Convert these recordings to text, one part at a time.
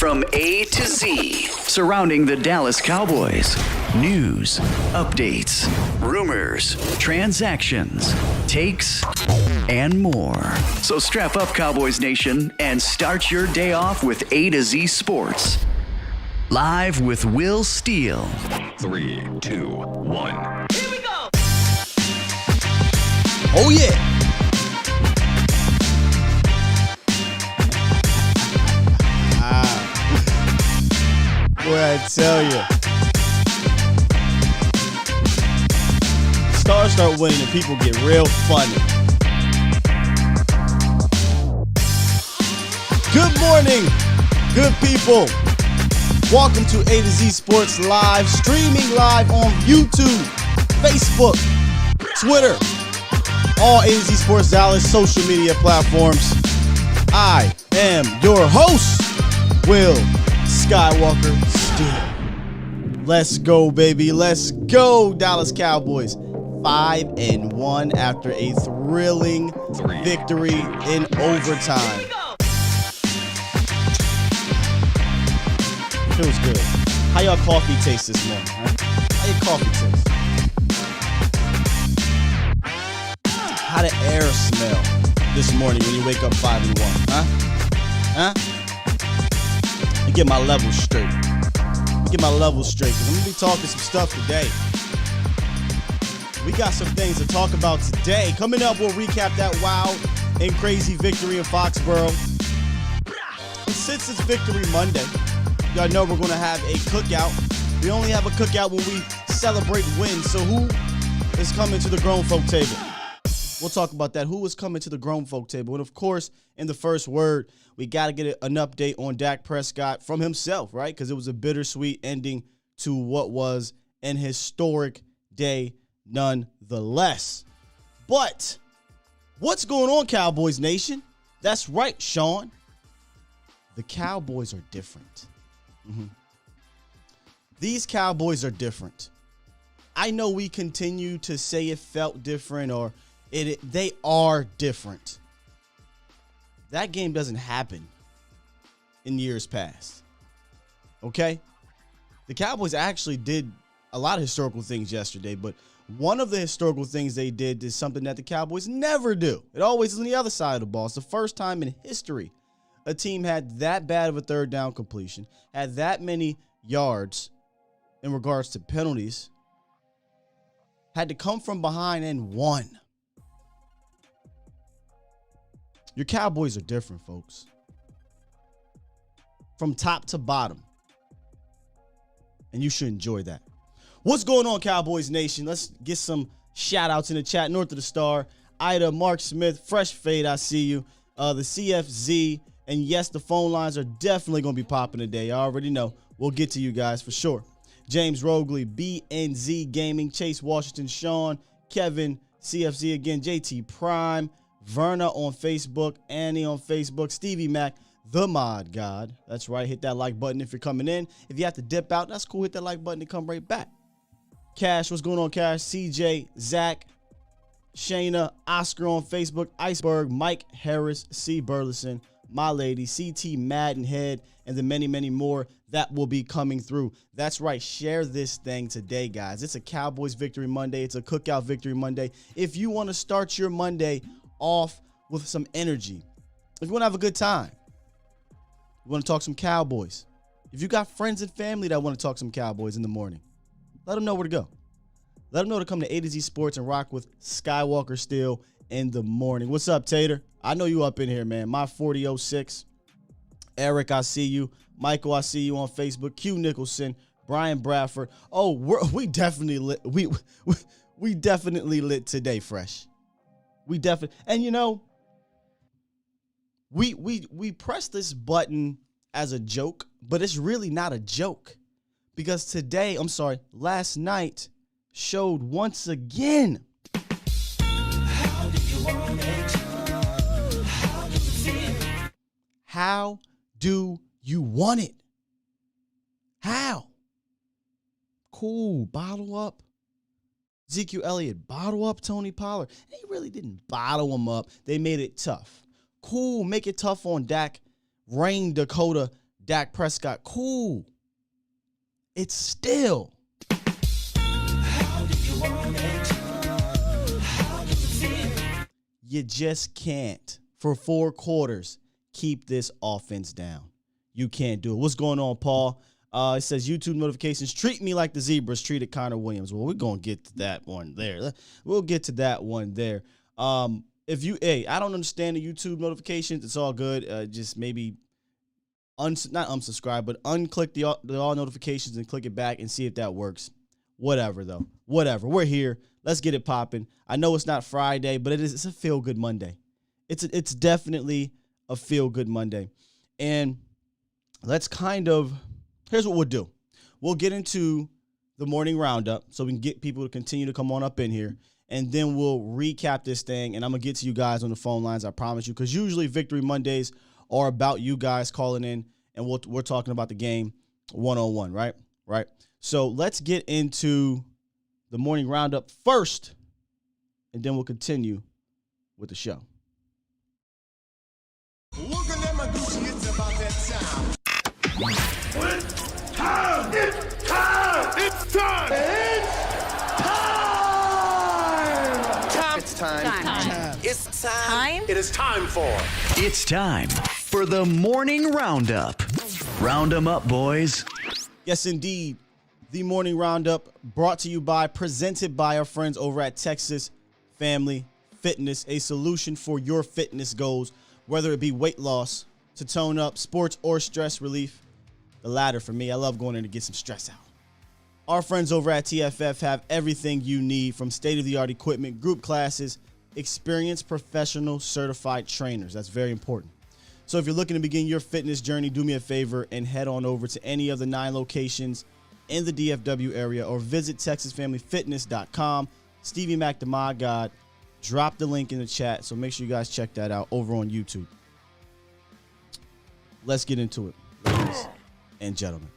from A to Z surrounding the Dallas Cowboys. News, updates, rumors, transactions, takes, and more. So strap up, Cowboys Nation, and start your day off with A to Z Sports. Live with Will Steele. 3, 2, 1. Here we go! Oh, yeah. Boy, I tell you. Stars start winning and people get real funny. Good morning, good people. Welcome to A to Z Sports Live, streaming live on YouTube, Facebook, Twitter, all A to Z Sports Dallas social media platforms. I am your host, Will Skywalker Steele. Let's go, baby. Let's go, Dallas Cowboys. 5-1 after a thrilling victory in overtime. Feels good. How y'all coffee taste this morning? Huh? How your coffee taste? How the air smell this morning when you wake up 5-1? Huh? Let me get my levels straight. Because I'm going to be talking some stuff today. We got some things to talk about today. Coming up, we'll recap that wild and crazy victory in Foxborough. And since it's Victory Monday, y'all know we're going to have a cookout. We only have a cookout when we celebrate wins. So who is coming to the grown folk table? We'll talk about that. Who is coming to the grown folk table? And, of course, in the first word, we got to get an update on Dak Prescott from himself, right? Because it was a bittersweet ending to what was an historic day nonetheless. But what's going on, Cowboys Nation? That's right, Sean. The Cowboys are different. These Cowboys are different. I know we continue to say it felt different or they are different. That game doesn't happen in years past. Okay? The Cowboys actually did a lot of historical things yesterday, but one of the historical things they did is something that the Cowboys never do. It always is on the other side of the ball. It's the first time in history a team had that bad of a third down completion, had that many yards in regards to penalties, had to come from behind and won. Your Cowboys are different, folks. From top to bottom. And you should enjoy that. What's going on, Cowboys Nation? Let's get some shout-outs in the chat. North of the Star, Ida, Mark Smith, Fresh Fade, I see you. The CFZ, and yes, the phone lines are definitely going to be popping today. I already know. We'll get to you guys for sure. James Rogley, BNZ Gaming, Chase Washington, Sean, Kevin, CFZ again, JT Prime, Verna on Facebook, Annie on Facebook, Stevie Mac, the Mod God. That's right. Hit that like button if you're coming in. If you have to dip out, that's cool. Hit that like button and come right back. Cash, what's going on, Cash? CJ, Zach, Shayna, Oscar on Facebook, Iceberg, Mike Harris, C. Burleson, My Lady, CT Maddenhead, and the many, many more that will be coming through. That's right. Share this thing today, guys. It's a Cowboys Victory Monday. It's a Cookout Victory Monday. If you want to start your Monday off with some energy, if you want to have a good time, you want to talk some Cowboys, if you got friends and family that want to talk some Cowboys in the morning, let them know where to go. Let them know to come to A to Z Sports and rock with Skywalker Steele in the morning. What's up, Tater? I know you up in here, man. My 4006. Eric, I see you. Michael, I see you on Facebook. Q Nicholson, Brian Bradford. Oh, we definitely lit. We definitely lit today, Fresh. We definitely, and you know, we press this button as a joke, but it's really not a joke because last night showed once again. How do you want it? How do you feel? How do you want it? How? Cool, bottle up. Ezekiel Elliott, bottle up Tony Pollard. They really didn't bottle him up. They made it tough. Cool, make it tough on Dak. Rain Dakota Dak Prescott, cool. It's still. How do you want it? How do you feel? You just can't, for 4 quarters, keep this offense down. You can't do it. What's going on, Paul? It says YouTube notifications treat me like the Zebras treated Connor Williams. Well, we're going to get to that one there. We'll get to that one there. I don't understand the YouTube notifications. It's all good. Just maybe not unsubscribe, but unclick the all notifications and click it back and see if that works. Whatever, though. Whatever. We're here. Let's get it popping. I know it's not Friday, but it's a feel-good Monday. It's definitely a feel-good Monday. And let's here's what we'll do. We'll get into the morning roundup so we can get people to continue to come on up in here. And then we'll recap this thing. And I'm going to get to you guys on the phone lines, I promise you. Because usually Victory Mondays are about you guys calling in. And we're talking about the game one-on-one, right? Right. So let's get into the morning roundup first. And then we'll continue with the show. Looking at my Gucci, it's about that time. It's time! It's time! It's time! It's time. It's time. It is time for. It's time for the morning roundup. Round 'em up, boys. Yes, indeed. The morning roundup brought to you by, presented by our friends over at Texas Family Fitness, a solution for your fitness goals, whether it be weight loss, to tone up, sports, or stress relief. The latter for me. I love going in to get some stress out. Our friends over at TFF have everything you need, from state-of-the-art equipment, group classes, experienced professional certified trainers. That's very important. So if you're looking to begin your fitness journey, do me a favor and head on over to any of the 9 locations in the DFW area, or visit TexasFamilyFitness.com. Stevie Mac, the Mod God, drop the link in the chat, so make sure you guys check that out over on YouTube. Let's get into it, ladies and gentlemen.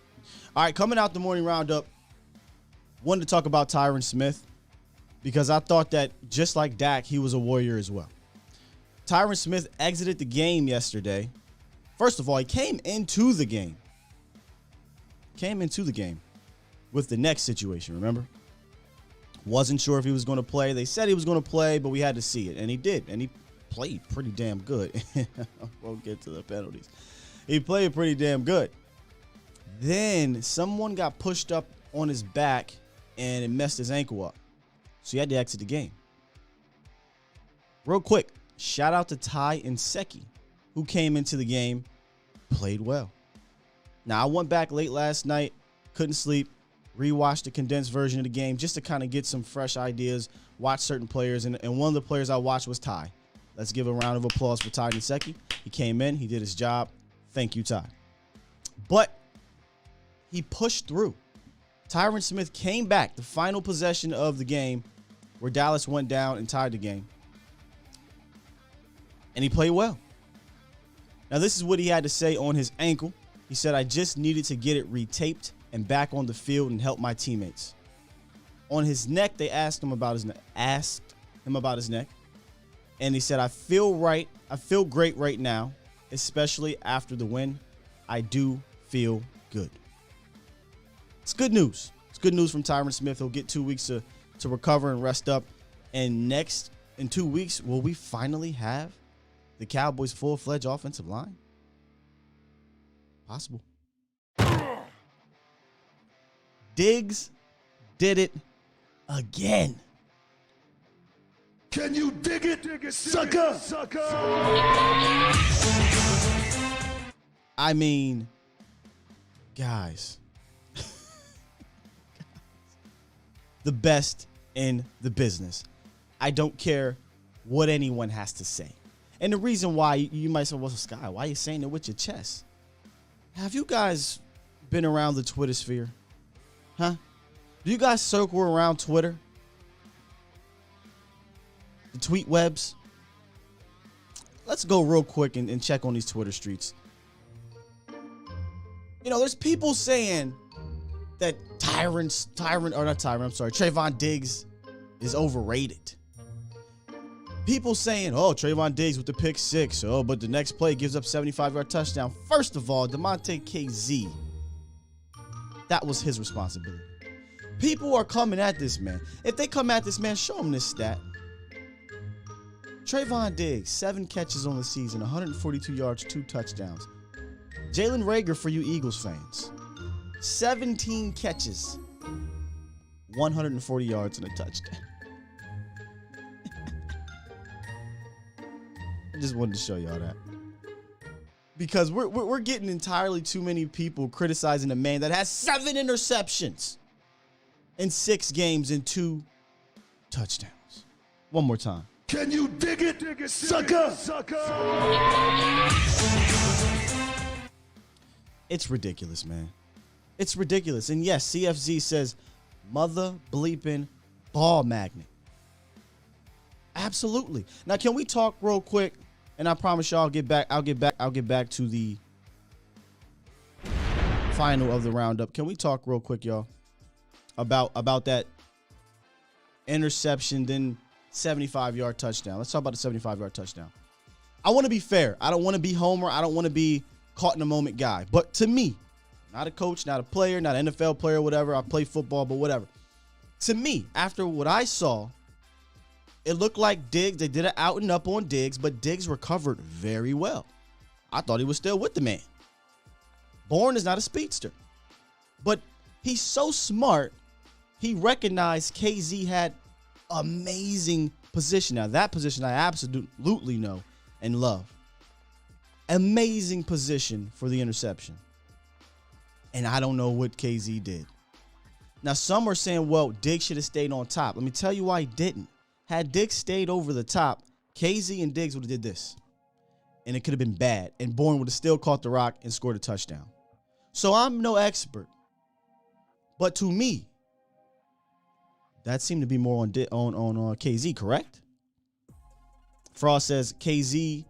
All right, coming out the morning roundup, wanted to talk about Tyron Smith because I thought that just like Dak, he was a warrior as well. Tyron Smith exited the game yesterday. First of all, he came into the game with the neck situation, remember? Wasn't sure if he was going to play. They said he was going to play, but we had to see it, and he did, and he played pretty damn good. We'll get to the penalties. He played pretty damn good. Then someone got pushed up on his back, and it messed his ankle up. So he had to exit the game. Real quick, shout out to Ty Nsekhe, who came into the game, played well. Now, I went back late last night, couldn't sleep, rewatched the condensed version of the game just to kind of get some fresh ideas, watch certain players, and one of the players I watched was Ty. Let's give a round of applause for Ty Nsekhe. He came in, he did his job. Thank you, Ty. But he pushed through. Tyron Smith came back, the final possession of the game, where Dallas went down and tied the game. And he played well. Now, this is what he had to say on his ankle. He said, "I just needed to get it retaped and back on the field and help my teammates." On his neck, they asked him about his neck. And he said, I feel great right now, especially after the win. I do feel good. It's good news. It's good news from Tyron Smith. He'll get 2 weeks to recover and rest up. And next, in 2 weeks, will we finally have the Cowboys' full-fledged offensive line? Possible. Diggs did it again. Can you dig it, sucker? I mean, guys, the best in the business. I don't care what anyone has to say. And the reason why, you might say, well, Sky, why are you saying it with your chest? Have you guys been around the Twitter sphere? Huh? Do you guys circle around Twitter? The tweet webs? Let's go real quick and check on these Twitter streets. You know, there's people saying that Trayvon Diggs is overrated. People saying, oh, Trayvon Diggs with the pick 6. Oh, but the next play gives up 75-yard touchdown. First of all, DeMonte KZ, that was his responsibility. People are coming at this man. If they come at this man, show him this stat. Trayvon Diggs, 7 catches on the season, 142 yards, 2 touchdowns. Jalen Reagor, for you Eagles fans, 17 catches, 140 yards, and a touchdown. I just wanted to show y'all that. Because we're getting entirely too many people criticizing a man that has 7 interceptions in 6 games and 2 touchdowns. One more time. Can you dig it, sucker? It's ridiculous, man. It's ridiculous. And yes, CFZ says mother bleeping ball magnet. Absolutely. Now, can we talk real quick? And I promise y'all I'll get back to the final of the roundup. Can we talk real quick, y'all, about that interception, then 75-yard touchdown? Let's talk about the 75-yard touchdown. I want to be fair. I don't want to be Homer. I don't want to be caught in a moment guy. But to me, not a coach, not a player, not an NFL player, whatever. I play football, but whatever. To me, after what I saw, it looked like Diggs, they did it out and up on Diggs, but Diggs recovered very well. I thought he was still with the man. Bourne is not a speedster. But he's so smart, he recognized KZ had amazing position. Now, that position I absolutely know and love. Amazing position for the interception. And I don't know what KZ did. Now, some are saying, well, Diggs should have stayed on top. Let me tell you why he didn't. Had Diggs stayed over the top, KZ and Diggs would have did this. And it could have been bad. And Bourne would have still caught the rock and scored a touchdown. So I'm no expert. But to me, that seemed to be more on KZ, correct? Frost says KZ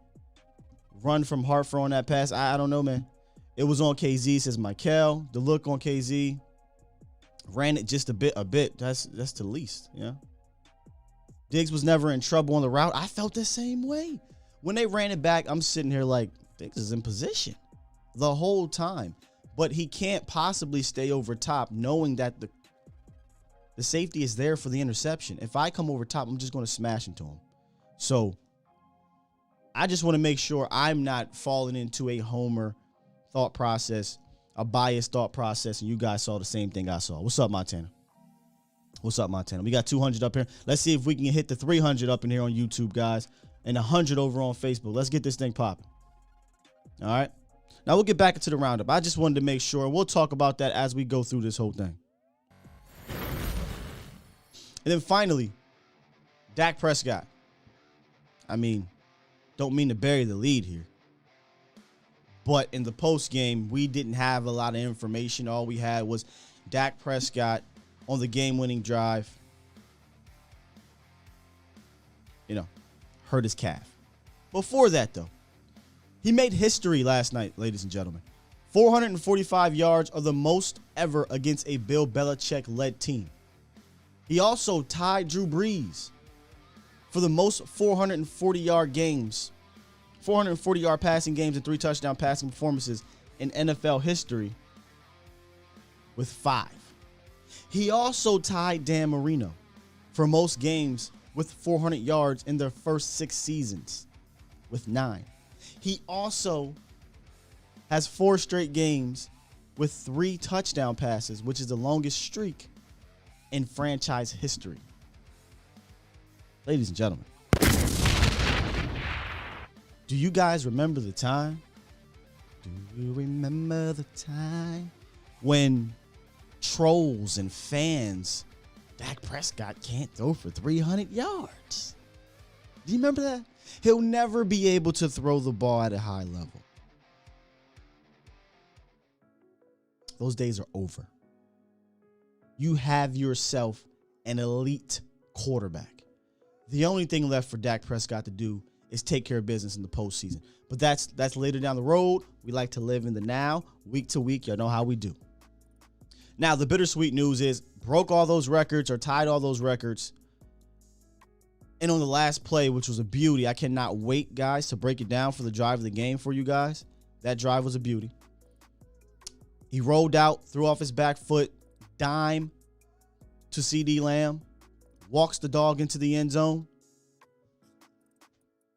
run from Hartford on that pass. I don't know, man. It was on KZ, says Michael. The look on KZ ran it just a bit. That's the least, yeah. Diggs was never in trouble on the route. I felt the same way. When they ran it back, I'm sitting here like, Diggs is in position the whole time. But he can't possibly stay over top knowing that the safety is there for the interception. If I come over top, I'm just going to smash into him. So I just want to make sure I'm not falling into a Homer thought process, a biased thought process, and you guys saw the same thing I saw. What's up, Montana? What's up, Montana? We got 200 up here. Let's see if we can hit the 300 up in here on YouTube, guys, and 100 over on Facebook. Let's get this thing popping. All right? Now, we'll get back into the roundup. I just wanted to make sure, and we'll talk about that as we go through this whole thing. And then finally, Dak Prescott. I mean, don't mean to bury the lead here. But in the post game, we didn't have a lot of information. All we had was Dak Prescott on the game-winning drive, hurt his calf. Before that, though, he made history last night, ladies and gentlemen. 445 yards are the most ever against a Bill Belichick-led team. He also tied Drew Brees for the most 440-yard games, 440-yard passing games and 3 touchdown passing performances in NFL history with 5. He also tied Dan Marino for most games with 400 yards in their first 6 seasons with 9. He also has 4 straight games with 3 touchdown passes, which is the longest streak in franchise history. Ladies and gentlemen, do you guys remember the time? Do you remember the time when trolls and fans, Dak Prescott can't throw for 300 yards? Do you remember that? He'll never be able to throw the ball at a high level. Those days are over. You have yourself an elite quarterback. The only thing left for Dak Prescott to do is take care of business in the postseason. But that's later down the road. We like to live in the now, week to week. Y'all know how we do. Now, the bittersweet news is broke all those records or tied all those records. And on the last play, which was a beauty, I cannot wait, guys, to break it down for the drive of the game for you guys. That drive was a beauty. He rolled out, threw off his back foot, dime to CD Lamb, walks the dog into the end zone,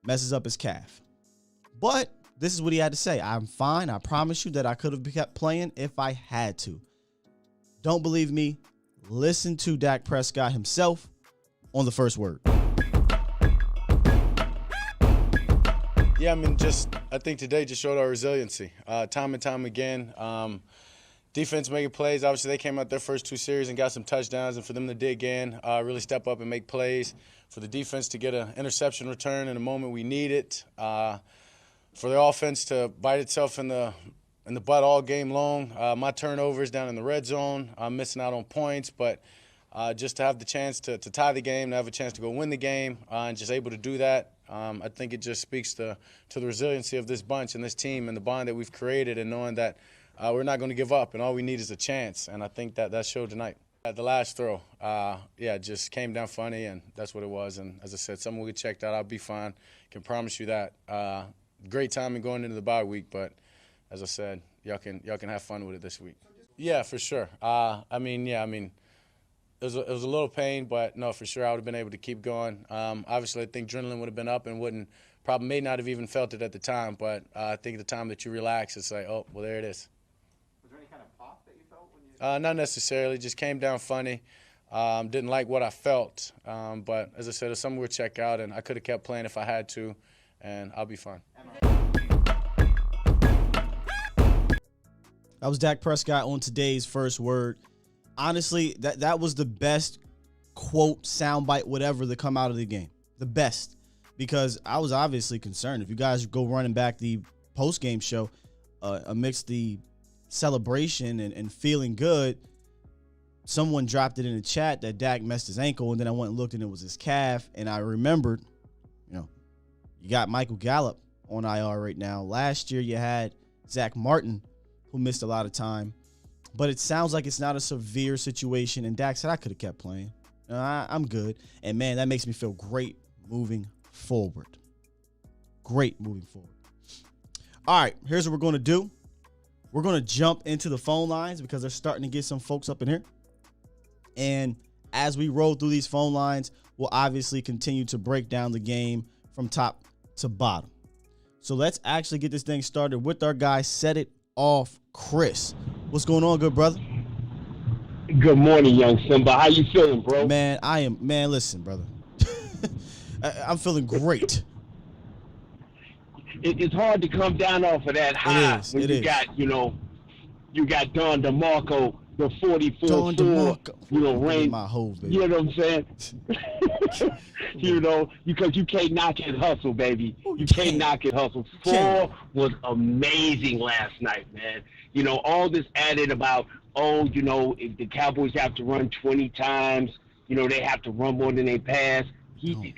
messes up his calf. But this is what he had to say. I'm fine. I promise you that I could have kept playing if I had to. Don't believe me? Listen to Dak Prescott himself on the first word. Yeah, I think today just showed our resiliency. Time and time again, defense making plays. Obviously, they came out their first 2 series and got some touchdowns, and for them to dig in, really step up and make plays, for the defense to get an interception return in a moment we need it, for the offense to bite itself in the butt all game long. My turnovers down in the red zone, I'm missing out on points, but just to have the chance to tie the game, to have a chance to go win the game, and just able to do that, I think it just speaks to the resiliency of this bunch and this team and the bond that we've created, and knowing that we're not going to give up and all we need is a chance. And I think that showed tonight. At the last throw, it just came down funny, and that's what it was. And as I said, someone will get checked out. I'll be fine. Can promise you that. Great timing going into the bye week, but as I said, y'all can have fun with it this week. Yeah, for sure. It was a little pain, but no, for sure I would have been able to keep going. Obviously, I think adrenaline would have been up and may not have even felt it at the time. But I think the time that you relax, it's like, oh, well, there it is. Was there any kind of pop that you felt when you? Not necessarily. Just came down funny. Didn't like what I felt. But as I said, if someone would check out, and I could have kept playing if I had to, and I'll be fine. That was Dak Prescott on today's first word. Honestly, that was the best quote, soundbite, whatever that come out of the game. The best. Because I was obviously concerned. If you guys go running back the post-game show amidst the celebration and feeling good, someone dropped it in the chat that Dak messed his ankle, and then I went and looked and it was his calf. And I remembered, you got Michael Gallup on IR right now. Last year you had Zach Martin, who missed a lot of time. But it sounds like it's not a severe situation. And Dak said, I could have kept playing. I'm good. And, man, that makes me feel great moving forward. Great moving forward. All right, here's what we're going to do. We're going to jump into the phone lines because they're starting to get some folks up in here. And as we roll through these phone lines, we'll obviously continue to break down the game from top to bottom. So let's actually get this thing started with our guy, Set It Off, Chris. What's going on, good brother? Good morning, young Simba. How you feeling, bro? Man, listen, brother. I'm feeling great. It's hard to come down off of that high when you got Don DeMarco, the 44-4, rain. My hole, baby. You know what I'm saying? Because you can't knock his hustle, baby. You can't knock his hustle. 4 was amazing last night, man. All this added about, if the Cowboys have to run 20 times, they have to run more than they pass.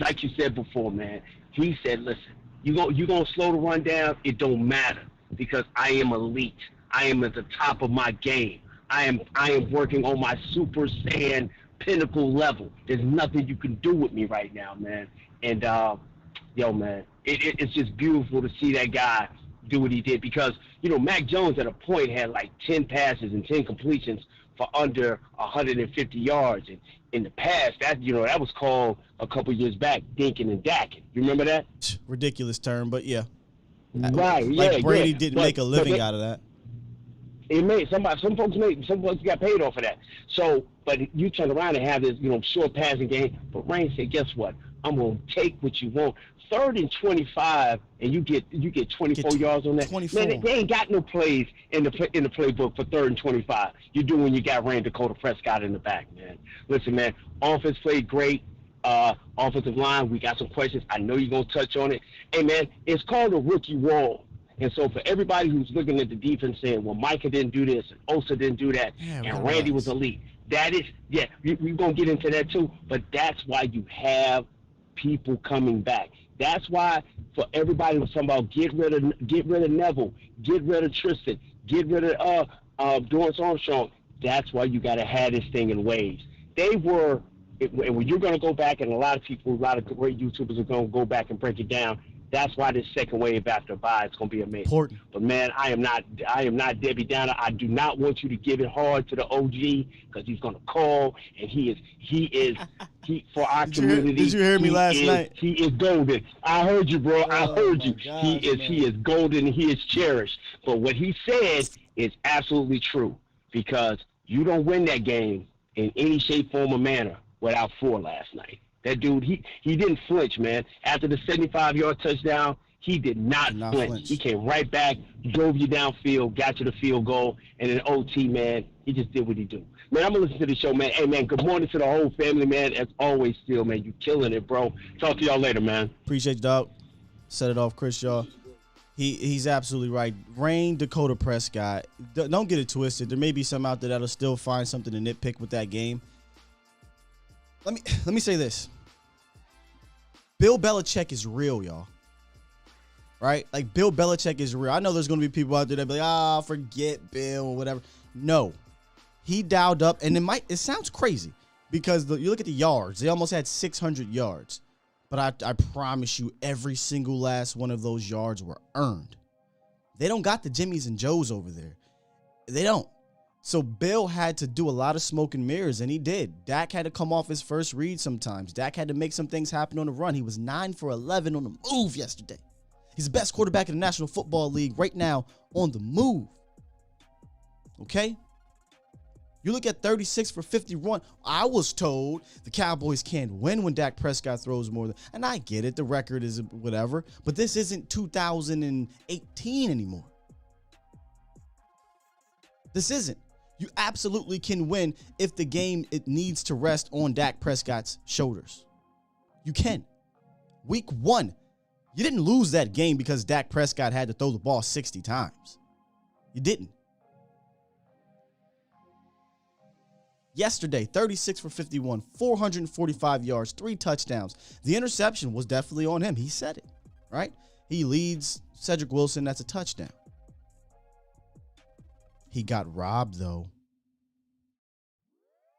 Like you said before, man, he said, listen, you gonna slow the run down, it don't matter because I am elite. I am at the top of my game. I am working on my Super Saiyan pinnacle level. There's nothing you can do with me right now, man. And man, it's just beautiful to see that guy do what he did because Mac Jones at a point had like 10 passes and 10 completions for under 150 yards. And in the past, that was called a couple years back, dinking and dacking. You remember that? Ridiculous term, but yeah. Right. Like Brady didn't make a living out of that. It made some folks got paid off of that. So, but you turn around and have this, short passing game. But Rain said, guess what? I'm gonna take what you want. 3rd and 25, and you get 24 yards on that. 24. Man, they ain't got no plays in the playbook for 3rd and 25. You do when you got Dakota Prescott in the back, man. Listen, man, offense played great. Offensive line, we got some questions. I know you're gonna touch on it. Hey, man, it's called a rookie wall. And so for everybody who's looking at the defense saying, well, Micah didn't do this and Osa didn't do that, and Randy was elite. That is, we're going to get into that too, but that's why you have people coming back. That's why for everybody who's talking about get rid of Neville, get rid of Tristan, get rid of Dorrance Armstrong, that's why you got to have this thing in waves. They were And when you're going to go back, and a lot of great YouTubers are going to go back and break it down. That's why this second wave after bye is going to be amazing. Important. But man, I am not Debbie Downer. I do not want you to give it hard to the OG because he's going to call, and he is for our community. Did you hear me last night? He is golden. I heard you, bro. I heard you. Gosh, he is golden. And he is cherished. But what he said is absolutely true, because you don't win that game in any shape, form, or manner without 4 last night. That dude, he didn't flinch, man. After the 75-yard touchdown, he did not flinch. He came right back, drove you downfield, got you the field goal, and in OT, man, he just did what he do. Man, I'm going to listen to the show, man. Hey, man, good morning to the whole family, man. As always, still, man, you killing it, bro. Talk to y'all later, man. Appreciate you, dog. Set it off, Chris, y'all. He's absolutely right. Rain Dakota Prescott. Don't get it twisted. There may be some out there that'll still find something to nitpick with that game. Let me say this. Bill Belichick is real, y'all. Right? Like, Bill Belichick is real. I know there's going to be people out there that be like, forget Bill or whatever. No. He dialed up, and it sounds crazy because you look at the yards. They almost had 600 yards. But I promise you, every single last one of those yards were earned. They don't got the Jimmies and Joes over there. They don't. So Bill had to do a lot of smoke and mirrors, and he did. Dak had to come off his first read sometimes. Dak had to make some things happen on the run. He was 9 for 11 on the move yesterday. He's the best quarterback in the National Football League right now on the move. Okay? You look at 36 for 51. I was told the Cowboys can't win when Dak Prescott throws more than, and I get it. The record is whatever, but this isn't 2018 anymore. This isn't. You absolutely can win if the game, it needs to rest on Dak Prescott's shoulders. You can. Week 1, you didn't lose that game because Dak Prescott had to throw the ball 60 times. You didn't. Yesterday, 36 for 51, 445 yards, 3 touchdowns. The interception was definitely on him. He said it, right? He leads Cedric Wilson. That's a touchdown. He got robbed, though.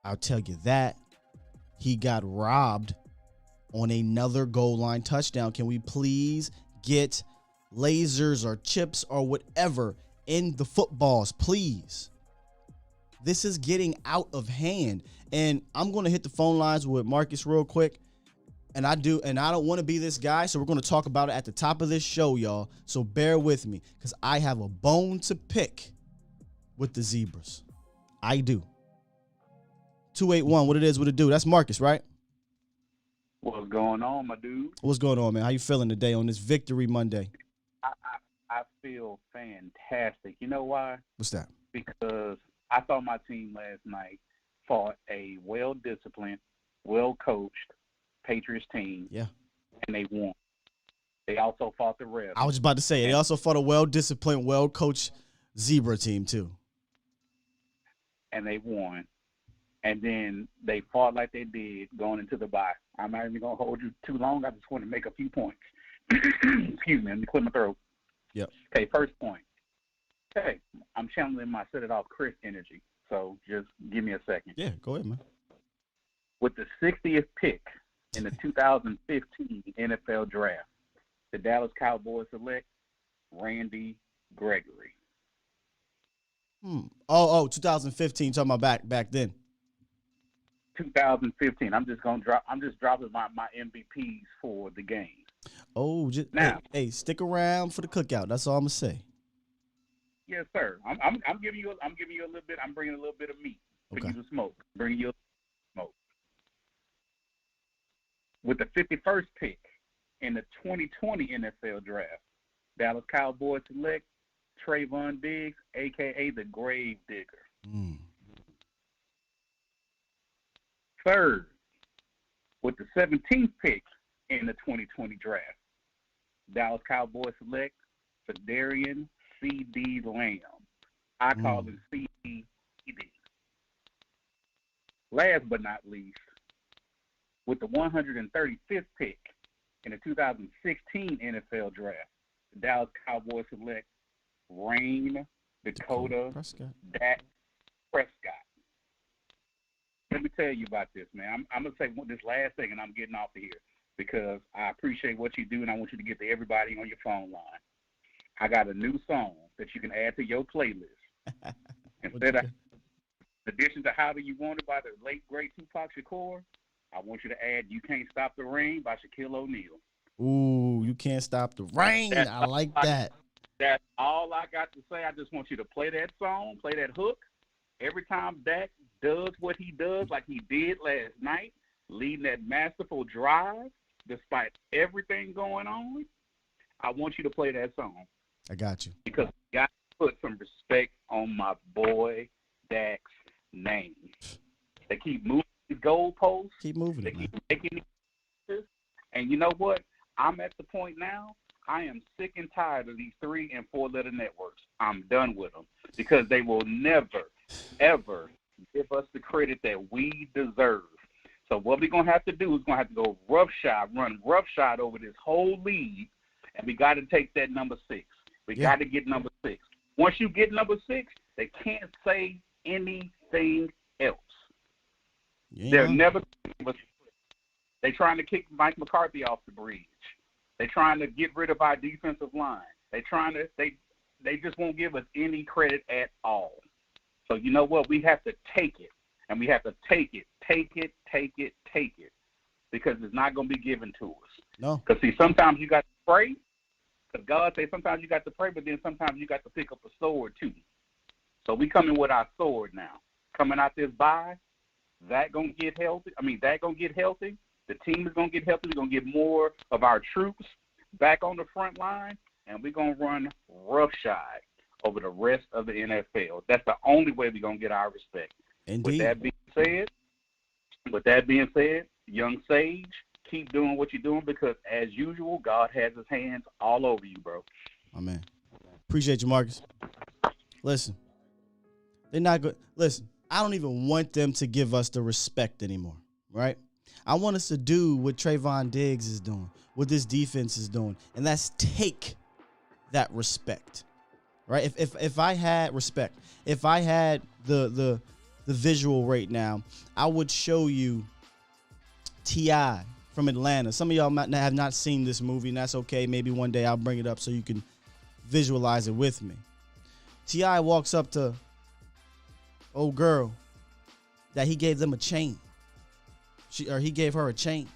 I'll tell you that. He got robbed on another goal line touchdown. Can we please get lasers or chips or whatever in the footballs, please? This is getting out of hand. And I'm going to hit the phone lines with Marcus real quick. And I don't want to be this guy, so we're going to talk about it at the top of this show, y'all. So bear with me, because I have a bone to pick with the Zebras. I do. 281, what it do? That's Marcus, right? What's going on, my dude? What's going on, man? How you feeling today on this Victory Monday? I feel fantastic. You know why? What's that? Because I thought my team last night fought a well-disciplined, well-coached Patriots team. Yeah. And they won. They also fought the Rebels. I was about to say, they also fought a well-disciplined, well-coached Zebra team, too. And they won. And then they fought like they did going into the bye. I'm not even going to hold you too long. I just want to make a few points. Excuse me. Let me clear my throat. Yep. Okay, first point. Hey, I'm channeling my set it off Chris energy. So just give me a second. Yeah, go ahead, man. With the 60th pick in the 2015 NFL Draft, the Dallas Cowboys select Randy Gregory. 2015. Talking about back then. 2015. I'm just dropping my MVPs for the game. Oh, now, hey, stick around for the cookout. That's all I'm gonna say. Yes, sir. I'm giving you a little bit. I'm bringing a little bit of meat for you to smoke. Bringing you a smoke. With the 51st pick in the 2020 NFL Draft, Dallas Cowboys select Trayvon Diggs, a.k.a. the Grave Digger. Third, with the 17th pick in the 2020 draft, Dallas Cowboys select Fedarian C.D. Lamb. I call him C.D. Last but not least, with the 135th pick in the 2016 NFL Draft, the Dallas Cowboys select Rain Dakota Dak Prescott. The me tell you about this, man. I'm going to say this last thing, and I'm getting off of here because I appreciate what you do, and I want you to get to everybody on your phone line. I got a new song that you can add to your playlist. Instead of, in addition to How Do You Want It by the late, great Tupac Shakur, I want you to add You Can't Stop the Rain by Shaquille O'Neal. Ooh, You Can't Stop the Rain. I like that. That's all I got to say. I just want you to play that song, play that hook. Every time Dak does what he does, like he did last night, leading that masterful drive, despite everything going on, I want you to play that song. I got you. Because you got to put some respect on my boy Dak's name. They keep moving the goalposts. Keep moving They it, keep man. making it. And you know what? I'm at the point now, I am sick and tired of these 3- and 4-letter networks. I'm done with them because they will never, ever give us the credit that we deserve. So what we're going to have to do is going to have to go run roughshod over this whole league, and we got to take that number 6. We got to get number 6. Once you get number 6, they can't say anything else. They're never – they're trying to kick Mike McCarthy off the bridge. They're trying to get rid of our defensive line. They just won't give us any credit at all. So you know what? We have to take it, and we have to take it, because it's not going to be given to us. No. Because, see, sometimes you got to pray, because God says sometimes you got to pray, but then sometimes you got to pick up a sword too. So we coming with our sword now. Coming out this bye, Dak going to get healthy. The team is going to get healthy. We're going to get more of our troops back on the front line, and we're going to run roughshod over the rest of the NFL. That's the only way we're going to get our respect. Indeed. With that being said, young Sage, keep doing what you're doing because, as usual, God has his hands all over you, bro. My man. Appreciate you, Marcus. Listen, they're not good. Listen, I don't even want them to give us the respect anymore, right? I want us to do what Trayvon Diggs is doing, what this defense is doing, and that's take that respect, right? If I had respect, if I had the visual right now, I would show you T.I. from Atlanta. Some of y'all might have not seen this movie, and that's okay. Maybe one day I'll bring it up so you can visualize it with me. T.I. walks up to old girl that he gave them a chain. He gave her a chain.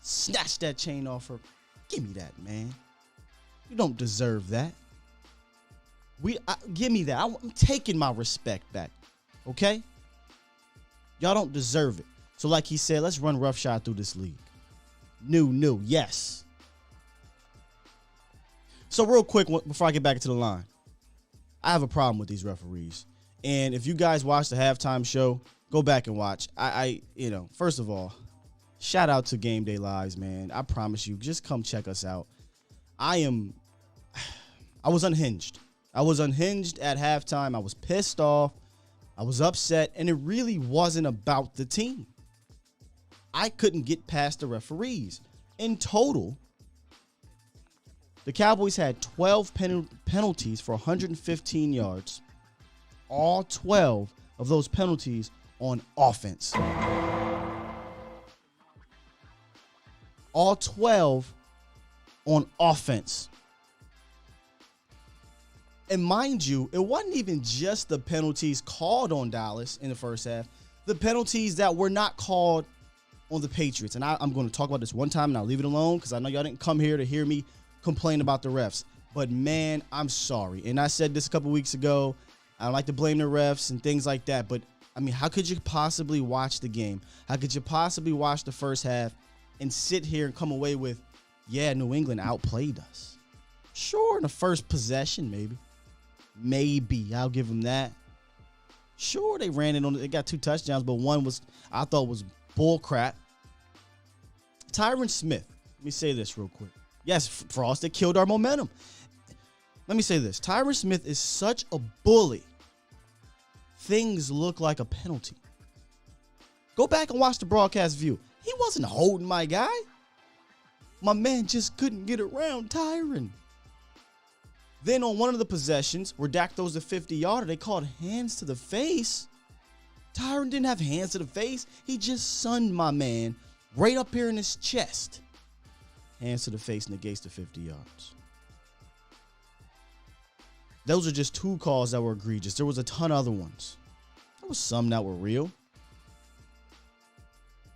Snatched that chain off her. Give me that, man. You don't deserve that. Give me that. I'm taking my respect back. Okay? Y'all don't deserve it. So like he said, let's run roughshod through this league. New, yes. So real quick, before I get back into the line, I have a problem with these referees. And if you guys watch the halftime show, go back and watch. First of all, shout out to Game Day Lives, man. I promise you, just come check us out. I was unhinged. I was unhinged at halftime. I was pissed off. I was upset, and it really wasn't about the team. I couldn't get past the referees. In total, the Cowboys had 12 penalties for 115 yards. All 12 of those penalties on offense. All 12 on offense. And mind you, it wasn't even just the penalties called on Dallas in the first half. The penalties that were not called on the Patriots. And I'm going to talk about this one time and I'll leave it alone because I know y'all didn't come here to hear me complain about the refs. But man, I'm sorry. And I said this a couple weeks ago. I don't like to blame the refs and things like that. But I mean, how could you possibly watch the game? How could you possibly watch the first half and sit here and come away with, yeah, New England outplayed us? Sure, in the first possession, maybe. Maybe. I'll give them that. Sure, they ran it on. They got 2 touchdowns, but one I thought was bull crap. Tyron Smith. Let me say this real quick. Yes, Frost, it killed our momentum. Let me say this. Tyron Smith is such a bully. Things look like a penalty. Go back and watch the broadcast view. He wasn't holding my guy. My man just couldn't get around Tyron. Then on one of the possessions where Dak throws the 50-yarder, they called hands to the face. Tyron didn't have hands to the face. He just sunned my man right up here in his chest. Hands to the face negates the 50 yards. Those are just 2 calls that were egregious. There was a ton of other ones. There was some that were real.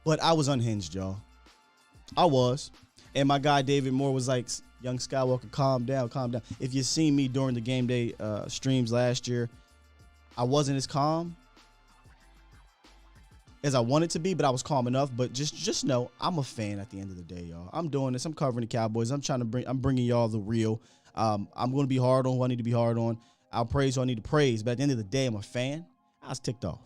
But I was unhinged, y'all. I was. And my guy David Moore was like, young Skywalker, calm down, calm down. If you seen me during the game day streams last year, I wasn't as calm as I wanted to be, but I was calm enough. But just know, I'm a fan at the end of the day, y'all. I'm doing this. I'm covering the Cowboys. I'm bringing y'all the real. I'm going to be hard on who I need to be hard on. I'll praise who I need to praise. But at the end of the day, I'm a fan. I was ticked off.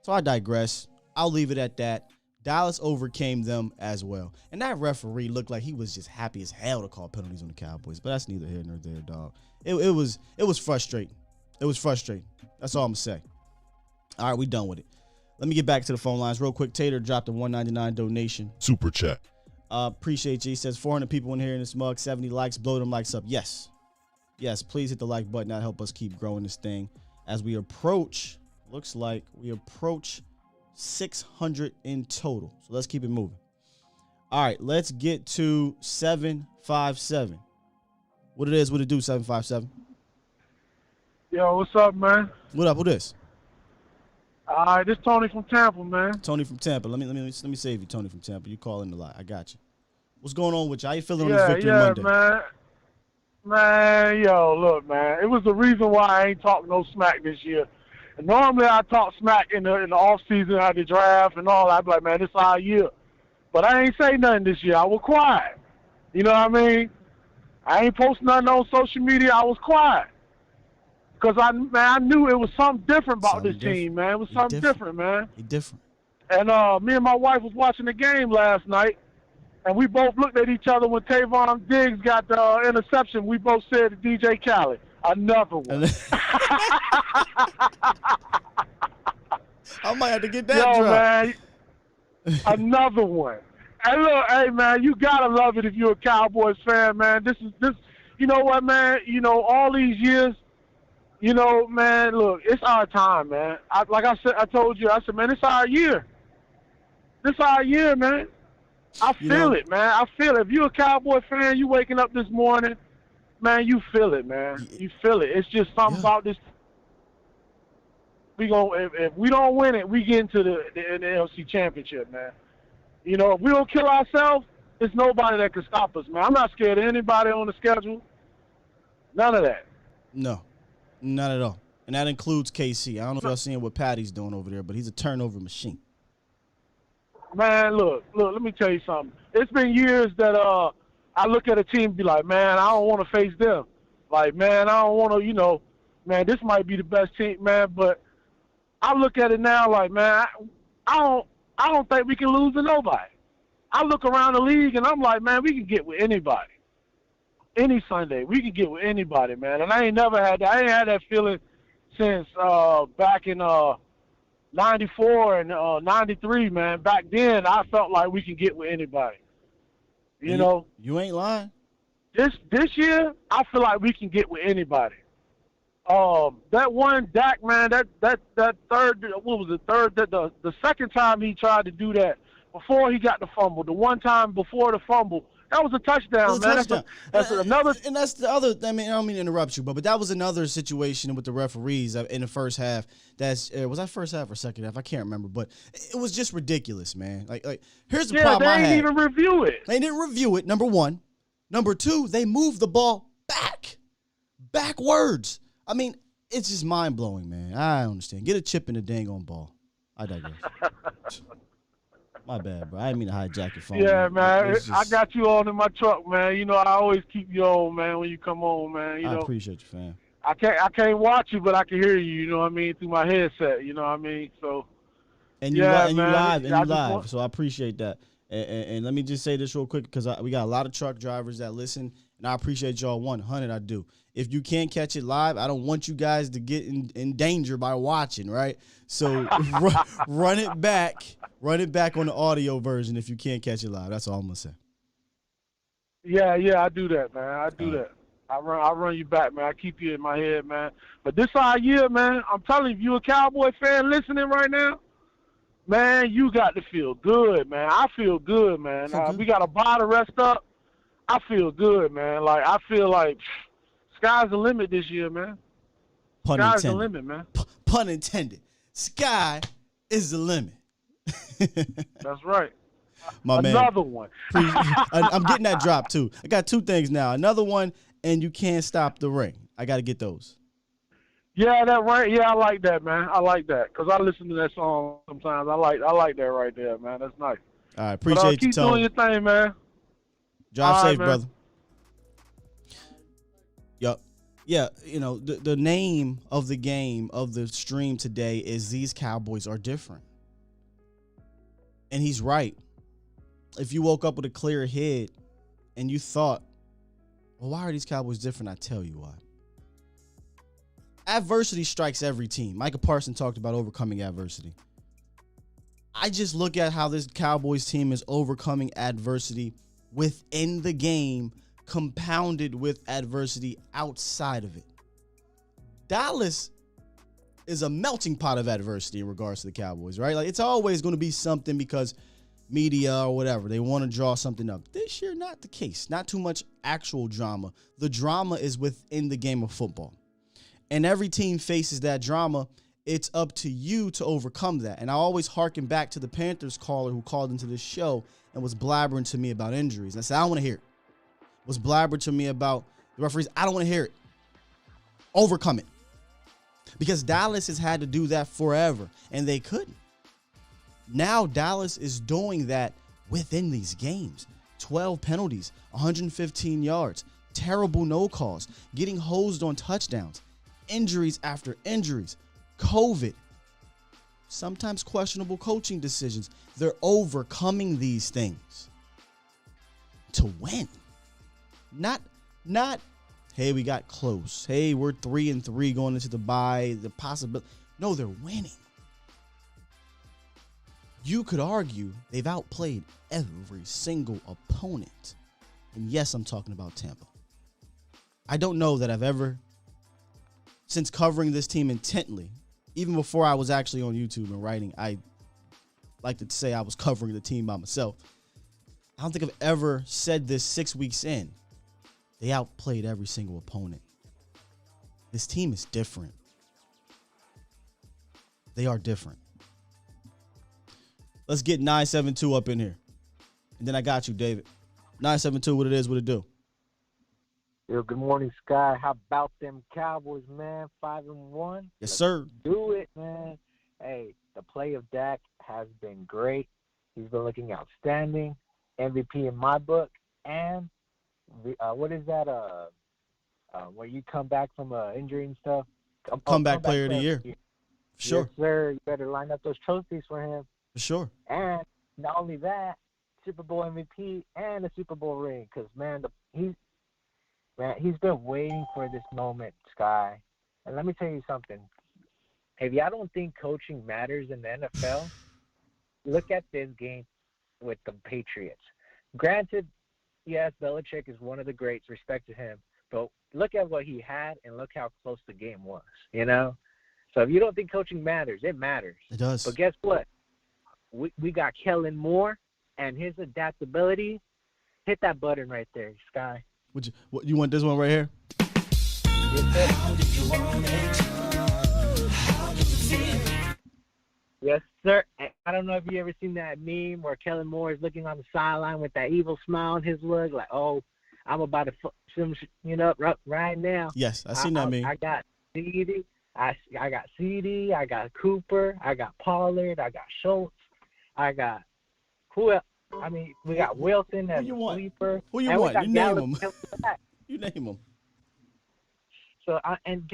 So I digress. I'll leave it at that. Dallas overcame them as well. And that referee looked like he was just happy as hell to call penalties on the Cowboys. But that's neither here nor there, dog. It was frustrating. It was frustrating. That's all I'm going to say. All right, we done with it. Let me get back to the phone lines real quick. Tater dropped a $1.99 donation. Super chat. Appreciate you. He says 400 people in here in this mug, 70 likes. Blow them likes up. Yes. Yes, please hit the like button. That'll help us keep growing this thing. As we approach, looks like we approach 600 in total. So let's keep it moving. All right, let's get to 757. What it is, what it do, 757? Yo, what's up, man? What up, who this? All right, this Tony from Tampa, man. Tony from Tampa. Let me save you, Tony from Tampa. You calling a lot. I got you. What's going on with you? How you feeling on this victory Monday? Man, yo, look, man. It was the reason why I ain't talking no smack this year. And normally I talk smack in the off season, at the draft and all that. I'd be like, man, this is our year. But I ain't say nothing this year. I was quiet. You know what I mean? I ain't posting nothing on social media. I was quiet. Because I knew it was something different about this team, man. It was something different, man. He different. And me and my wife was watching the game last night, and we both looked at each other when Tavon Diggs got the interception. We both said to DJ Khaled, another one. I might have to get that drop. Man, another one. And look, hey, man, you got to love it if you're a Cowboys fan, man. This, you know what, man? You know, all these years, you know, man, look, it's our time, man. I told you, I said, man, it's our year. This our year, man. I feel it, man. I feel it. If you're a Cowboy fan, you waking up this morning, man, you feel it, man. You feel it. It's just something about this. If we don't win it, we get into the NFC Championship, man. You know, if we don't kill ourselves, there's nobody that can stop us, man. I'm not scared of anybody on the schedule. None of that. No, not at all. And that includes KC. I don't know if y'all seeing what Patty's doing over there, but he's a turnover machine. Man, look, let me tell you something. It's been years that I look at a team and be like, man, I don't want to face them. Like, man, I don't want to, you know, man, this might be the best team, man. But I look at it now like, man, I don't think we can lose to nobody. I look around the league and I'm like, man, we can get with anybody. Any Sunday, we can get with anybody, man. And I ain't never had that. I ain't had that feeling since back in 94 and 93, man. Back then, I felt like we can get with anybody. You know? You ain't lying. This year, I feel like we can get with anybody. That one Dak, man, that third, what was it, the second time he tried to do that, before he got the fumble, the one time before the fumble, that was a touchdown, man. That's another. And that's the other. I mean, I don't mean to interrupt you, but that was another situation with the referees in the first half. Was that first half or second half? I can't remember, but it was just ridiculous, man. Like here's the problem. They didn't even review it. They didn't review it. Number one. Number two, they moved the ball backwards. I mean, it's just mind blowing, man. I don't understand. Get a chip in the dang on ball. I digress. My bad, bro. I didn't mean to hijack your phone. Yeah, man. I got you on in my truck, man. You know, I always keep you on, man, when you come on, man. I appreciate you, fam. I can't watch you, but I can hear you, you know what I mean, through my headset, you know what I mean? So, and you live, so I appreciate that. And let me just say this real quick, because we got a lot of truck drivers that listen, and I appreciate y'all 100. I do. If you can't catch it live, I don't want you guys to get in danger by watching, right? So run it back on the audio version if you can't catch it live. That's all I'm gonna say. Yeah, I do that, man. I do that. I run you back, man. I keep you in my head, man. But this our year, man. I'm telling you, if you a Cowboy fan listening right now, man, you got to feel good, man. I feel good, man. We got to buy the rest up. I feel good, man. Like, I feel like sky's the limit this year, man. Pun Sky's intended. the limit, man. Pun intended. Sky is the limit. That's right. My man. Another one. I'm getting that drop, too. I got two things now. Another one, and You Can't Stop the Rain. I got to get those. Yeah, that right. Yeah, I like that, man. I like that because I listen to that song sometimes. I like that right there, man. That's nice. All right, appreciate you, Tone. Keep doing your thing, man. Drive safe, man. brother. Yup. Yeah, you know, the name of the game of the stream today is These Cowboys Are Different. And he's right. If you woke up with a clear head and you thought, well, why are these Cowboys different? I tell you why. Adversity strikes every team. Micah Parsons talked about overcoming adversity. I just look at how this Cowboys team is overcoming adversity within the game, compounded with adversity outside of it. Dallas is a melting pot of adversity in regards to the Cowboys, right? Like, it's always going to be something because media or whatever, they want to draw something up. This year, not the case. Not too much actual drama. The drama is within the game of football. And every team faces that drama. It's up to you to overcome that. And I always harken back to the Panthers caller who called into this show and was blabbering to me about injuries. And I said, I don't want to hear it. Was blabbering to me about the referees. I don't want to hear it. Overcome it. Because Dallas has had to do that forever, and they couldn't. Now Dallas is doing that within these games. 12 penalties, 115 yards, terrible no calls, getting hosed on touchdowns, injuries after injuries, COVID, sometimes questionable coaching decisions. They're overcoming these things to win. Not, hey, we got close. Hey, we're 3-3 going into the bye. The possibility. No, they're winning. You could argue they've outplayed every single opponent. And yes, I'm talking about Tampa. I don't know that I've ever, since covering this team intently, even before I was actually on YouTube and writing, I like to say I was covering the team by myself. I don't think I've ever said this 6 weeks in. They outplayed every single opponent. This team is different. They are different. Let's get 972 up in here. And then I got you, David. 972, what it is, what it do. Yo, good morning, Sky. How about them Cowboys, man? 5-1. Yes, sir. Do it, man. Hey, the play of Dak has been great. He's been looking outstanding. MVP in my book. And what is that? Where you come back from injury and stuff? Comeback player of the year. Sure. Yes, sir. You better line up those trophies for him. For sure. And not only that, Super Bowl MVP and a Super Bowl ring. Because, man, he's been waiting for this moment, Sky. And let me tell you something. If y'all don't think coaching matters in the NFL, look at this game with the Patriots. Granted, yes, Belichick is one of the greats, respect to him. But look at what he had and look how close the game was, you know? So if you don't think coaching matters, it matters. It does. But guess what? We got Kellen Moore and his adaptability. Hit that button right there, Sky. You want this one right here? Yes, sir. I don't know if you ever seen that meme where Kellen Moore is looking on the sideline with that evil smile on his look, like, oh, I'm about to some right now. Yes, I seen that meme. I got CD. I got CD. I got Cooper. I got Pollard. I got Schultz. I got who else? I mean, we got Wilson as a sleeper. Who you want? You name them. You name them. So and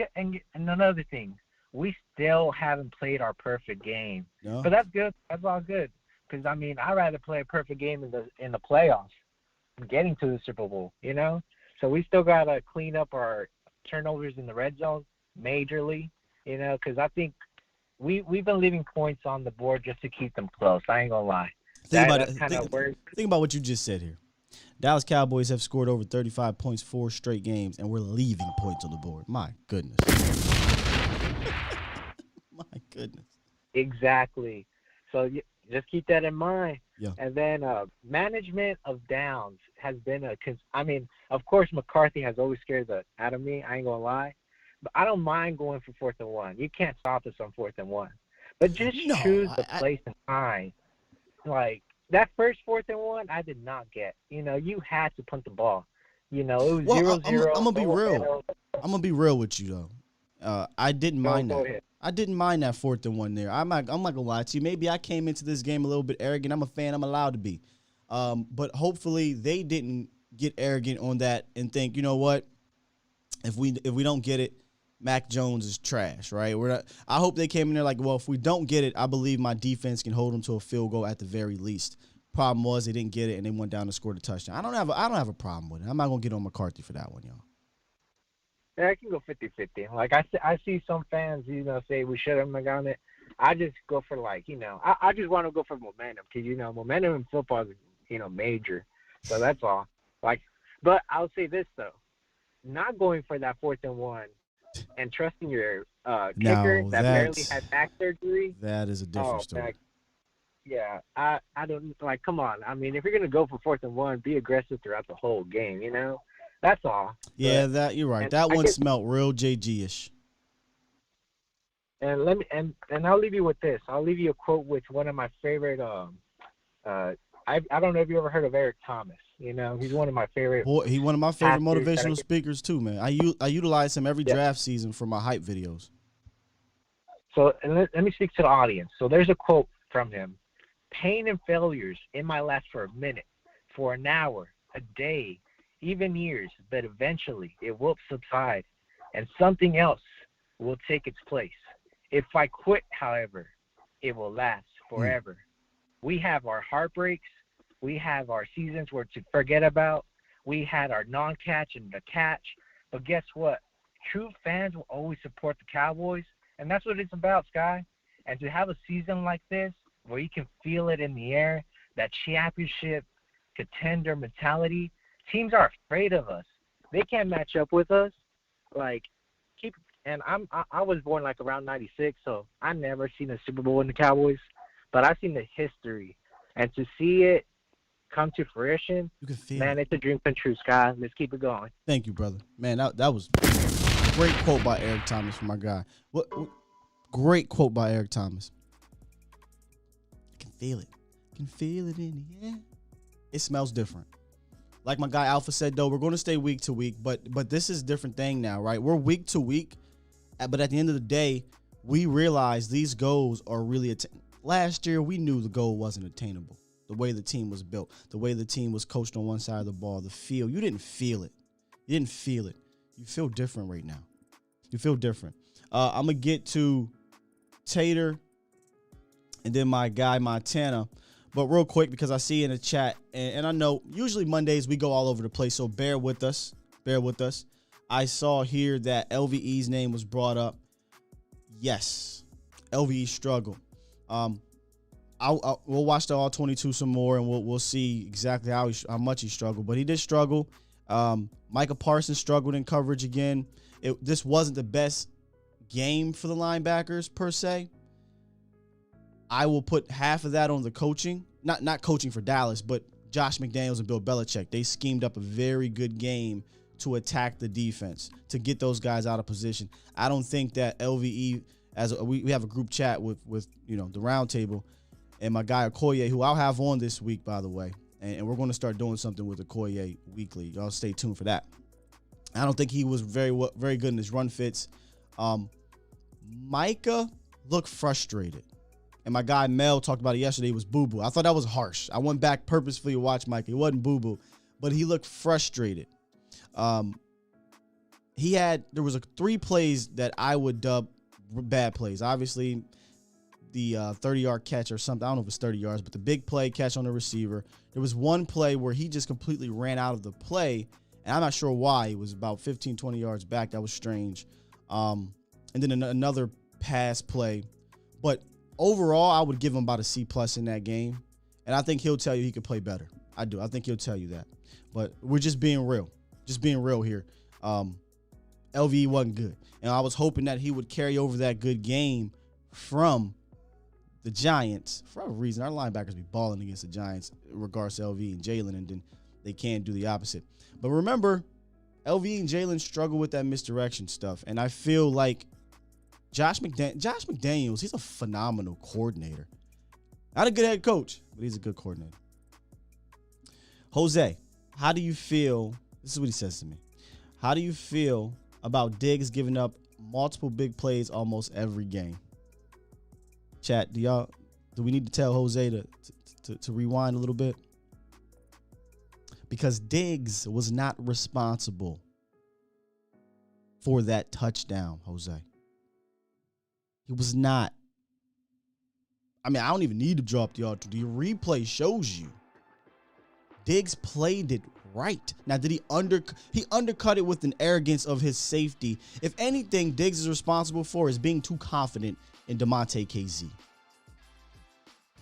another thing, we still haven't played our perfect game. No. But that's good. That's all good. Because I mean, I'd rather play a perfect game in the playoffs, getting to the Super Bowl. You know. So we still gotta clean up our turnovers in the red zone majorly. You know, because I think we've been leaving points on the board just to keep them close. I ain't gonna lie. Think about what you just said here. Dallas Cowboys have scored over 35 points 4 straight games, and we're leaving points on the board. My goodness. My goodness. Exactly. So just keep that in mind. Yeah. And then management of downs has been of course, McCarthy has always scared the out of me. I ain't going to lie. But I don't mind going for 4th and 1. You can't stop us on 4th and 1. But just choose the place and time. Like, that first 4th and 1, I did not get. You had to punt the ball. It was 0-0. I'm going to be real. I'm going to be real with you, though. I didn't mind that. Ahead. I didn't mind that 4th and 1 there. I'm not going to lie to you. Maybe I came into this game a little bit arrogant. I'm a fan. I'm allowed to be. But hopefully they didn't get arrogant on that and think, you know what? If we don't get it, Mac Jones is trash, right? I hope they came in there like, well, if we don't get it, I believe my defense can hold them to a field goal at the very least. Problem was they didn't get it and they went down and scored a touchdown. I don't have a problem with it. I'm not gonna get on McCarthy for that one, y'all. Yeah, I can go 50-50. Like I see some fans, say we should have gotten it. I just go for I just want to go for momentum because momentum in football is major. So that's all. But I'll say this though, not going for that 4th and 1. And trusting your kicker that barely had back surgery. That is a different story. Yeah, I don't come on. I mean, if you're gonna go for 4th and 1, be aggressive throughout the whole game. That's all. Yeah, you're right. That one smelled real JG-ish. And and I'll leave you with this. I'll leave you a quote with one of my favorite. I don't know if you ever heard of Eric Thomas. He's one of my favorite. He's one of my favorite motivational speakers too, man. I utilize him every draft season for my hype videos. So let me speak to the audience. So there's a quote from him. Pain and failures it might last for a minute, for an hour, a day, even years, but eventually it will subside and something else will take its place. If I quit, however, it will last forever. We have our heartbreaks. We have our seasons where to forget about. We had our non-catch and the catch. But guess what? True fans will always support the Cowboys, and that's what it's about, Sky. And to have a season like this where you can feel it in the air, that championship contender mentality, teams are afraid of us. They can't match up with us. I was born around 96, so I never seen a Super Bowl in the Cowboys, but I've seen the history. And to see it come to fruition, man, it's a dream come true, Sky. Let's keep it going. Thank you, brother. Man, that was a great quote by Eric Thomas from my guy. What great quote by Eric Thomas. I can feel it. I can feel it in the air. It smells different. Like my guy Alpha said, though, we're going to stay week to week, but this is a different thing now, right? We're week to week, but at the end of the day, we realize these goals are really last year, we knew the goal wasn't attainable. The way the team was built, the way the team was coached on one side of the ball, the feel. You didn't feel it. You didn't feel it. You feel different right now. You feel different. I'm going to get to Tater and then my guy Montana. But real quick, because I see in the chat, and I know usually Mondays we go all over the place, so bear with us. Bear with us. I saw here that LVE's name was brought up. Yes, LVE struggled. We'll watch the All-22 some more, and we'll see exactly how much he struggled. But he did struggle. Micah Parsons struggled in coverage again. This wasn't the best game for the linebackers per se. I will put half of that on the coaching. Not coaching for Dallas, but Josh McDaniels and Bill Belichick. They schemed up a very good game to attack the defense, to get those guys out of position. I don't think that LVE, we have a group chat with the round table, and my guy Okoye, who I'll have on this week, by the way, and we're going to start doing something with Okoye weekly. Y'all stay tuned for that. I don't think he was very good in his run fits. Micah looked frustrated. And my guy Mel talked about it yesterday. It was boo-boo. I thought that was harsh. I went back purposefully to watch Micah. It wasn't boo-boo, but he looked frustrated. There was 3 plays that I would dub bad plays. Obviously, the 30-yard catch or something. I don't know if it's 30 yards, but the big play catch on the receiver. There was one play where he just completely ran out of the play, and I'm not sure why. It was about 15, 20 yards back. That was strange. And then another pass play. But overall, I would give him about a C+ in that game. And I think he'll tell you he could play better. I do. I think he'll tell you that. But we're just being real. Just being real here. LVE wasn't good. And I was hoping that he would carry over that good game from the Giants. For a reason, our linebackers be balling against the Giants in regards to LVE and Jalen, and then they can't do the opposite. But remember, LVE and Jalen struggle with that misdirection stuff. And I feel like Josh McDaniels, he's a phenomenal coordinator. Not a good head coach, but he's a good coordinator. Jose, how do you feel? This is what he says to me. How do you feel about Diggs giving up multiple big plays almost every game? Chat, do we need to tell Jose to rewind a little bit? Because Diggs was not responsible for that touchdown, Jose. He was not. I mean, I don't even need to drop the audio. The replay shows you Diggs played it right. Now, did he undercut it with an arrogance of his safety? If anything, Diggs is responsible for is being too confident in DeMonte KZ.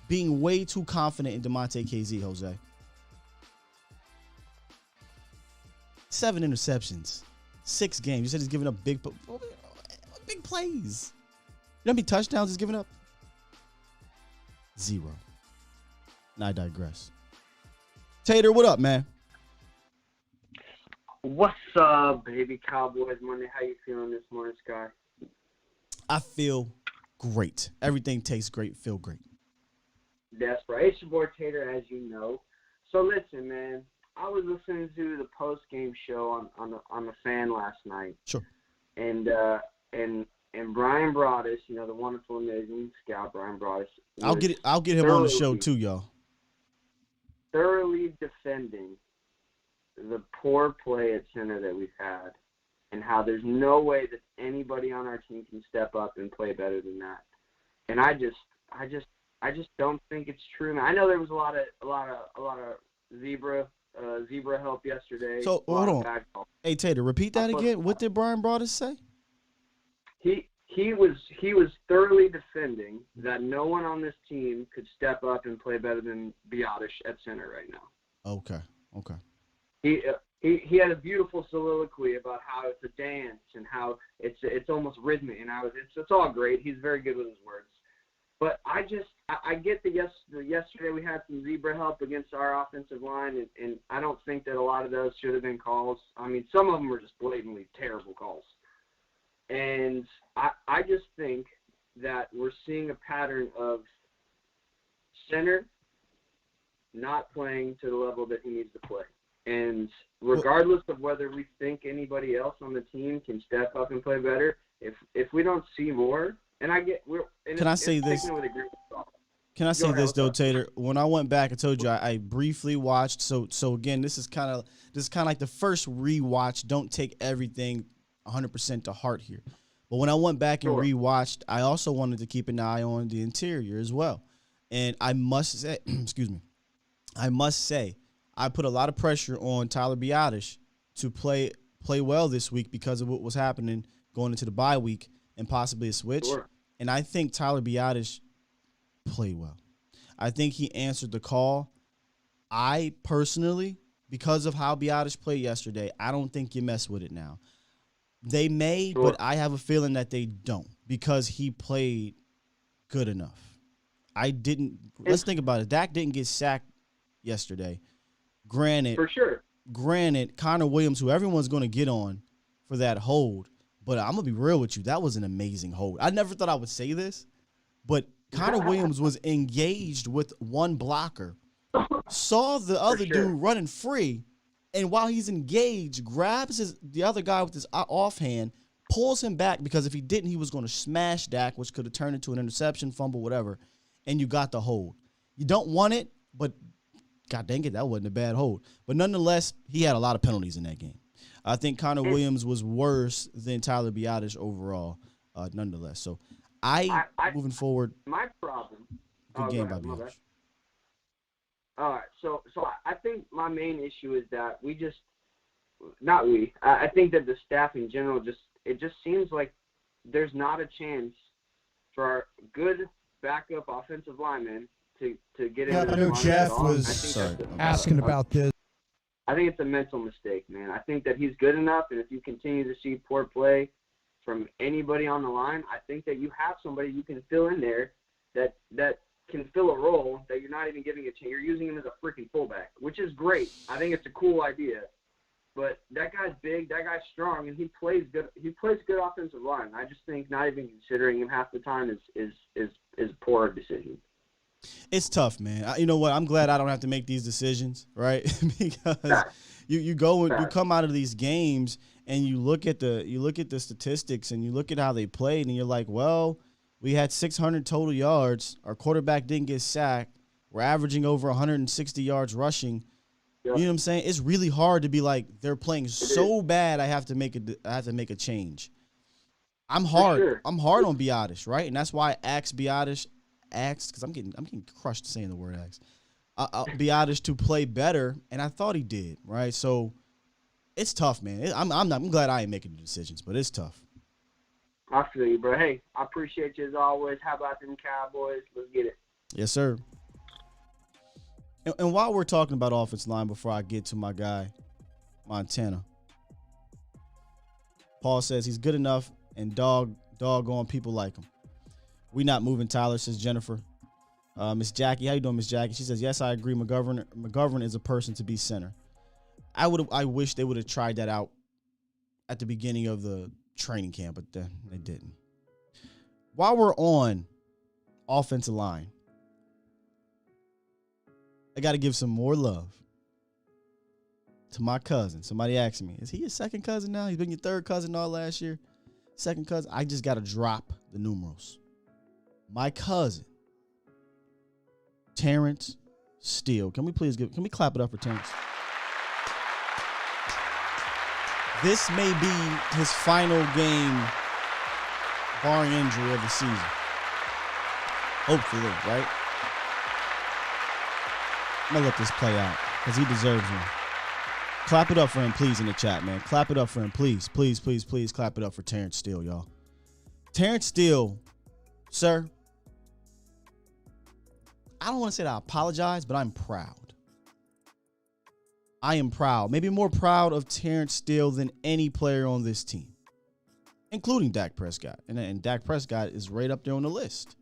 Being way too confident in DeMonte KZ, Jose. 7 interceptions, 6 games. You said he's giving up big plays. You know how many touchdowns he's giving up? 0. And I digress. Tater, what up, man? What's up, baby? Cowboys Monday. How you feeling this morning, Sky? I feel great. Everything tastes great. Feel great. That's right. It's your boy Tater, as you know. So listen, man. I was listening to the post-game show on the fan last night. Sure. And Brian Broaddus, you know, the wonderful, amazing scout Brian Broaddus. I'll get him on the show too, y'all. Thoroughly defending the poor play at center that we've had, and how there's no way that anybody on our team can step up and play better than that. And I just don't think it's true. I know there was a lot of zebra help yesterday. So hold on. Hey Tater, repeat that again. What did Brian Broaddus say? He was thoroughly defending that no one on this team could step up and play better than Biotish at center right now. Okay. He had a beautiful soliloquy about how it's a dance and how it's almost rhythmic, and it's all great. He's very good with his words. But I get yesterday we had some zebra help against our offensive line, and I don't think that a lot of those should have been calls. I mean, some of them were just blatantly terrible calls. And I just think that we're seeing a pattern of center not playing to the level that he needs to play. And regardless of whether we think anybody else on the team can step up and play better, if we don't see more, and I get we're. And Can I say this? Can I say this though, Tater? When I went back, I told you I briefly watched. So again, this is kind of like the first rewatch. Don't take everything 100% to heart here. But when I went back and rewatched, I also wanted to keep an eye on the interior as well. And I must say, I put a lot of pressure on Tyler Biotish to play well this week because of what was happening going into the bye week and possibly a switch. Sure. And I think Tyler Biotish played well. I think he answered the call. I personally, because of how Biotish played yesterday, I don't think you mess with it now. They may, but I have a feeling that they don't because he played good enough. Let's think about it. Dak didn't get sacked yesterday. Granted, for sure. Connor Williams, who everyone's going to get on for that hold, but I'm going to be real with you. That was an amazing hold. I never thought I would say this, but Connor Williams was engaged with one blocker, saw the other dude running free, and while he's engaged, grabs the other guy with his offhand, pulls him back because if he didn't, he was going to smash Dak, which could have turned into an interception, fumble, whatever, and you got the hold. You don't want it, but God dang it, that wasn't a bad hold. But nonetheless, he had a lot of penalties in that game. I think Connor Williams was worse than Tyler Biotish overall, nonetheless. So moving forward, my problem. Good game by Biotish. All right, so I think my main issue is that I think that the staff in general it just seems like there's not a chance for our good backup offensive linemen to get into I know Jeff was asking about this. I think it's a mental mistake, man. I think that he's good enough, and if you continue to see poor play from anybody on the line, I think that you have somebody you can fill in there that can fill a role that you're not even giving a chance. You're using him as a freaking fullback, which is great. I think it's a cool idea. But that guy's big, that guy's strong, and he plays good. He plays good offensive line. I just think not even considering him half the time is a poor decision. It's tough, man. You know what? I'm glad I don't have to make these decisions, right? Because you come out of these games and you look at the statistics and you look at how they played and you're like, well, we had 600 total yards. Our quarterback didn't get sacked. We're averaging over 160 yards rushing. You know what I'm saying? It's really hard to be like, they're playing so bad. I have to make a change. I'm hard. Sure. I'm hard on Biotish, right? And that's why I asked Biotish, because I'm getting crushed saying the word asked. Biotish to play better, and I thought he did, right? So it's tough, man. I'm glad I ain't making the decisions, but it's tough. I feel you, bro. Hey, I appreciate you as always. How about them Cowboys? Let's get it. Yes, sir. And while we're talking about offensive line, before I get to my guy, Montana, Paul says he's good enough and doggone people like him. We not moving Tyler, says Jennifer. Miss Jackie, how you doing, Miss Jackie? She says, yes, I agree. McGovern is a person to be center. I wish they would have tried that out at the beginning of the training camp, but they didn't. While we're on offensive line, I got to give some more love to my cousin. Somebody asked me, is he your second cousin now? He's been your third cousin all last year. Second cousin. I just got to drop the numerals. My cousin, Terrence Steele. Can we clap it up for Terrence? This may be his final game, barring injury, of the season. Hopefully, right? I'm going to let this play out because he deserves one. Clap it up for him, please, in the chat, man. Clap it up for him, please. Please, please, please clap it up for Terrence Steele, y'all. Terrence Steele, sir, I don't want to say that I apologize, but I'm proud. I am proud. Maybe more proud of Terrence Steele than any player on this team, including Dak Prescott. And Dak Prescott is right up there on the list.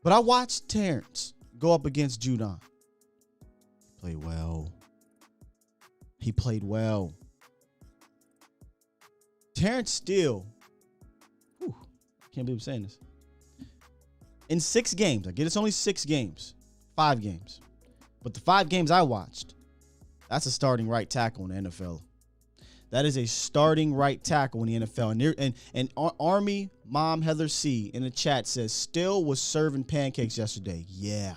But I watched Terrence go up against Judon. He played well. Terrence Steele, I can't believe I'm saying this. In 6 games, I get it's only 6 games, 5 games. But the 5 games I watched, that's a starting right tackle in the NFL. That is a starting right tackle in the NFL. And Army Mom Heather C in the chat says, Steele was serving pancakes yesterday. Yeah.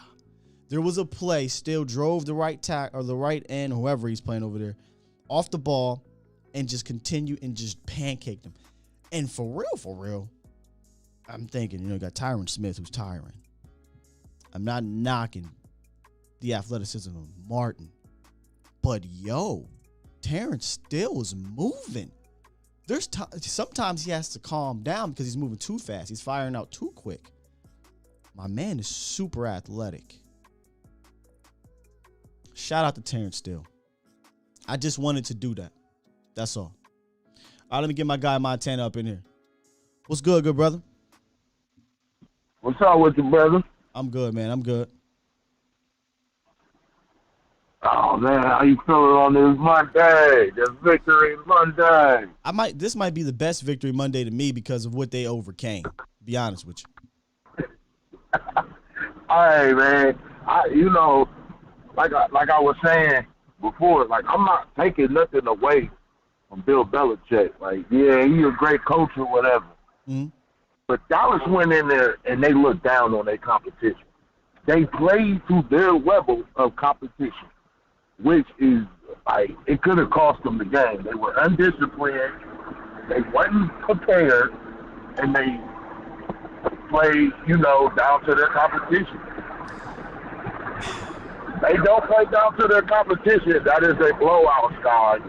There was a play, Steele drove the right tack or the right end, whoever he's playing over there, off the ball and just continue and just pancaked him. And for real, I'm thinking, you got Tyron Smith who's tiring. I'm not knocking the athleticism of Martin. But Terrence Steele was moving. Sometimes he has to calm down because he's moving too fast. He's firing out too quick. My man is super athletic. Shout out to Terrence Steele. I just wanted to do that. That's all. All right, let me get my guy Montana up in here. What's good brother? What's up with you, brother? I'm good, man. I'm good. Oh, man, how you feeling on this Monday? This Victory Monday. This might be the best Victory Monday to me because of what they overcame, to be honest with you. Hey, man, like I was saying before, I'm not taking nothing away from Bill Belichick. Yeah, he's a great coach or whatever. Mm-hmm. But Dallas went in there and they looked down on their competition. They played to their level of competition, which is, it could have cost them the game. They were undisciplined. They wasn't prepared, and they played, down to their competition. They don't play down to their competition. That is a blowout, Sky.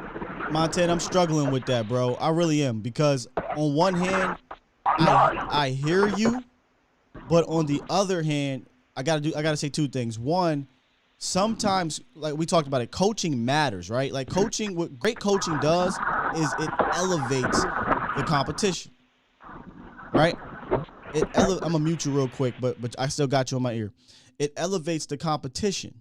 Montana, I'm struggling with that, bro. I really am, because on one hand, I hear you, but on the other hand, I gotta say 2 things. One, sometimes, like we talked about it, coaching matters, right? Like coaching, what great coaching does is it elevates the competition, right? I'm gonna mute you real quick, but I still got you on my ear. It elevates the competition,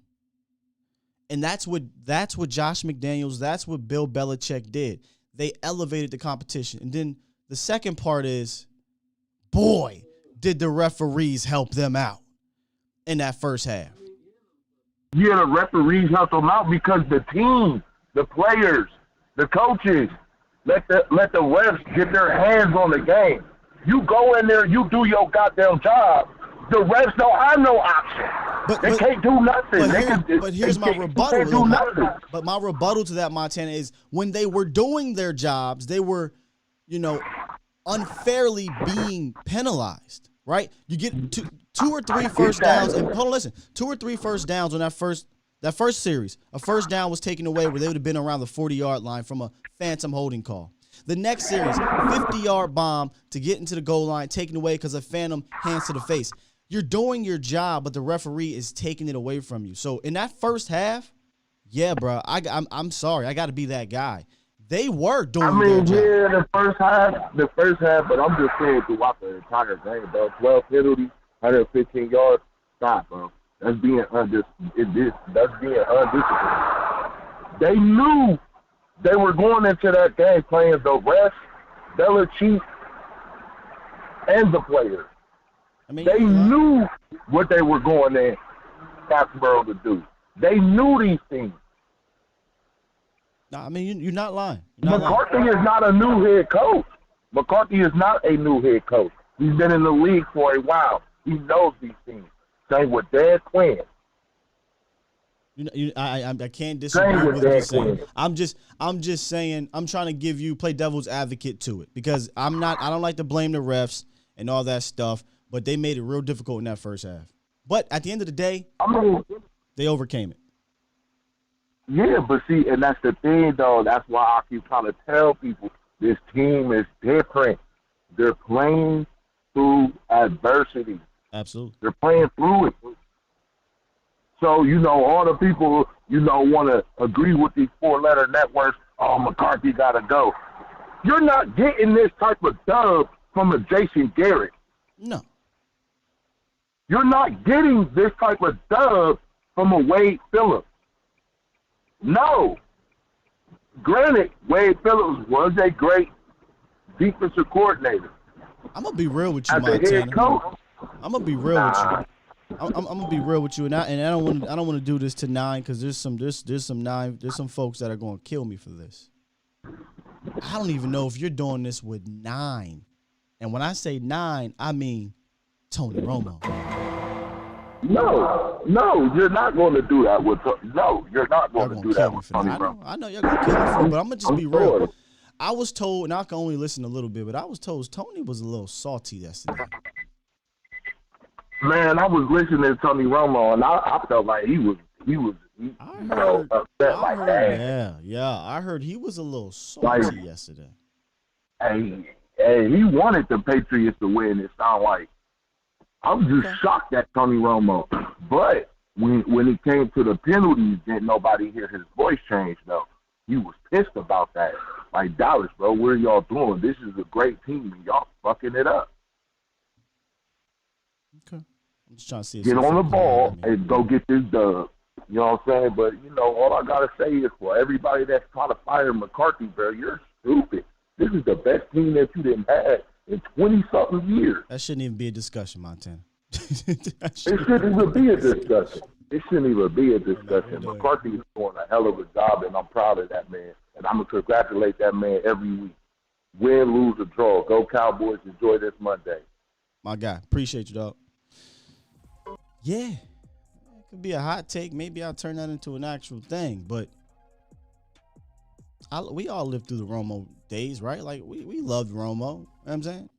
and that's what Josh McDaniels, that's what Bill Belichick did. They elevated the competition, and then the second part is, boy, did the referees help them out in that first half. Yeah, the referees helped them out because the team, the players, the coaches, let the refs get their hands on the game. You go in there, you do your goddamn job. The refs don't have no option. They can't do nothing. But here's my rebuttal. But my rebuttal to that, Montana, is when they were doing their jobs, they were, unfairly being penalized, right? You get two or three first downs, and hold on, listen, 2 or 3 first downs on that first series. A first down was taken away where they would have been around the 40-yard line from a phantom holding call. The next series, 50-yard bomb to get into the goal line, taken away because of phantom hands to the face. You're doing your job, but the referee is taking it away from you. So in that first half, yeah, bro, I'm sorry. I got to be that guy. They were doing their job. Yeah, the first half, but I'm just saying throughout the entire game, bro. 12 penalties, 115 yards. Stop, bro. That's being undisciplined. They knew they were going into that game playing the refs, Belichick, and the players. They knew what they were going in Foxborough to do. They knew these things. No, I mean, you're not lying. McCarthy is not a new head coach. McCarthy is not a new head coach. He's been in the league for a while. He knows these things. Same with Dan Quinn. I can't disagree with what you're saying. I'm just saying, I'm trying to play devil's advocate to it because I don't like to blame the refs and all that stuff, but they made it real difficult in that first half. But at the end of the day, they overcame it. Yeah, but see, and that's the thing, though. That's why I keep trying to tell people this team is different. They're playing through adversity. Absolutely. They're playing through it. So, all the people, want to agree with these 4-letter networks, oh, McCarthy got to go. You're not getting this type of dub from a Jason Garrett. No. You're not getting this type of dub from a Wade Phillips. No. Granted, Wade Phillips was a great defensive coordinator. I'm going to be real with you, Montana. As a head coach, I'm going to be real with you. I'm gonna be real with you, and I don't want to do this to 9 because there's some folks that are gonna kill me for this. I don't even know if you're doing this with 9, and when I say 9, I mean Tony Romo. No, you're not going to do that with. No, you're not going to do that with Tony Romo. I know you're gonna kill me for it, but I'm gonna just be real. I was told, and I can only listen a little bit, but I was told Tony was a little salty yesterday. Man, I was listening to Tony Romo, and I felt like he was upset like that. Yeah, I heard he was a little salty yesterday. Hey, he wanted the Patriots to win. It sounded like I was just shocked at Tony Romo. But when it came to the penalties, didn't nobody hear his voice change though. He was pissed about that. Like, Dallas, bro, what are y'all doing? This is a great team, and y'all fucking it up. Okay. I'm just trying to see. Get on the ball and go get this dub. You know what I'm saying? But, all I got to say is for everybody that's trying to fire McCarthy, bro, you're stupid. This is the best team that you didn't have in 20-something years. That shouldn't even be a discussion, Montana. It shouldn't even be a discussion. It shouldn't even be a discussion. McCarthy is doing a hell of a job, and I'm proud of that man. And I'm going to congratulate that man every week. Win, lose, or draw. Go Cowboys. Enjoy this Monday. My guy. Appreciate you, dog. Yeah. It could be a hot take. Maybe I'll turn that into an actual thing. But we all lived through the Romo days, right? Like, we loved Romo. You know what I'm saying?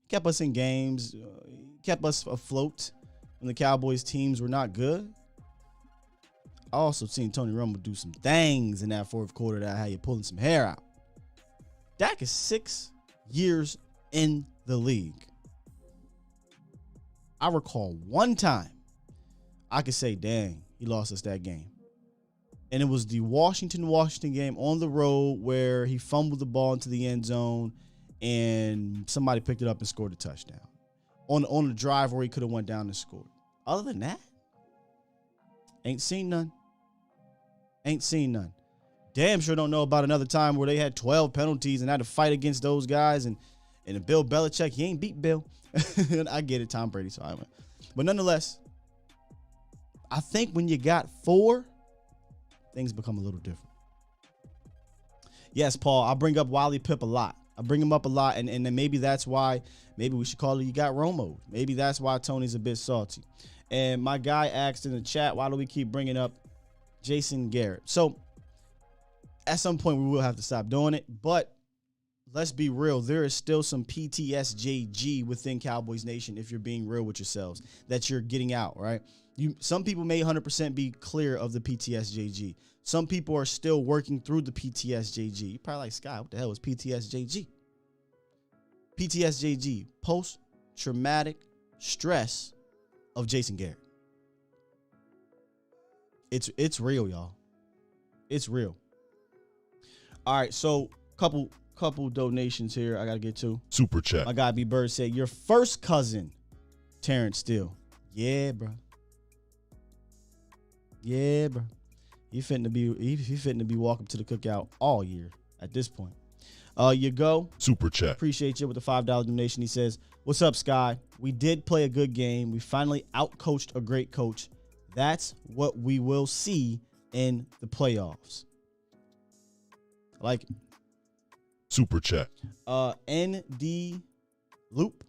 Kept us in games. Kept us afloat when the Cowboys teams were not good. I also seen Tony Romo do some things in that fourth quarter that had you pulling some hair out. Dak is 6 years in the league. I recall one time I could say, dang, he lost us that game. And it was the Washington game on the road where he fumbled the ball into the end zone and somebody picked it up and scored a touchdown. On the drive where he could have went down and scored. Other than that, ain't seen none. Ain't seen none. Damn sure don't know about another time where they had 12 penalties and had to fight against those guys. And Bill Belichick, he ain't beat Bill. I get it, Tom Brady, so I went. But nonetheless, I think when you got 4, things become a little different. Yes, Paul, I bring up Wally Pipp a lot. I bring him up a lot, and then maybe that's why, maybe we should call it you got Romo. Maybe that's why Tony's a bit salty. And my guy asked in the chat, why do we keep bringing up Jason Garrett? So at some point we will have to stop doing it, but let's be real. There is still some PTSJG within Cowboys Nation, if you're being real with yourselves, that you're getting out, right? Some people may 100% be clear of the PTSJG. Some people are still working through the PTSJG. You're probably like, Sky, what the hell is PTSJG? PTSJG, post-traumatic stress of Jason Garrett. It's real, y'all. It's real. All right, so couple donations here I got to get to. Super chat. My guy B. Bird said, your first cousin, Terrence Steele. Yeah, bro. Yeah, bro. He fitting to be walking to the cookout all year at this point. You go. Super chat. Appreciate you with the $5 donation. He says, what's up, Sky? We did play a good game. We finally outcoached a great coach. That's what we will see in the playoffs. I like it. Super chat. ND Loop.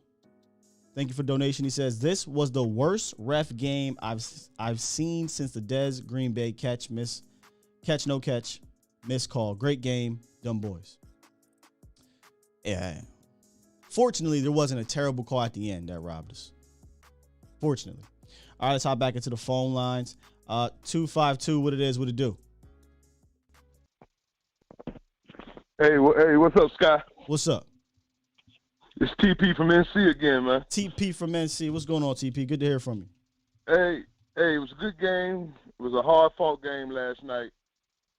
Thank you for donation. He says, this was the worst ref game I've seen since the Dez Green Bay catch, no catch, miss call. Great game, dumb boys. Yeah. Fortunately, there wasn't a terrible call at the end that robbed us. Fortunately. All right, let's hop back into the phone lines. 252, what it do? Hey, what's up, Sky? What's up? It's TP from NC again, man. TP from NC. What's going on, TP? Good to hear from you. Hey, it was a good game. It was a hard-fought game last night.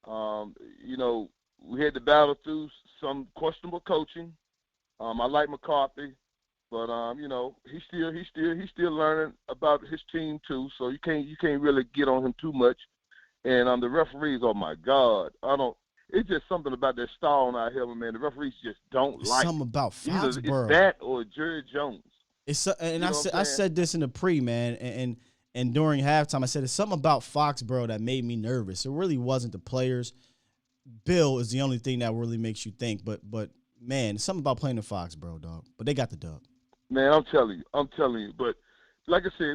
We had to battle through some questionable coaching. I like McCarthy, but he's still learning about his team too. So you can't really get on him too much. And the referees, oh my God, It's just something about that style out here, man. The referees just don't it's like. Something about Foxborough. It's that or Jerry Jones. I said this in the pre, man, and during halftime, I said it's something about Foxborough that made me nervous. It really wasn't the players. Bill is the only thing that really makes you think, but man, it's something about playing in Foxborough, dog. But they got the dub. Man, I'm telling you. But like I said,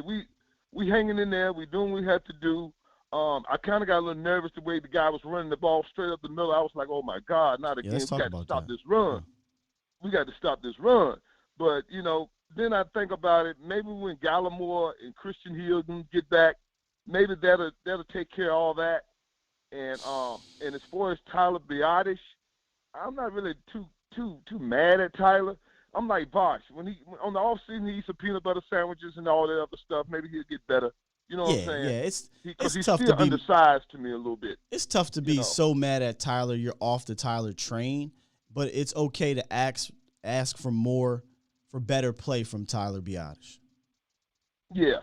we hanging in there. We doing what we have to do. I kind of got a little nervous the way the guy was running the ball straight up the middle. I was like, oh, my God, not again. We got to stop this run. Yeah. We got to stop this run. But, then I think about it. Maybe when Gallimore and Christian Hill get back, maybe that'll take care of all that. And as far as Tyler Biadasz, I'm not really too mad at Tyler. I'm like Bosh. When on the offseason, he eats some peanut butter sandwiches and all that other stuff. Maybe he'll get better. You know what I'm saying? Yeah, it's he's tough still to be undersized to me a little bit. It's tough to be so mad at Tyler. You're off the Tyler train, but it's okay to ask for better play from Tyler Biadasz. Yeah.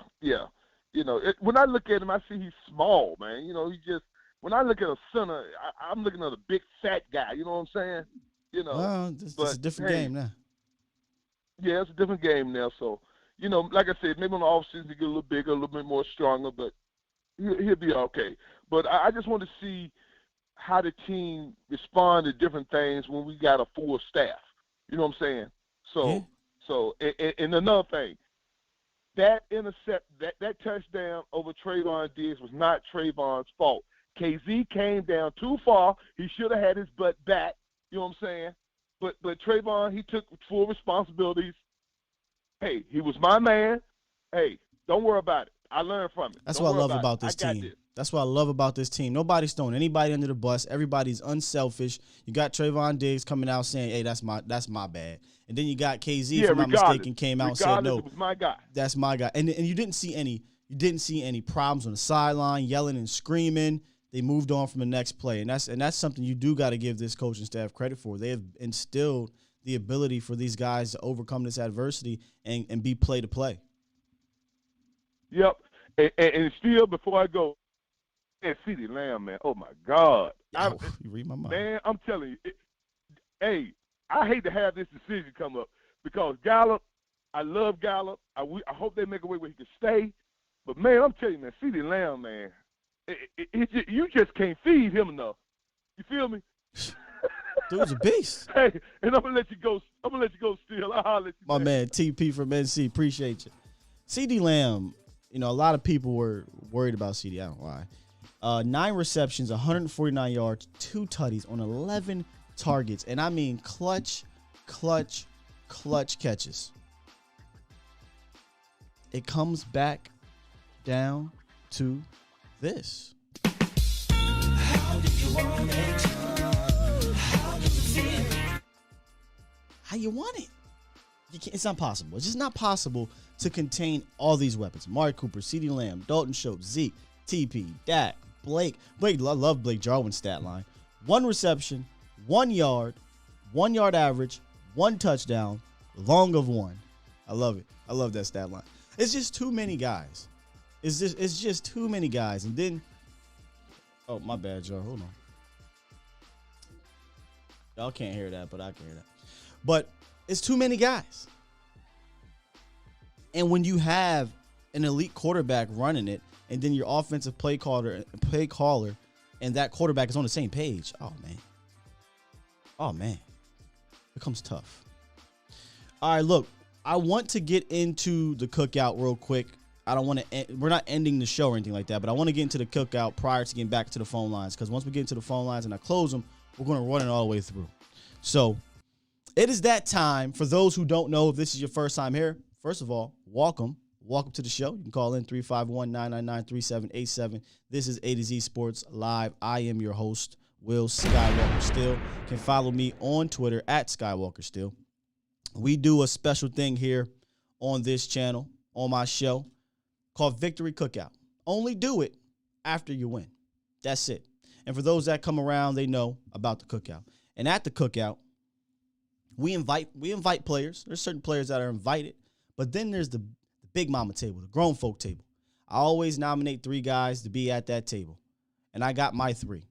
When I look at him, I see he's small, man. When I look at a center, I'm looking at a big fat guy. You know what I'm saying? Well, it's a different game now. Yeah, it's a different game now. So. Like I said, maybe on the offseason he get a little bigger, a little bit more stronger, but he'll be okay. But I just want to see how the team respond to different things when we got a full staff. You know what I'm saying? And another thing, that intercept, that touchdown over Trayvon Diggs was not Trayvon's fault. KZ came down too far. He should have had his butt back. You know what I'm saying? But Trayvon, he took full responsibilities. Hey, he was my man. Hey, don't worry about it. I learned from it. That's what I love about this team. That's what I love about this team. Nobody's throwing anybody under the bus. Everybody's unselfish. You got Trayvon Diggs coming out saying, hey, that's my bad. And then you got KZ, if I'm not mistaken, came out and said, no, it was my guy. That's my guy. And you didn't see any You didn't see any problems on the sideline, yelling and screaming. They moved on from the next play, and that's something you do got to give this coaching staff credit for. They have instilled the ability for these guys to overcome this adversity and be play to play. Yep. And still, before I go, CeeDee Lamb, man, oh my God. You read my mind. Man, I'm telling you, hey, I hate to have this decision come up because Gallup, I love Gallup. I hope they make a way where he can stay. But, man, I'm telling you, man, CeeDee Lamb, man, you just can't feed him enough. You feel me? Dude's a beast. Hey, and I'm gonna let you go. Still. I'll let you. My man, TP from NC, appreciate you. CeeDee Lamb, a lot of people were worried about CeeDee. I don't know why. 9 receptions, 149 yards, 2 tutties on 11 targets, and I mean clutch catches. It comes back down to this. How do you want it? How do you feel? How you want it? It's not possible. It's just not possible to contain all these weapons. Amari Cooper, CeeDee Lamb, Dalton Schultz, Zeke, TP, Dak, Blake. I love Blake Jarwin's stat line. 1 reception, 1 yard, 1 yard average, 1 touchdown, long of 1. I love it. I love that stat line. It's just too many guys. It's just too many guys. And then, oh, my bad, Joe. Hold on. Y'all can't hear that, but I can hear that. But it's too many guys. And when you have an elite quarterback running it, and then your offensive play caller, and that quarterback is on the same page, oh, man. It becomes tough. All right, look, I want to get into the cookout real quick. We're not ending the show or anything like that, but I want to get into the cookout prior to getting back to the phone lines, because once we get into the phone lines and I close them, we're going to run it all the way through. So it is that time. For those who don't know, if this is your first time here, first of all, welcome. Welcome to the show. You can call in 351-999-3787. This is A to Z Sports Live. I am your host, Will Skywalker Still. You can follow me on Twitter at Skywalker Still. We do a special thing here on this channel, on my show, called Victory Cookout. Only do it after you win. That's it. And for those that come around, they know about the cookout. And at the cookout, we invite players. There's certain players that are invited, but then there's the big mama table, the grown folk table. I always nominate 3 guys to be at that table, and I got my 3.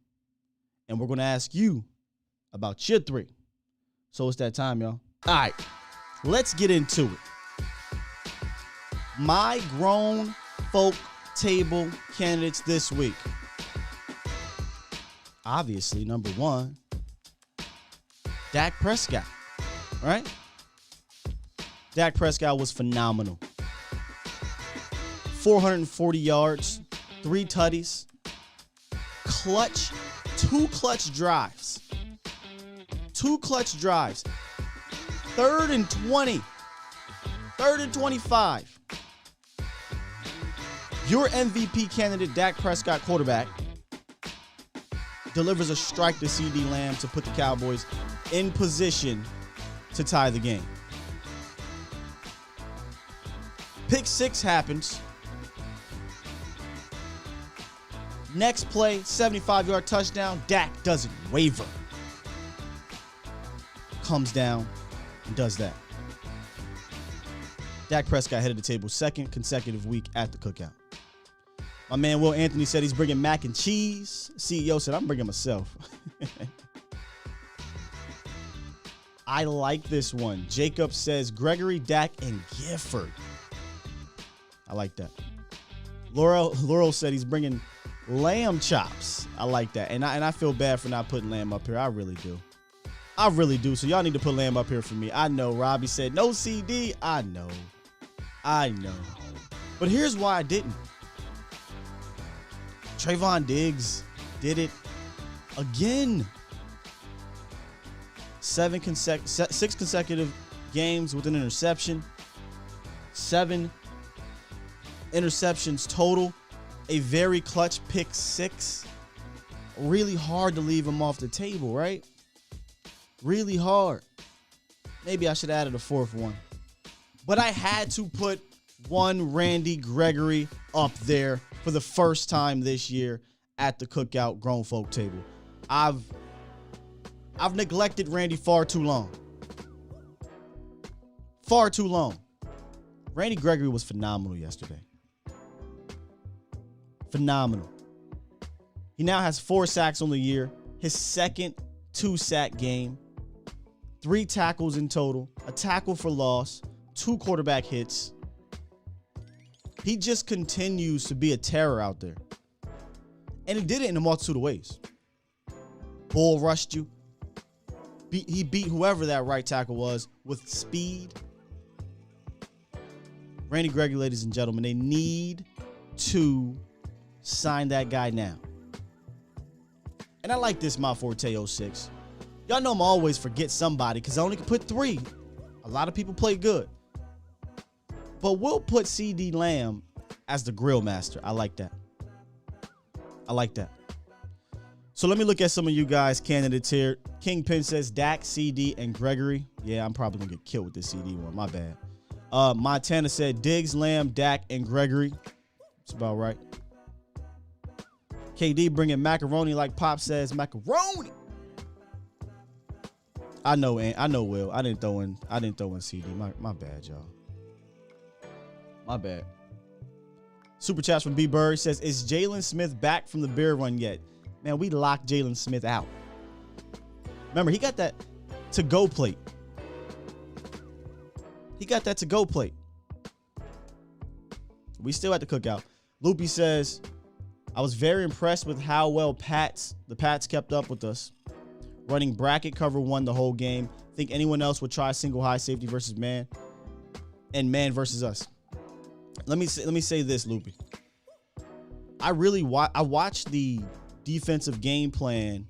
And we're going to ask you about your 3. So it's that time, y'all. All right, let's get into it. My grown folk table candidates this week. Obviously, number 1, Dak Prescott, right? Dak Prescott was phenomenal. 440 yards, 3 tutties, two clutch drives. 3rd and 20, 3rd and 25. Your MVP candidate, Dak Prescott, quarterback, delivers a strike to CeeDee Lamb to put the Cowboys in position to tie the game. Pick 6 happens. Next play, 75-yard touchdown. Dak doesn't waver. Comes down and does that. Dak Prescott headed the table 2nd consecutive week at the cookout. My man Will Anthony said he's bringing mac and cheese. CEO said, I'm bringing myself. I like this one. Jacob says Gregory, Dak, and Gifford. I like that. Laurel said he's bringing lamb chops. I like that. And I feel bad for not putting lamb up here. I really do. So y'all need to put lamb up here for me. I know. Robbie said no CD. I know. But here's why I didn't. Trayvon Diggs did it again. 6 consecutive games with an interception. 7 interceptions total. A very clutch pick 6. Really hard to leave him off the table, right? Really hard. Maybe I should have added a 4th one. But I had to put one Randy Gregory up there for the first time this year at the cookout grown folk table. I've neglected Randy far too long. Far too long. Randy Gregory was phenomenal yesterday. Phenomenal. He now has 4 sacks on the year, his second 2-sack game, 3 tackles in total, a tackle for loss, 2 quarterback hits. He just continues to be a terror out there. And he did it in a multitude of ways. Bull rushed you. He beat whoever that right tackle was with speed. Randy Gregory, ladies and gentlemen, they need to sign that guy now. And I like this My Forte 06. Y'all know I'm always forget somebody because I only can put 3. A lot of people play good. But we'll put CD Lamb as the grill master. I like that. I like that. So let me look at some of you guys' candidates here. Kingpin says Dak, CD, and Gregory. Yeah, I'm probably going to get killed with this CD one. My bad. Montana said Diggs, Lamb, Dak, and Gregory. That's about right. KD bringing macaroni like Pop says macaroni. I know, Will. I didn't throw in CD. My bad, y'all. My bad. Super chats from B Bird says, is Jalen Smith back from the beer run yet? Man, we locked Jalen Smith out. Remember, he got that to-go plate. He got that to-go plate. We still at the cookout. Loopy says, I was very impressed with how well the Pats kept up with us. Running bracket cover 1 the whole game. Think anyone else would try single high safety versus man and man versus us. Let me say this, Loopy. I watched the defensive game plan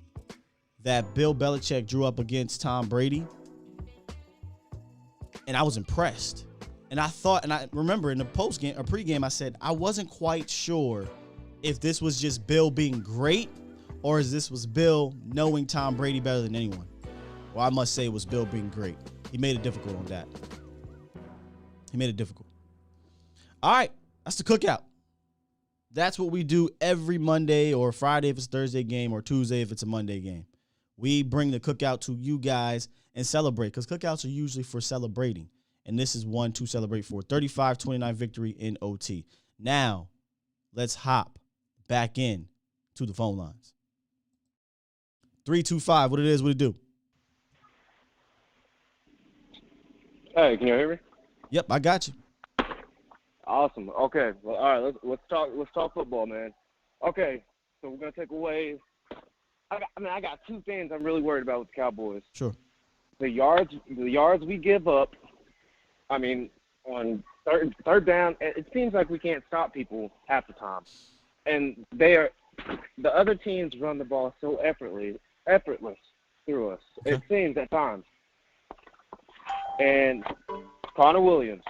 that Bill Belichick drew up against Tom Brady, and I was impressed. And I remember in the post-game or pre-game, I said I wasn't quite sure if this was just Bill being great or if this was Bill knowing Tom Brady better than anyone. Well, I must say it was Bill being great. He made it difficult on that. He made it difficult. All right, that's the cookout. That's what we do every Monday or Friday if it's a Thursday game or Tuesday if it's a Monday game. We bring the cookout to you guys and celebrate because cookouts are usually for celebrating. And this is one to celebrate for 35-29 victory in OT. Now, let's hop back in to the phone lines. 325, what it do? Hey, can you hear me? Yep, I got you. Awesome. Okay. Well, all right. Let's talk football, man. Okay. So we're gonna take away. I got 2 things I'm really worried about with the Cowboys. Sure. The yards we give up. I mean, on third down, it seems like we can't stop people half the time, and the other teams run the ball so effortless through us. Okay. It seems at times. And Connor Williams.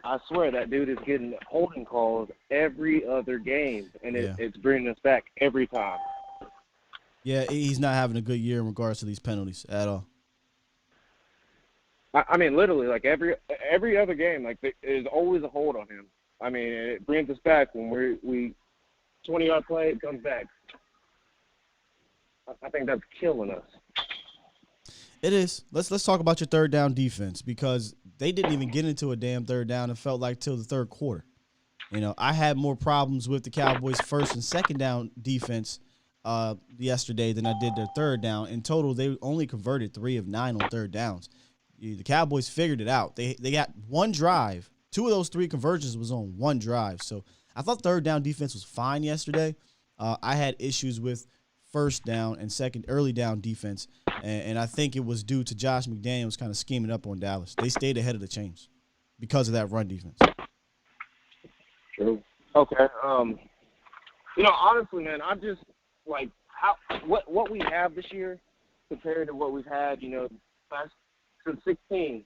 I swear that dude is getting holding calls every other game, and it's bringing us back every time. Yeah, he's not having a good year in regards to these penalties at all. I mean, literally, like every other game, like there's always a hold on him. I mean, it brings us back when we 20-yard play, it comes back. I think that's killing us. It is. Let's talk about your third down defense because they didn't even get into a damn third down. It felt like till the third quarter. You know, I had more problems with the Cowboys' first and second down defense yesterday than I did their third down. In total, they only converted 3 of 9 on third downs. The Cowboys figured it out. They got one drive. 2 of those 3 conversions was on one drive. So I thought third down defense was fine yesterday. I had issues with first down and second early down defense, and I think it was due to Josh McDaniels kind of scheming up on Dallas. They stayed ahead of the chains because of that run defense. True. Okay. Honestly, man, I'm just like what we have this year compared to what we've had, since 16.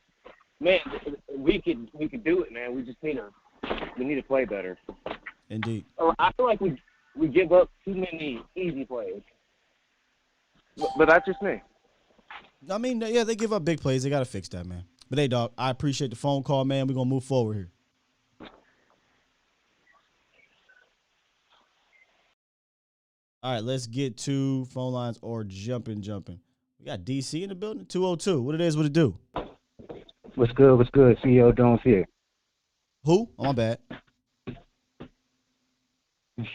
Man, we could do it, man. We just need to play better. Indeed. I feel like we give up too many easy plays. But that's just me. I mean, yeah, they give up big plays. They got to fix that, man. But, hey, dog, I appreciate the phone call, man. We're going to move forward here. All right, let's get to phone lines or jumping. We got DC in the building, 202. What it do? What's good? CEO Jones here. Who? Oh, my bad.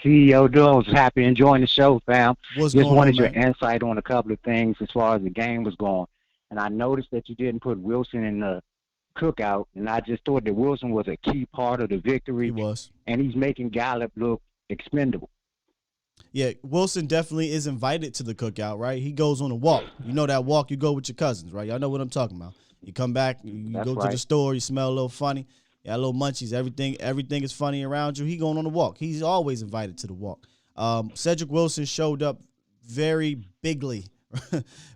CEO Jones, happy enjoying the show, fam. What's Just going wanted on, your man? insight on a couple of things as far as the game was going. And I noticed that you didn't put Wilson in the cookout, and I just thought that Wilson was a key part of the victory. He was. And he's making Gallup look expendable. Yeah, Wilson definitely is invited to the cookout, right? He goes on a walk. You know that walk, you go with your cousins, right? Y'all know what I'm talking about. You come back, you That's go to right. the store, you smell a little funny. You got a little munchies, everything is funny around you. He going on a walk. He's always invited to the walk. Cedric Wilson showed up very bigly,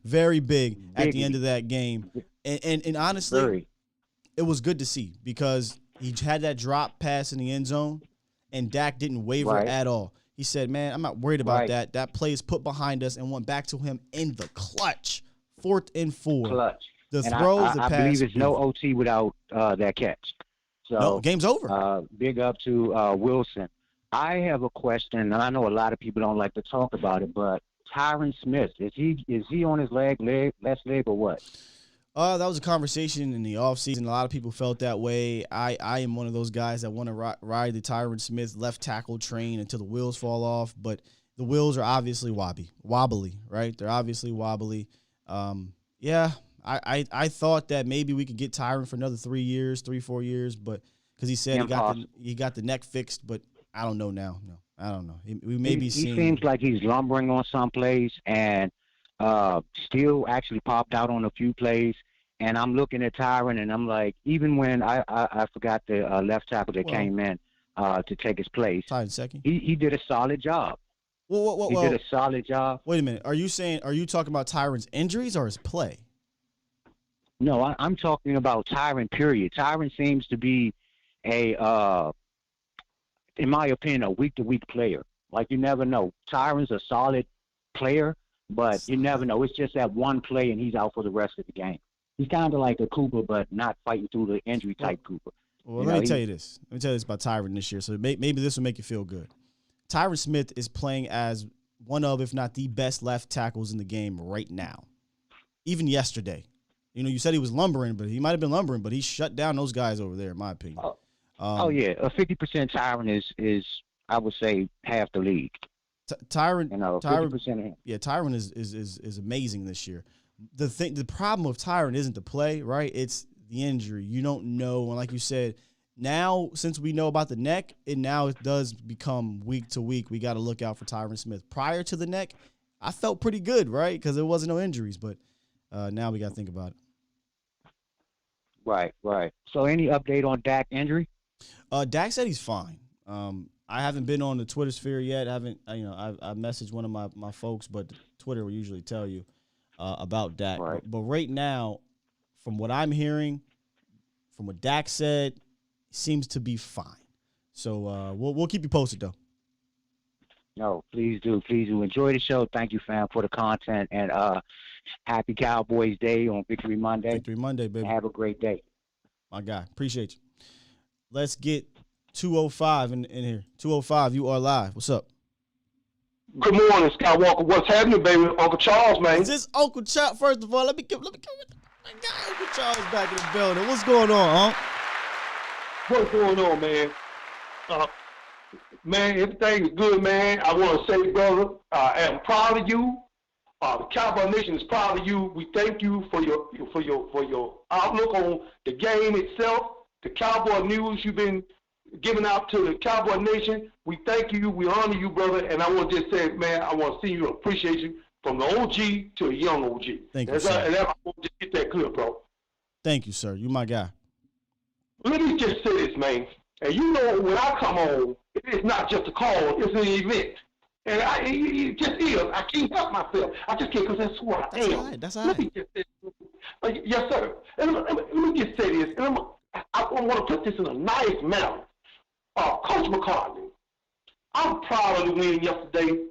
very big at the end of that game. And honestly, it was good to see because he had that drop pass in the end zone, and Dak didn't waver at all. He said, man, I'm not worried about that. That play is put behind us and went back to him in the clutch. 4th and 4. Clutch. The And throws, the I pass. believe it's no OT without that catch. So No, game's over. Big up to Wilson. I have a question, and I know a lot of people don't like to talk about it, but Tyron Smith, is he on his left leg or what? That was a conversation in the offseason. A lot of people felt that way. I am one of those guys that want to ride the Tyron Smith left tackle train until the wheels fall off, but the wheels are obviously wobbly, right? They're obviously wobbly. Yeah, I thought that maybe we could get Tyron for another 3 years, 4 years, but because he said he got the neck fixed, but I don't know now. No, I don't know. We may be seeing. He seems like he's lumbering on some plays and still actually popped out on a few plays. And I'm looking at Tyron, and I'm like, even when I forgot the left tackle that came in to take his place, he did a solid job. He did a solid job. Wait a minute. Are you talking about Tyron's injuries or his play? No, I'm talking about Tyron, period. Tyron seems to be in my opinion, a week-to-week player. Like, you never know. Tyron's a solid player, but you never know. It's just that one play, and he's out for the rest of the game. He's kind of like a Cooper, but not fighting through the injury-type Cooper. Well, let me tell you this. Let me tell you this about Tyron this year. So maybe this will make you feel good. Tyron Smith is playing as one of, if not the best left tackles in the game right now. Even yesterday. You know, you said he was lumbering, but he might have been lumbering, but he shut down those guys over there, in my opinion. Yeah, a 50% Tyron is I would say half the league. Tyron, 50% of him. Yeah, Tyron is amazing this year. The problem with Tyron isn't the play, right? It's the injury. You don't know, and like you said, now since we know about the neck, it does become week to week. We got to look out for Tyron Smith. Prior to the neck, I felt pretty good, right? Because there wasn't no injuries, but now we got to think about it. Right. So any update on Dak injury? Dak said he's fine. I haven't been on the Twitter sphere yet. I messaged one of my folks, but Twitter will usually tell you about Dak. Right. But right now, from what I'm hearing, from what Dak said, he seems to be fine. So we'll keep you posted though. No, please do. Enjoy the show. Thank you, fam, for the content, and happy Cowboys Day on Victory Monday. Victory Monday, baby. Have a great day. My guy, appreciate you. Let's get 205 in here. 205, you are live. What's up? Good morning, Skywalker. What's happening, baby? Uncle Charles, man. Is this Uncle Charles? First of all, let me come with my guy, Uncle Charles, back in the building. What's going on, What's going on, man? Man, everything is good, man. I want to say, brother, I am proud of you. The Cowboy Nation is proud of you. We thank you for your outlook on the game itself, the Cowboy news you've been giving out to the Cowboy Nation. We thank you. We honor you, brother. And I want to just say, man, I want to see you appreciate you from the OG to a young OG. Thank you, sir. And I want to just get that clear, bro. Thank you, sir. You my guy. Let me just say this, man. And you know, when I come on, it's not just a call, it's an event. And it just is. I can't help myself. I just can't, because that's who I am. That's all Let me just say this. Yes, sir. And let me just say this. And I want to put this in a nice manner. Coach McCarthy, I'm proud of the win yesterday,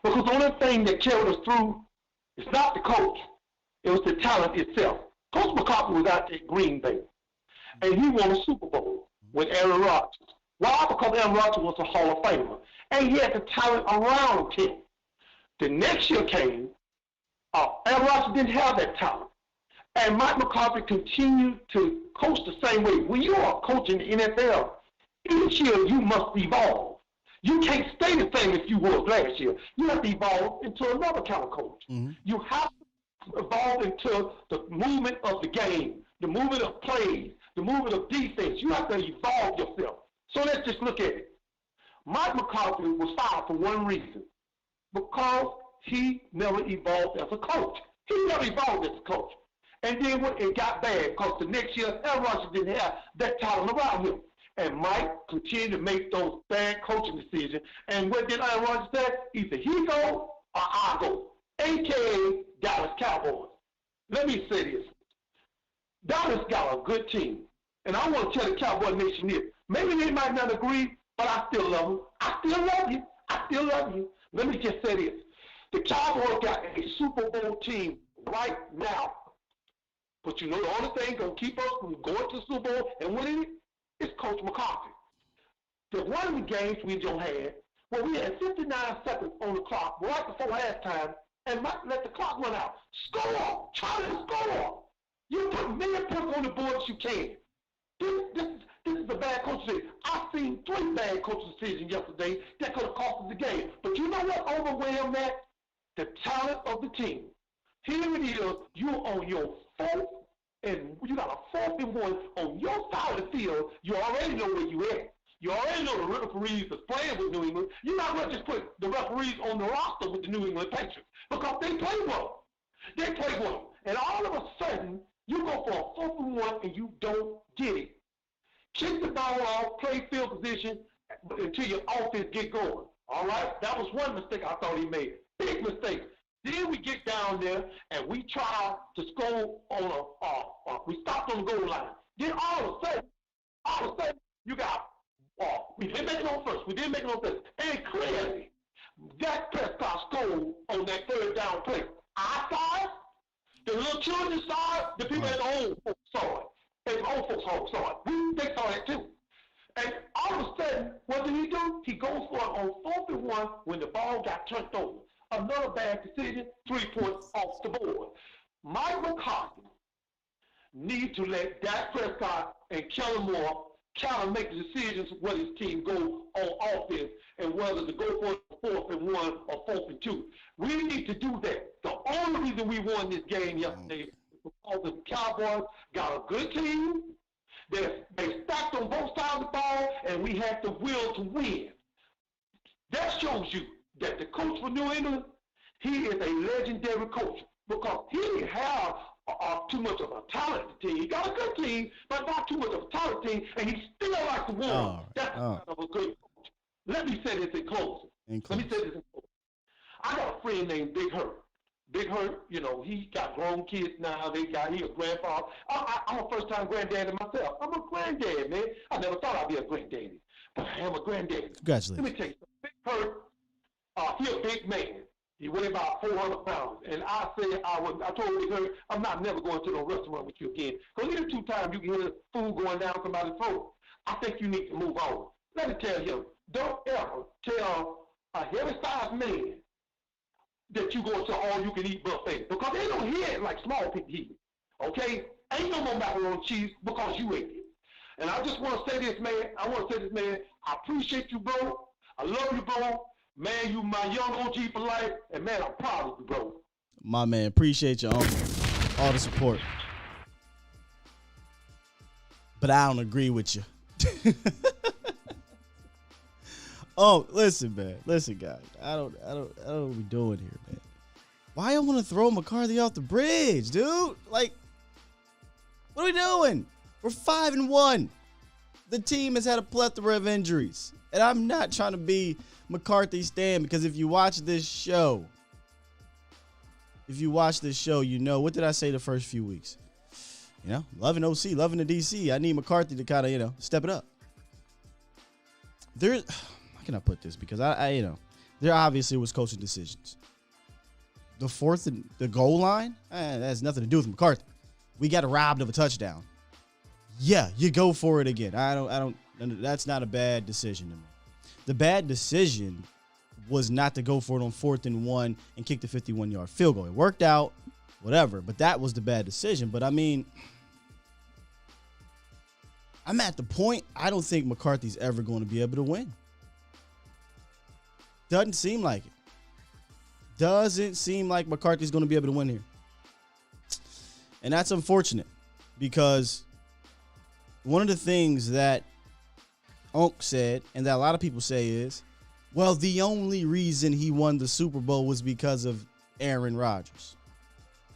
because the only thing that carried us through is not the coach. It was the talent itself. Coach McCarthy was out there at Green Bay, and he won a Super Bowl with Aaron Rodgers. Why? Because Aaron Rodgers was a Hall of Famer, and he had the talent around him. The next year came, Aaron Rodgers didn't have that talent. And Mike McCarthy continued to coach the same way. When you are coaching the NFL, each year you must evolve. You can't stay the same as you was last year. You have to evolve into another kind of coach. Mm-hmm. You have to evolve into the movement of the game, the movement of plays, the movement of defense. You have to evolve yourself. So let's just look at it. Mike McCarthy was fired for one reason, because he never evolved as a coach. He never evolved as a coach. And then when it got bad, because the next year, Aaron Rodgers didn't have that talent around him. And Mike continued to make those bad coaching decisions. And what did Aaron Rodgers say? Either he go or I go, a.k.a. Dallas Cowboys. Let me say this. Dallas got a good team. And I want to tell the Cowboy Nation this. Maybe they might not agree, but I still love them. I still love you. I still love you. Let me just say this. The Cowboys got a Super Bowl team right now. But you know the only thing going to keep us from going to the Super Bowl and winning it is Coach McCarthy. The one of the games we don't have, well, we had 59 seconds on the clock right before halftime, and let the clock run out. Score! Try to score! You put many points on the board as you can. This is a bad coach decision. I've seen 3 bad coach decisions yesterday that could have cost us the game. But you know what overwhelmed that? The talent of the team. Here it is, you're on your 4th, and you got a 4th and 1 on your side of the field. You already know where you at. You already know the referees is playing with New England. You're not going to just put the referees on the roster with the New England Patriots because they play well. They play well. And all of a sudden, you go for a 4th and 1 and you don't get it. Kick the ball off, play field position until your offense get going. All right? That was one mistake I thought he made. Big mistake. Then we get down there and we try to score on we stopped on the goal line. Then all of a sudden, you got, we didn't make it on first. And clearly, Dak Prescott scored on that 3rd down play. I saw it. The little children saw it. The people at the old folks saw it. And the old folks saw it. They saw it too. And all of a sudden, what did he do? He goes for it on 4th and 1 when the ball got turned over. Another bad decision, 3 points off the board. Mike McCarthy needs to let Dak Prescott and Kellen Moore kind of make the decisions where his team go on offense and whether to go for 4th and 1 or 4th and 2. We need to do that. The only reason we won this game yesterday is because the Cowboys got a good team. They stacked on both sides of the ball, and we had the will to win. That shows you that the coach for New England, he is a legendary coach because he didn't have too much of a talented team. He got a good team, but not too much of a talented team, and he still likes to win. That's kind of a good coach. Let me say this in closing. I got a friend named Big Hurt. Big Hurt, you know, he got grown kids now. He a grandfather. I'm a first-time granddaddy myself. I'm a granddad, man. I never thought I'd be a granddaddy, but I am a granddaddy. Congratulations. Let me tell you something. Big Hurt, he a big man. He weighed about 400 pounds. And I told Big Hurt, I'm not never going to no restaurant with you again. Because either 2 times you can hear the food going down somebody's throat. I think you need to move on. Let me tell you, don't ever tell a heavy-sized man that you go to all-you-can-eat buffet. Because they don't hear it like small people eat it. Okay? Ain't no more macaroni and cheese because you ate it. And I just want to say this, man. I appreciate you, bro. I love you, bro. Man, you my young OG for life. And, man, I'm proud of you, bro. My man, appreciate you, all the support. But I don't agree with you. Oh, listen, man. Listen, guys. I don't know what we doing here, man. Why y'all want to throw McCarthy off the bridge, dude? Like, what are we doing? We're 5-1. The team has had a plethora of injuries. And I'm not trying to be McCarthy stan because if you watch this show, you know, what did I say the first few weeks? You know, loving OC, loving the DC. I need McCarthy to kind of, you know, step it up. How can I put this? Because there obviously was coaching decisions. The 4th and the goal line, that has nothing to do with McCarthy. We got robbed of a touchdown. Yeah, you go for it again. That's not a bad decision to me. The bad decision was not to go for it on 4th and 1 and kick the 51-yard field goal. It worked out, whatever, but that was the bad decision. But, I mean, I'm at the point I don't think McCarthy's ever going to be able to win. Doesn't seem like it. Doesn't seem like McCarthy's going to be able to win here. And that's unfortunate because one of the things that Unc said and that a lot of people say is, well, the only reason he won the Super Bowl was because of Aaron Rodgers.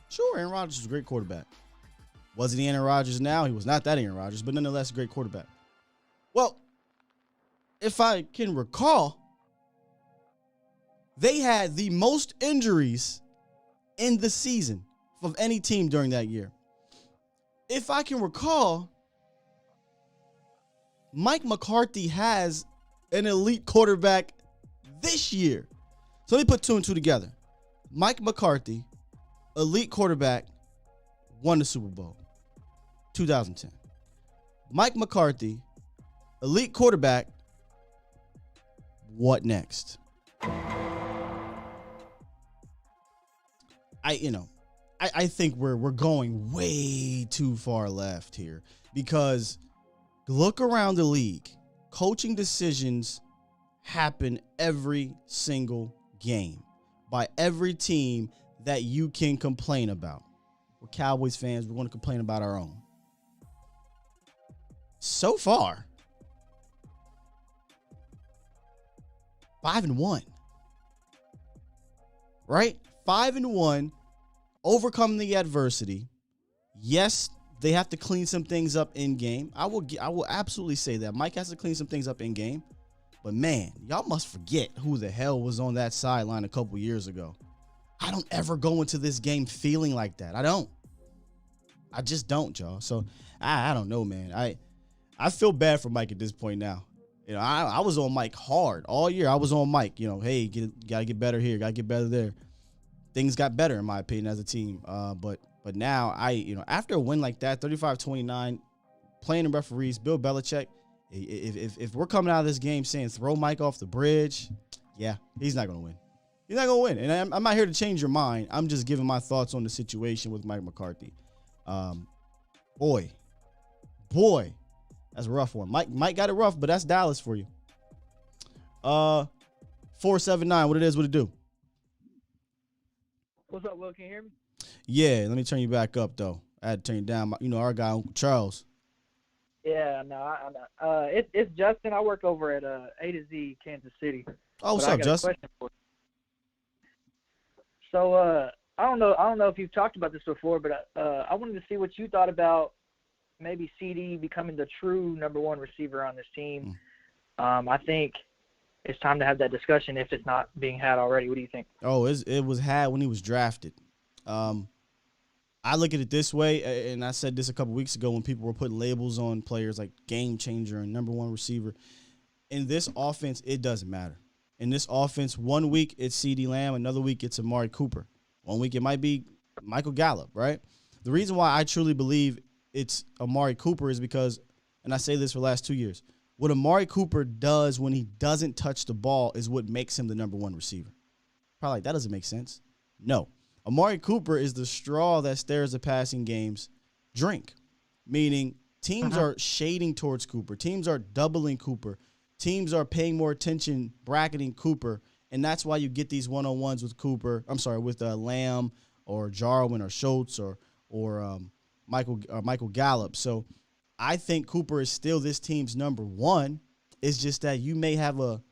Sure, Aaron Rodgers is a great quarterback. Wasn't he Aaron Rodgers now? He was not that Aaron Rodgers, but nonetheless a great quarterback. Well, if I can recall, they had the most injuries in the season of any team during that year. If I can recall, Mike McCarthy has an elite quarterback this year. So let me put 2 and 2 together. Mike McCarthy, elite quarterback, won the Super Bowl, 2010. Mike McCarthy, elite quarterback, what next? I think we're going way too far left here because look around the league. Coaching decisions happen every single game by every team that you can complain about. We're Cowboys fans. We're going to complain about our own. So far, 5-1. Right? 5-1. Overcome the adversity. Yes, they have to clean some things up in game. I will absolutely say that. Mike has to clean some things up in game. But man, y'all must forget who the hell was on that sideline a couple years ago. I don't ever go into this game feeling like that. I don't. I just don't, y'all. So I don't know, man. I feel bad for Mike at this point now. I was on Mike hard all year. I was on Mike. Hey, gotta get better here. Gotta get better there. Things got better, in my opinion, as a team. But now, after a win like that, 35-29, playing the referees, Bill Belichick, if we're coming out of this game saying throw Mike off the bridge, yeah, he's not going to win. He's not going to win. And I'm not here to change your mind. I'm just giving my thoughts on the situation with Mike McCarthy. Boy, that's a rough one. Mike got it rough, but that's Dallas for you. 479, what it do? What's up, Will? Can you hear me? Yeah, let me turn you back up, though. I had to turn you down. Our guy, Uncle Charles. Yeah, no, it's Justin. I work over at A to Z, Kansas City. Oh, what's up, Justin? So, I don't know if you've talked about this before, but I wanted to see what you thought about maybe CD becoming the true number one receiver on this team. I think it's time to have that discussion if it's not being had already. What do you think? Oh, it was had when he was drafted. I look at it this way, and I said this a couple weeks ago when people were putting labels on players like game changer and number one receiver. In this offense, it doesn't matter. In this offense, 1 week it's CeeDee Lamb, another week it's Amari Cooper. 1 week it might be Michael Gallup, right? The reason why I truly believe it's Amari Cooper is because, and I say this for the last 2 years, what Amari Cooper does when he doesn't touch the ball is what makes him the number one receiver. Probably like, that doesn't make sense. No. Amari Cooper is the straw that stirs the passing game's drink, meaning teams are shading towards Cooper. Teams are doubling Cooper. Teams are paying more attention, bracketing Cooper, and that's why you get these one-on-ones with Cooper. I'm sorry, with Lamb or Jarwin or Schultz or Michael Gallup. So I think Cooper is still this team's number one. It's just that you may have a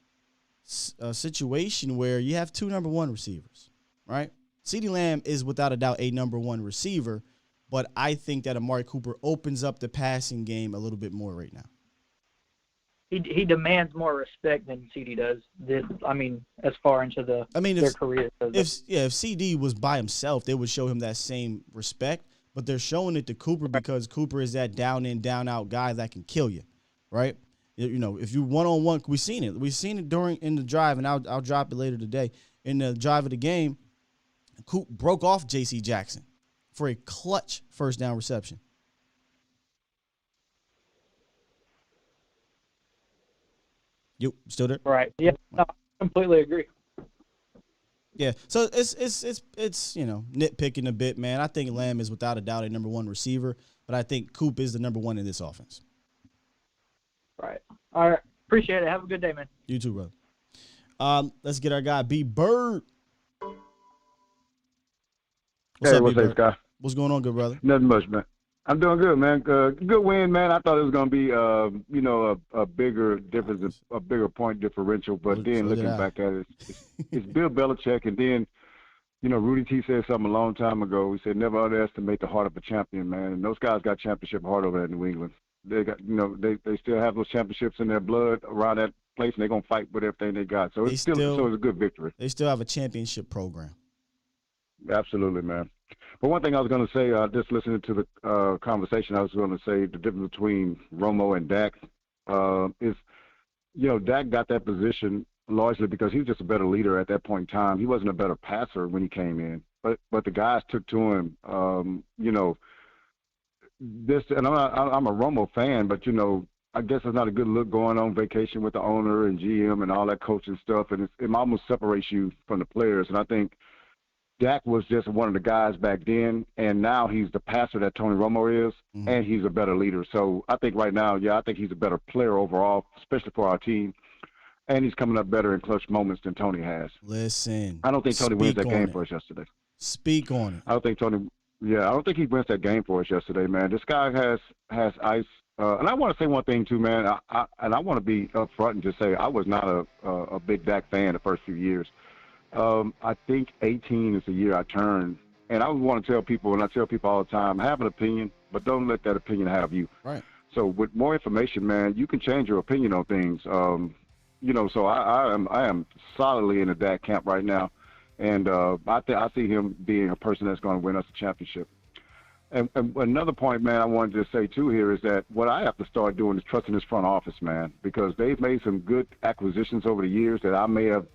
situation where you have two number one receivers, right? CeeDee Lamb is without a doubt a number one receiver, but I think that Amari Cooper opens up the passing game a little bit more right now. He demands more respect than CD does. As far into their career. If CD was by himself, they would show him that same respect, but they're showing it to Cooper because Cooper is that down in, down out guy that can kill you, right? If you one-on-one, we've seen it. We've seen it in the drive, and I'll drop it later today. In the drive of the game, Coop broke off J.C. Jackson for a clutch first down reception. You still there? Right. Yeah, no, I completely agree. Yeah, so it's nitpicking a bit, man. I think Lamb is without a doubt a number one receiver, but I think Coop is the number one in this offense. Right. All right. Appreciate it. Have a good day, man. You too, brother. Let's get our guy B Bird. What's up, what's B up, Bird? Scott? What's going on, good brother? Nothing much, man. I'm doing good, man. Good win, man. I thought it was going to be, a bigger difference, a bigger point differential. But then looking back at it, it's Bill Belichick. And then, Rudy T said something a long time ago. He said, never underestimate the heart of a champion, man. And those guys got championship heart over there in New England. They got, they still have those championships in their blood around that place, and they're going to fight with everything they got. So it's a good victory. They still have a championship program. Absolutely, man. But one thing I was going to say, just listening to the conversation, I was going to say the difference between Romo and Dak is, Dak got that position largely because he was just a better leader at that point in time. He wasn't a better passer when he came in, but the guys took to him. And I'm a Romo fan, but I guess it's not a good look going on vacation with the owner and GM and all that coaching stuff, and it almost separates you from the players. And I think Dak was just one of the guys back then, and now he's the passer that Tony Romo is, and he's a better leader. So I think right now, I think he's a better player overall, especially for our team, and he's coming up better in clutch moments than Tony has. Listen, I don't think Tony wins that game for us yesterday. Speak on it. I don't think Tony. Yeah, I don't think he wins that game for us yesterday, man. This guy has ice. And I want to say one thing too, man. I want to be upfront and just say I was not a big Dak fan the first few years. I think 18 is the year I turned, and I want to tell people, and I tell people all the time, have an opinion, but don't let that opinion have you. Right. So with more information, man, you can change your opinion on things. So I am solidly in the Dak camp right now, and I see him being a person that's going to win us a championship. And another point, man, I wanted to say too here is that what I have to start doing is trusting this front office, man, because they've made some good acquisitions over the years that I may have,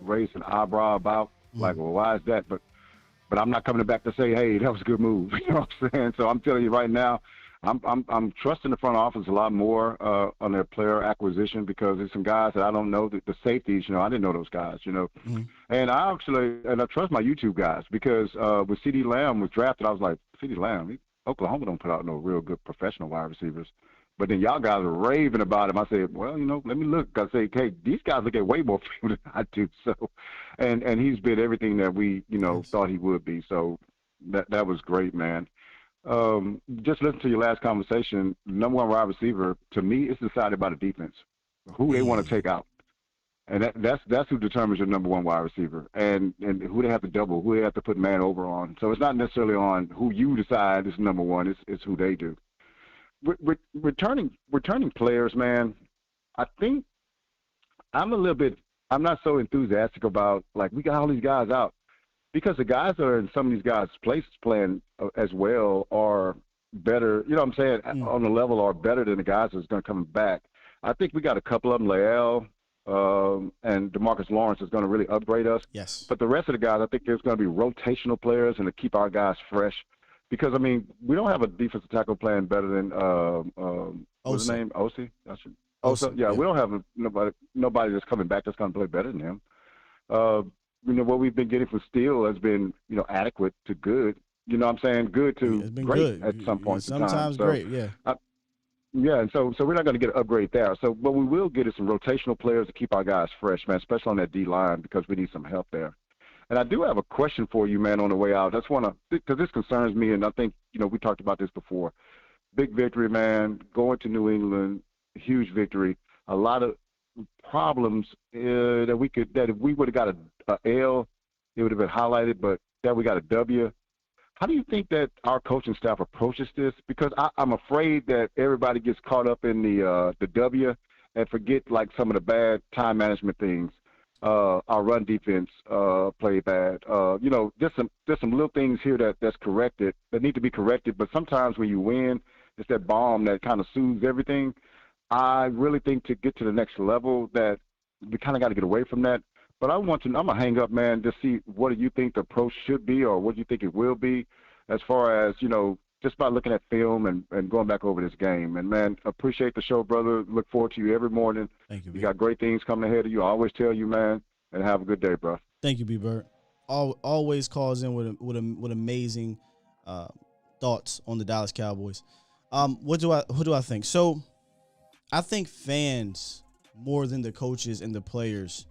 raised an eyebrow about, like, well, why is that? But I'm not coming back to say, hey, that was a good move. You know what I'm saying? So I'm telling you right now, I'm trusting the front office a lot more on their player acquisition because there's some guys that I don't know. The safeties, I didn't know those guys, And I trust my YouTube guys because when C.D. Lamb was drafted, I was like, C.D. Lamb, Oklahoma don't put out no real good professional wide receivers. But then y'all guys are raving about him. I said, well, let me look. I say, hey, these guys look at way more film than I do. So, and he's been everything that we, thought he would be. So that was great, man. Just listen to your last conversation. Number one wide receiver, to me, it's decided by the defense, who they want to take out. And that's who determines your number one wide receiver and who they have to double, who they have to put man over on. So it's not necessarily on who you decide is number one. It's who they do. Returning players, man, I think I'm not so enthusiastic about, like, we got all these guys out because the guys that are in some of these guys' places playing as well are better, on the level are better than the guys that's going to come back. I think we got a couple of them, Leal and DeMarcus Lawrence is going to really upgrade us. Yes. But the rest of the guys, I think there's going to be rotational players and to keep our guys fresh. Because, we don't have a defensive tackle playing better than what's his name? Osi? Osa. Yeah, we don't have nobody that's coming back that's going to play better than him. What we've been getting from Steele has been, adequate to good. You know what I'm saying? Good to great good. At some point in time. Sometimes great, yeah. And so we're not going to get an upgrade there. So what we will get is some rotational players to keep our guys fresh, man, especially on that D-line because we need some help there. And I do have a question for you, man, on the way out. Because this concerns me, and I think, we talked about this before. Big victory, man, going to New England, huge victory. A lot of problems that if we would have got a L, it would have been highlighted, but that we got a W. How do you think that our coaching staff approaches this? Because I'm afraid that everybody gets caught up in the W and forget, like, some of the bad time management things. Our run defense played bad. Just some little things here that's corrected that need to be corrected. But sometimes when you win, it's that bomb that kind of soothes everything. I really think to get to the next level that we kind of got to get away from that. But I'm gonna hang up, man, to see what do you think the approach should be or what do you think it will be, as far as just by looking at film and going back over this game. And, man, appreciate the show, brother. Look forward to you every morning. Thank you. You got great things coming ahead of you. I always tell you, man, and have a good day, bro. Thank you, B Bird. Always calls in with amazing thoughts on the Dallas Cowboys. What do I think? So I think fans more than the coaches and the players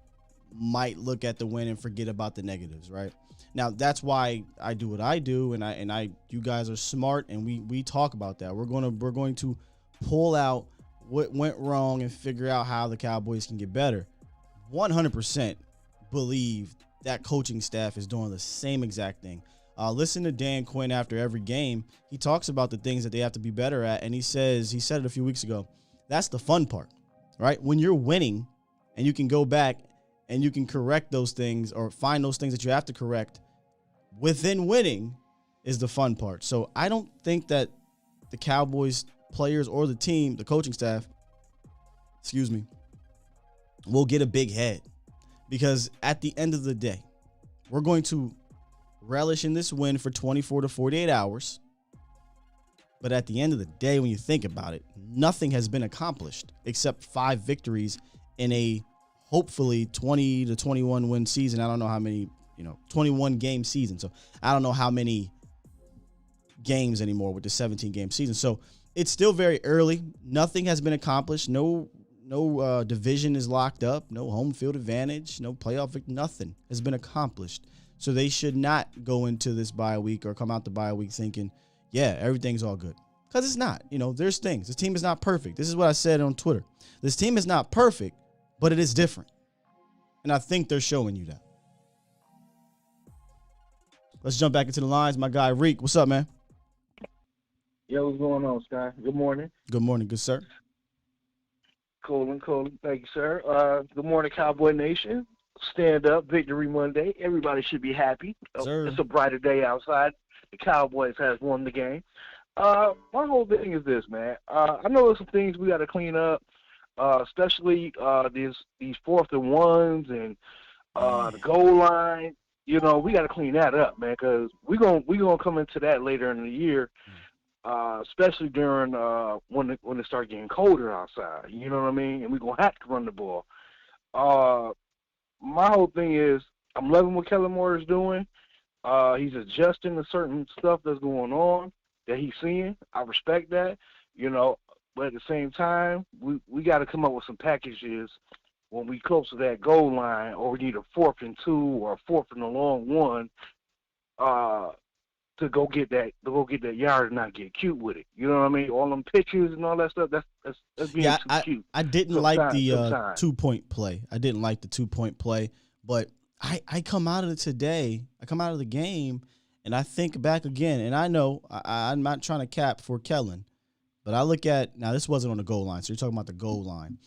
might look at the win and forget about the negatives, right? Now that's why I do what I do, and you guys are smart, and we talk about that. We're going to pull out what went wrong and figure out how the Cowboys can get better. 100% believe that coaching staff is doing the same exact thing. Listen to Dan Quinn after every game. He talks about the things that they have to be better at, and he said it a few weeks ago. That's the fun part, right? When you're winning and you can go back and you can correct those things or find those things that you have to correct within winning is the fun part. So I don't think that the Cowboys players or the team, the coaching staff, will get a big head, because at the end of the day, we're going to relish in this win for 24 to 48 hours. But at the end of the day, when you think about it, nothing has been accomplished except 5 victories in a hopefully 20 to 21 win season. I don't know how many, 21 game season. So I don't know how many games anymore with the 17 game season. So it's still very early. Nothing has been accomplished. No division is locked up. No home field advantage. No playoff victory. Nothing has been accomplished. So they should not go into this bye week or come out the bye week thinking, yeah, everything's all good. Because it's not. There's things. This team is not perfect. This is what I said on Twitter. This team is not perfect, but it is different. And I think they're showing you that. Let's jump back into the lines. My guy, Reek. What's up, man? Yo, what's going on, Sky? Good morning. Good morning, good sir. Colin. Thank you, sir. Good morning, Cowboy Nation. Stand up, Victory Monday. Everybody should be happy. Sir. It's a brighter day outside. The Cowboys has won the game. My whole thing is this, man. I know there's some things we got to clean up, especially these 4th and 1s and the goal line. We got to clean that up, man, because we're gonna come into that later in the year, especially during when it starts getting colder outside. You know what I mean? And we're gonna have to run the ball. My whole thing is I'm loving what Kellen Moore is doing. He's adjusting to certain stuff that's going on that he's seeing. I respect that, but at the same time, we got to come up with some packages when we close to that goal line, or we need a 4th and 2 or a 4th and a long 1 to go get that yard and not get cute with it. You know what I mean? All them pitches and all that stuff, that's being too cute. I didn't like the 2-point play. I didn't like the 2-point play, but I come out of it today. I come out of the game, and I think back again, and I know I'm not trying to cap for Kellen, but I look at, now this wasn't on the goal line, so you're talking about the goal line.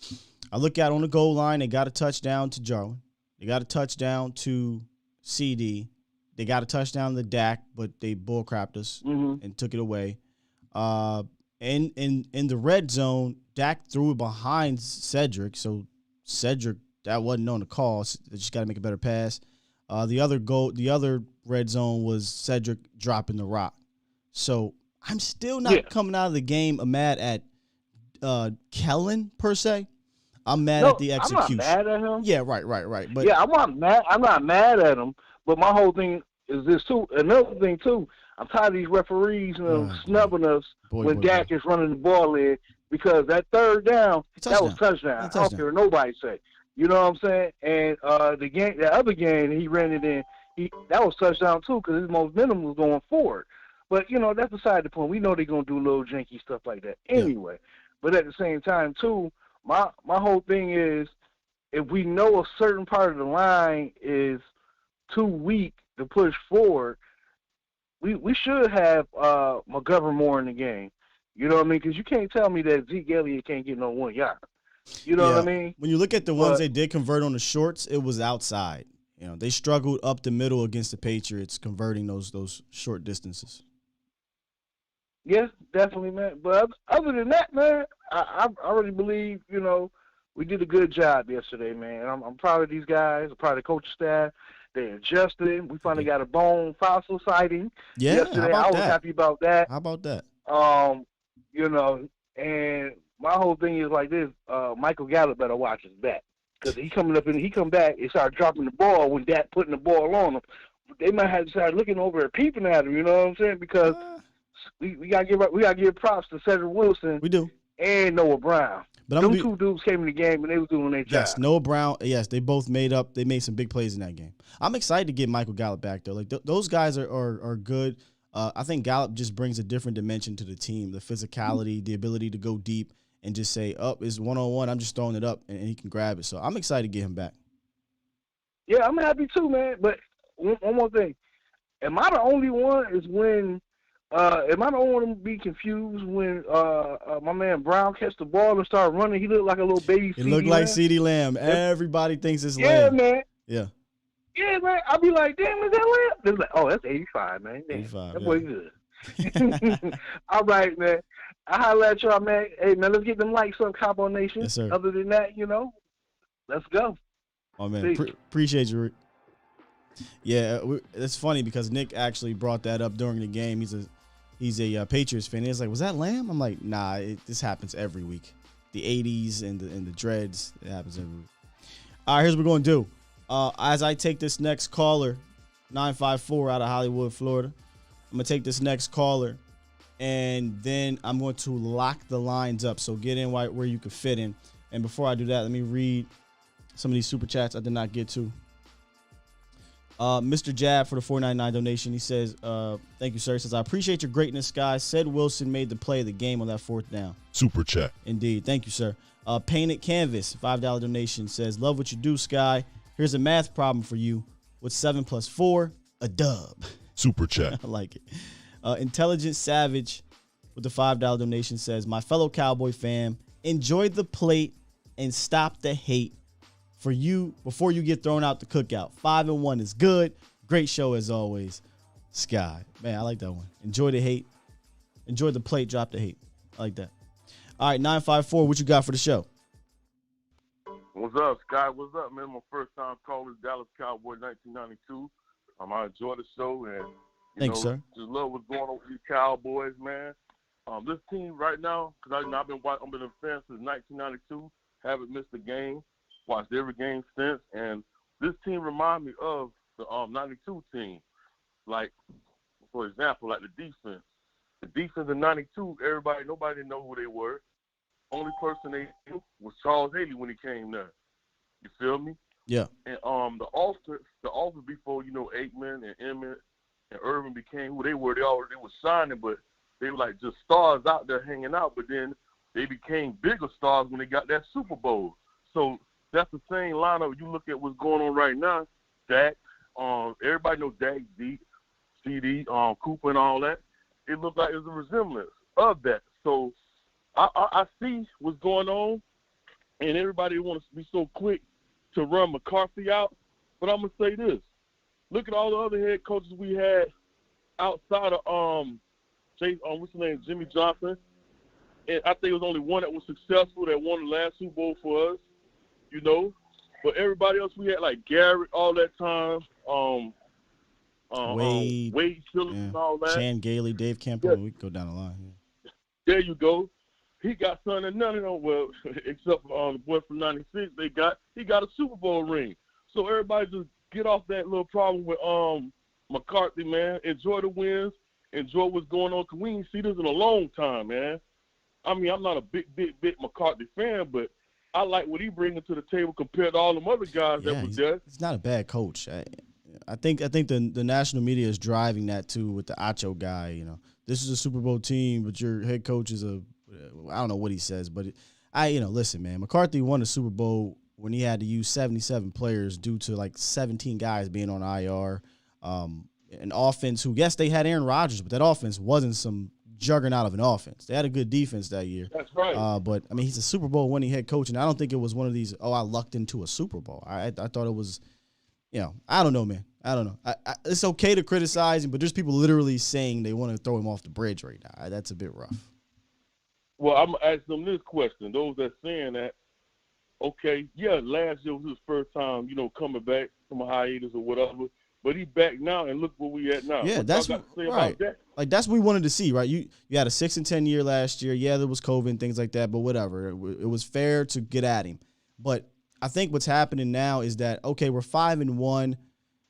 I look at on the goal line, they got a touchdown to Jarwin. They got a touchdown to CD. They got a touchdown to Dak, but they bullcrapped us and took it away. In the red zone, Dak threw it behind Cedric, so Cedric, that wasn't on the call. They just got to make a better pass. The other red zone was Cedric dropping the rock. So I'm still not coming out of the game mad at Kellen per se. I'm mad at the execution. I'm not mad at him. Yeah, right. But yeah, I'm not mad at him. But my whole thing is this too. Another thing too. I'm tired of these referees snubbing us when Dak is running the ball in, because that 3rd down, that was touchdown. I don't care what nobody say. You know what I'm saying? And the other game he ran it in, that was touchdown too, because his momentum was going forward. But that's beside the point. We know they're gonna do little janky stuff like that anyway. But at the same time too, my whole thing is, if we know a certain part of the line is too weak to push forward, we should have McGovern more in the game. You know what I mean? Because you can't tell me that Zeke Elliott can't get no 1 yard. You know what I mean? When you look at the ones they did convert on the shorts, it was outside. They struggled up the middle against the Patriots, converting those short distances. Yes, definitely, man. But other than that, man, I really believe, we did a good job yesterday, man. I'm proud of these guys. I'm proud of the coaching staff. They adjusted. We finally got a bone fossil sighting yesterday. I was happy about that. How about that? And my whole thing is like this. Michael Gallup better watch his back. because he come back and start dropping the ball when Dak putting the ball on him. They might have to start looking over and peeping at him. You know what I'm saying? Because we gotta give props to Cedric Wilson. We do. And Noah Brown. But Those two dudes came in the game and they was doing their job. Yes, Noah Brown. Yes, they both made some big plays in that game. I'm excited to get Michael Gallup back though. Like those guys are good. I think Gallup just brings a different dimension to the team. The physicality, the ability to go deep and just say, it's 1-on-1. I'm just throwing it up and he can grab it. So I'm excited to get him back. Yeah, I'm happy too, man. But one more thing. Am I the only one am I the only one to be confused when my man Brown catch the ball and start running? He looked like a little baby It looked like CeeDee Lamb. Everybody thinks it's Lamb. Man. Yeah. Yeah, man. I'll be like, damn, is that Lamb? They're like, oh, that's 85, man. Damn, 85, that boy good. All right, man. I holler at y'all, man. Hey, man, let's get them likes on Cowboy Nation. Yes, sir. Other than that, let's go. Oh, man. Appreciate you, Rick. Yeah, it's funny because Nick actually brought that up during the game. He's a Patriots fan. He's like, was that Lamb? I'm like, nah, this happens every week. The 80s and the dreads, it happens every week. All right, here's what we're going to do. As I take this next caller, 954 out of Hollywood, Florida, I'm going to take this next caller, and then I'm going to lock the lines up. So get in where you can fit in. And before I do that, let me read some of these super chats I did not get to. Mr. Jab for the $4.99 donation. He says, thank you, sir. He says, I appreciate your greatness, guys. Said Wilson made the play of the game on that fourth down. Super chat. Indeed. Thank you, sir. Painted Canvas, $5 donation, says, love what you do, Sky. Here's a math problem for you. What's 7 plus 4? A dub. Super chat. I like it. Intelligent Savage with the $5 donation says, my fellow Cowboy fam, enjoy the plate and stop the hate for you before you get thrown out the cookout. 5-1 is good. Great show as always. Sky. Man, I like that one. Enjoy the hate. Enjoy the plate, drop the hate. I like that. All right, 954, what you got for the show? What's up, Sky? What's up, man? My first time calling Dallas Cowboy 1992. I enjoy the show and Thanks, sir. Just love what's going on with these Cowboys, man. This team right now, because I've been a fan since 1992, haven't missed a game, watched every game since, and this team reminds me of the 92 team. Like, for example, like the defense. The defense in 92, nobody didn't know who they were. Only person they knew was Charles Haley when he came there. You feel me? Yeah. And the offense before, Aikman and Emmett and Irvin became who they were. They were signing, but they were like just stars out there hanging out. But then they became bigger stars when they got that Super Bowl. So that's the same lineup. You look at what's going on right now. Dak, everybody knows Dak, Zeke, CD, Cooper, and all that. It looked like it was a resemblance of that. So I see what's going on, and everybody wants to be so quick to run McCarthy out. But I'm gonna say this: look at all the other head coaches we had outside of what's his name, Jimmy Johnson. And I think it was only one that was successful that won the last Super Bowl for us, But everybody else we had, like Garrett, all that time, Wade Phillips, and all that. Chan Gailey, Dave Campbell. We can go down the line. Yeah. There you go. He got something that none of them, except for the boy from '96, he got a Super Bowl ring. So everybody just get off that little problem with McCarthy, man. Enjoy the wins. Enjoy what's going on, because we ain't see this in a long time, man. I mean, I'm not a big McCarthy fan, but I like what he bringing to the table compared to all them other guys that was there. He's not a bad coach. I think the national media is driving that too with the Acho guy. This is a Super Bowl team, but your head coach is I don't know what he says, but listen, man, McCarthy won the Super Bowl when he had to use 77 players due to like 17 guys being on IR. An offense who, yes, they had Aaron Rodgers, but that offense wasn't some juggernaut of an offense. They had a good defense that year. That's right. But I mean, he's a Super Bowl winning head coach, and I don't think it was one of these, I lucked into a Super Bowl. I thought it was, I don't know, man. I don't know. It's okay to criticize him, but there's people literally saying they want to throw him off the bridge right now. That's a bit rough. Well, I'm going to ask them this question. Those that saying that, okay, yeah, last year was his first time, coming back from a hiatus or whatever, but he back now, and look where we at now. Yeah, what that's got to say right. About that? Like, that's what we wanted to see, right? You had a 6-10 year last year. Yeah, there was COVID and things like that, but whatever. It was fair to get at him. But I think what's happening now is that, okay, we're 5-1,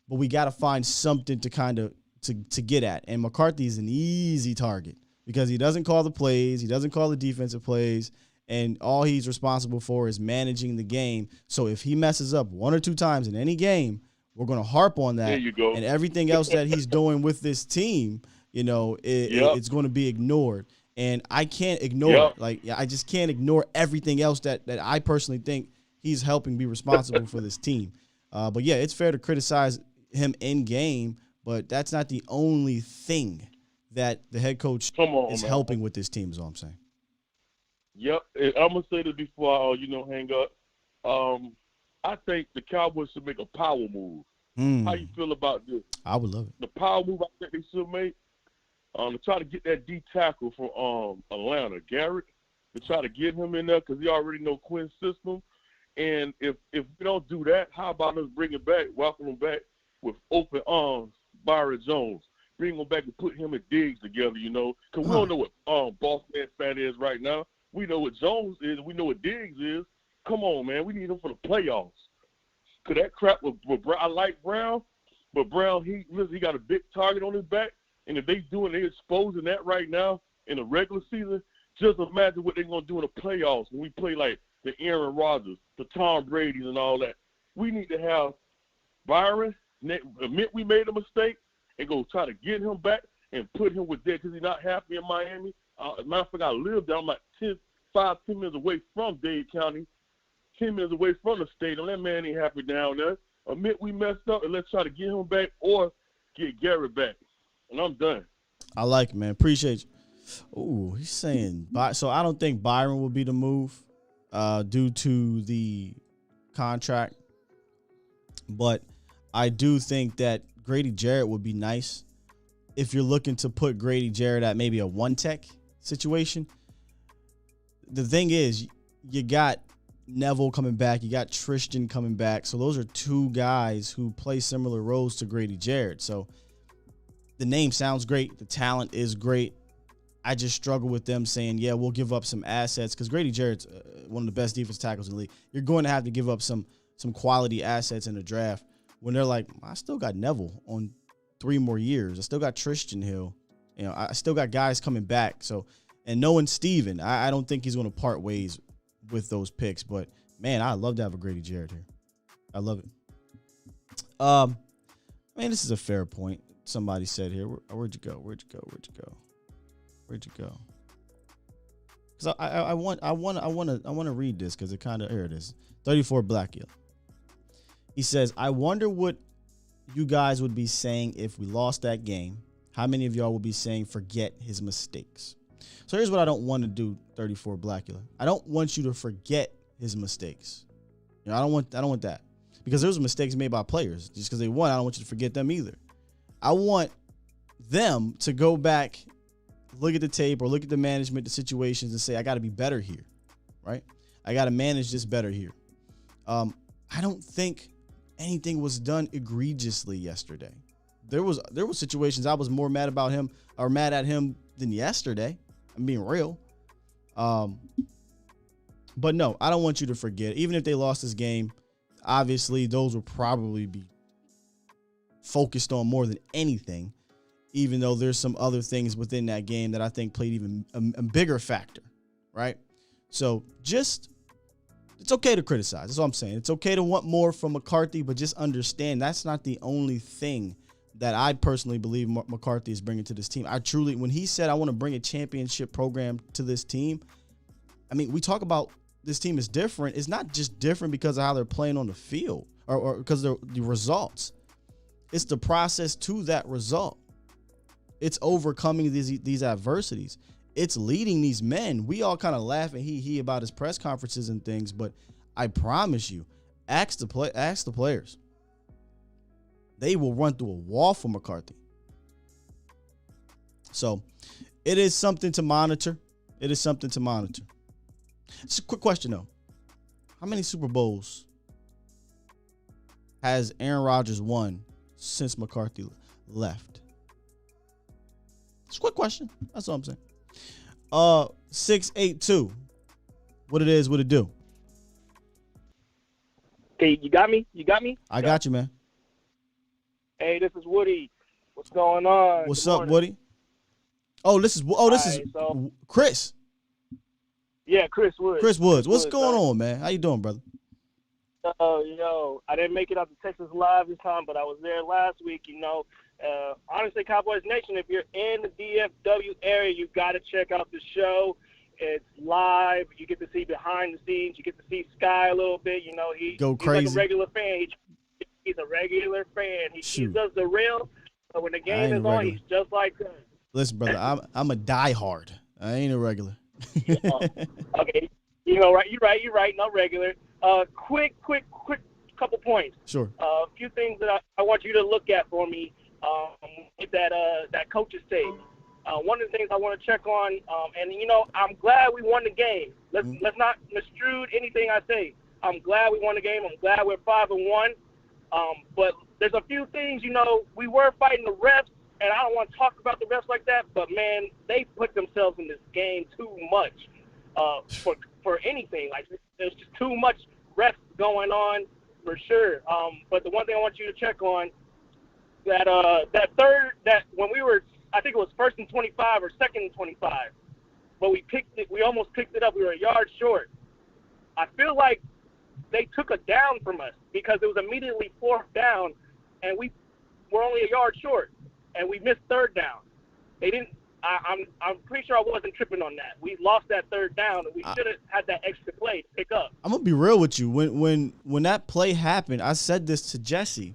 but we got to find something to kind of to get at. And McCarthy is an easy target because he doesn't call the plays. He doesn't call the defensive plays. And all he's responsible for is managing the game. So if he messes up 1 or 2 times in any game, we're going to harp on that. There you go. And everything else that he's doing with this team, it's going to be ignored. And I can't ignore it. Like, I just can't ignore everything else that I personally think he's helping be responsible for this team. But, yeah, it's fair to criticize him in game, but that's not the only thing that the head coach is helping with this team is all I'm saying. Yep, and I'm gonna say this before I, hang up. I think the Cowboys should make a power move. How you feel about this? I would love it. The power move I think they should make to try to get that D tackle from Atlanta, Garrett, to try to get him in there because he already know Quinn's system. And if we don't do that, how about us bring him back, welcome him back with open arms, Byron Jones. Bring him back and put him and Diggs together, because we don't know what Boss Man Fat is right now. We know what Jones is. We know what Diggs is. Come on, man. We need him for the playoffs. Because that crap with Brown, I like Brown, but Brown, he got a big target on his back. And if they exposing that right now in the regular season, just imagine what they're going to do in the playoffs when we play like the Aaron Rodgers, the Tom Brady's and all that. We need to have Byron admit we made a mistake and go try to get him back and put him with that because he's not happy in Miami. Matter of fact, I live down like 10 minutes away from Dade County, 10 minutes away from the stadium. That man ain't happy down there. Admit we messed up and let's try to get him back or get Garrett back. And I'm done. I like it, man. Appreciate you. Ooh, he's saying so I don't think Byron will be the move due to the contract. But I do think that Grady Jarrett would be nice if you're looking to put Grady Jarrett at maybe a one-tech situation. The thing is, you got Neville coming back. You got Tristan coming back. So those are 2 guys who play similar roles to Grady Jarrett. So the name sounds great. The talent is great. I just struggle with them saying, yeah, we'll give up some assets because Grady Jarrett's one of the best defense tackles in the league. You're going to have to give up some quality assets in the draft when they're like, I still got Neville on 3 more years. I still got Tristan Hill. I still got guys coming back. So, and knowing Steven, I don't think he's going to part ways with those picks. But, man, I'd love to have a Grady Jarrett here. I love it. Man, this is a fair point. Somebody said here. Where'd you go? Because I want to read this because it kind of, here it is. 34 Black Yellow. He says, I wonder what you guys would be saying if we lost that game. How many of y'all would be saying forget his mistakes? So here's what I don't want to do, 34 Blackula. I don't want you to forget his mistakes. I don't want that. Because there's mistakes made by players. Just because they won, I don't want you to forget them either. I want them to go back, look at the tape or look at the management, the situations, and say, I got to be better here, right? I got to manage this better here. I don't think anything was done egregiously yesterday. There was situations I was more mad about him or mad at him than yesterday. I'm being real. But no, I don't want you to forget. Even if they lost this game, obviously those will probably be focused on more than anything, even though there's some other things within that game that I think played even a bigger factor, right? So it's okay to criticize. That's all I'm saying. It's okay to want more from McCarthy, but just understand that's not the only thing that I personally believe McCarthy is bringing to this team. When he said, I want to bring a championship program to this team, I mean, we talk about this team is different. It's not just different because of how they're playing on the field or because of the results. It's the process to that result. It's overcoming these adversities. It's leading these men. We all kind of laugh and he about his press conferences and things, but I promise you, ask the players. They will run through a wall for McCarthy. So it is something to monitor. Just a quick question, though. How many Super Bowls has Aaron Rodgers won since McCarthy left? It's a quick question. That's all I'm saying. 682. What it is, what it do? Okay, you got me? You got me? I got you, man. Hey, this is Woody. What's going on? What's Good up, morning. Woody? This is Alright, so- Chris. Yeah, Chris Woods. Chris Woods. What's Woods, going man. on, man? How you doing, brother? Yo, I didn't make it out to Texas Live this time, but I was there last week. Honestly, Cowboys Nation, if you're in the DFW area, you got to check out the show. It's live. You get to see behind the scenes. You get to see Sky a little bit. He's like crazy. a regular fan. He's a regular fan. He does the real. But when the game is on, he's just like us. Listen, brother, I'm a diehard. I ain't a regular. Okay, right. You're right. Not regular. Quick couple points. Sure. A few things that I want you to look at for me with that coach's tape. One of the things I want to check on, I'm glad we won the game. Let's not misconstrue anything I say. I'm glad we won the game. I'm glad we're 5-1. But there's a few things, we were fighting the refs, and I don't want to talk about the refs like that, but, man, they put themselves in this game too much for anything. Like, there's just too much refs going on for sure. But the one thing I want you to check on, that when we were, I think it was 1st and 25 or 2nd and 25, but we almost picked it up. We were a yard short. I feel like they took a down from us because it was immediately 4th down, and we were only a yard short, and we missed 3rd down. They didn't. I'm pretty sure I wasn't tripping on that. We lost that 3rd down, and we should have had that extra play to pick up. I'm gonna be real with you. When that play happened, I said this to Jesse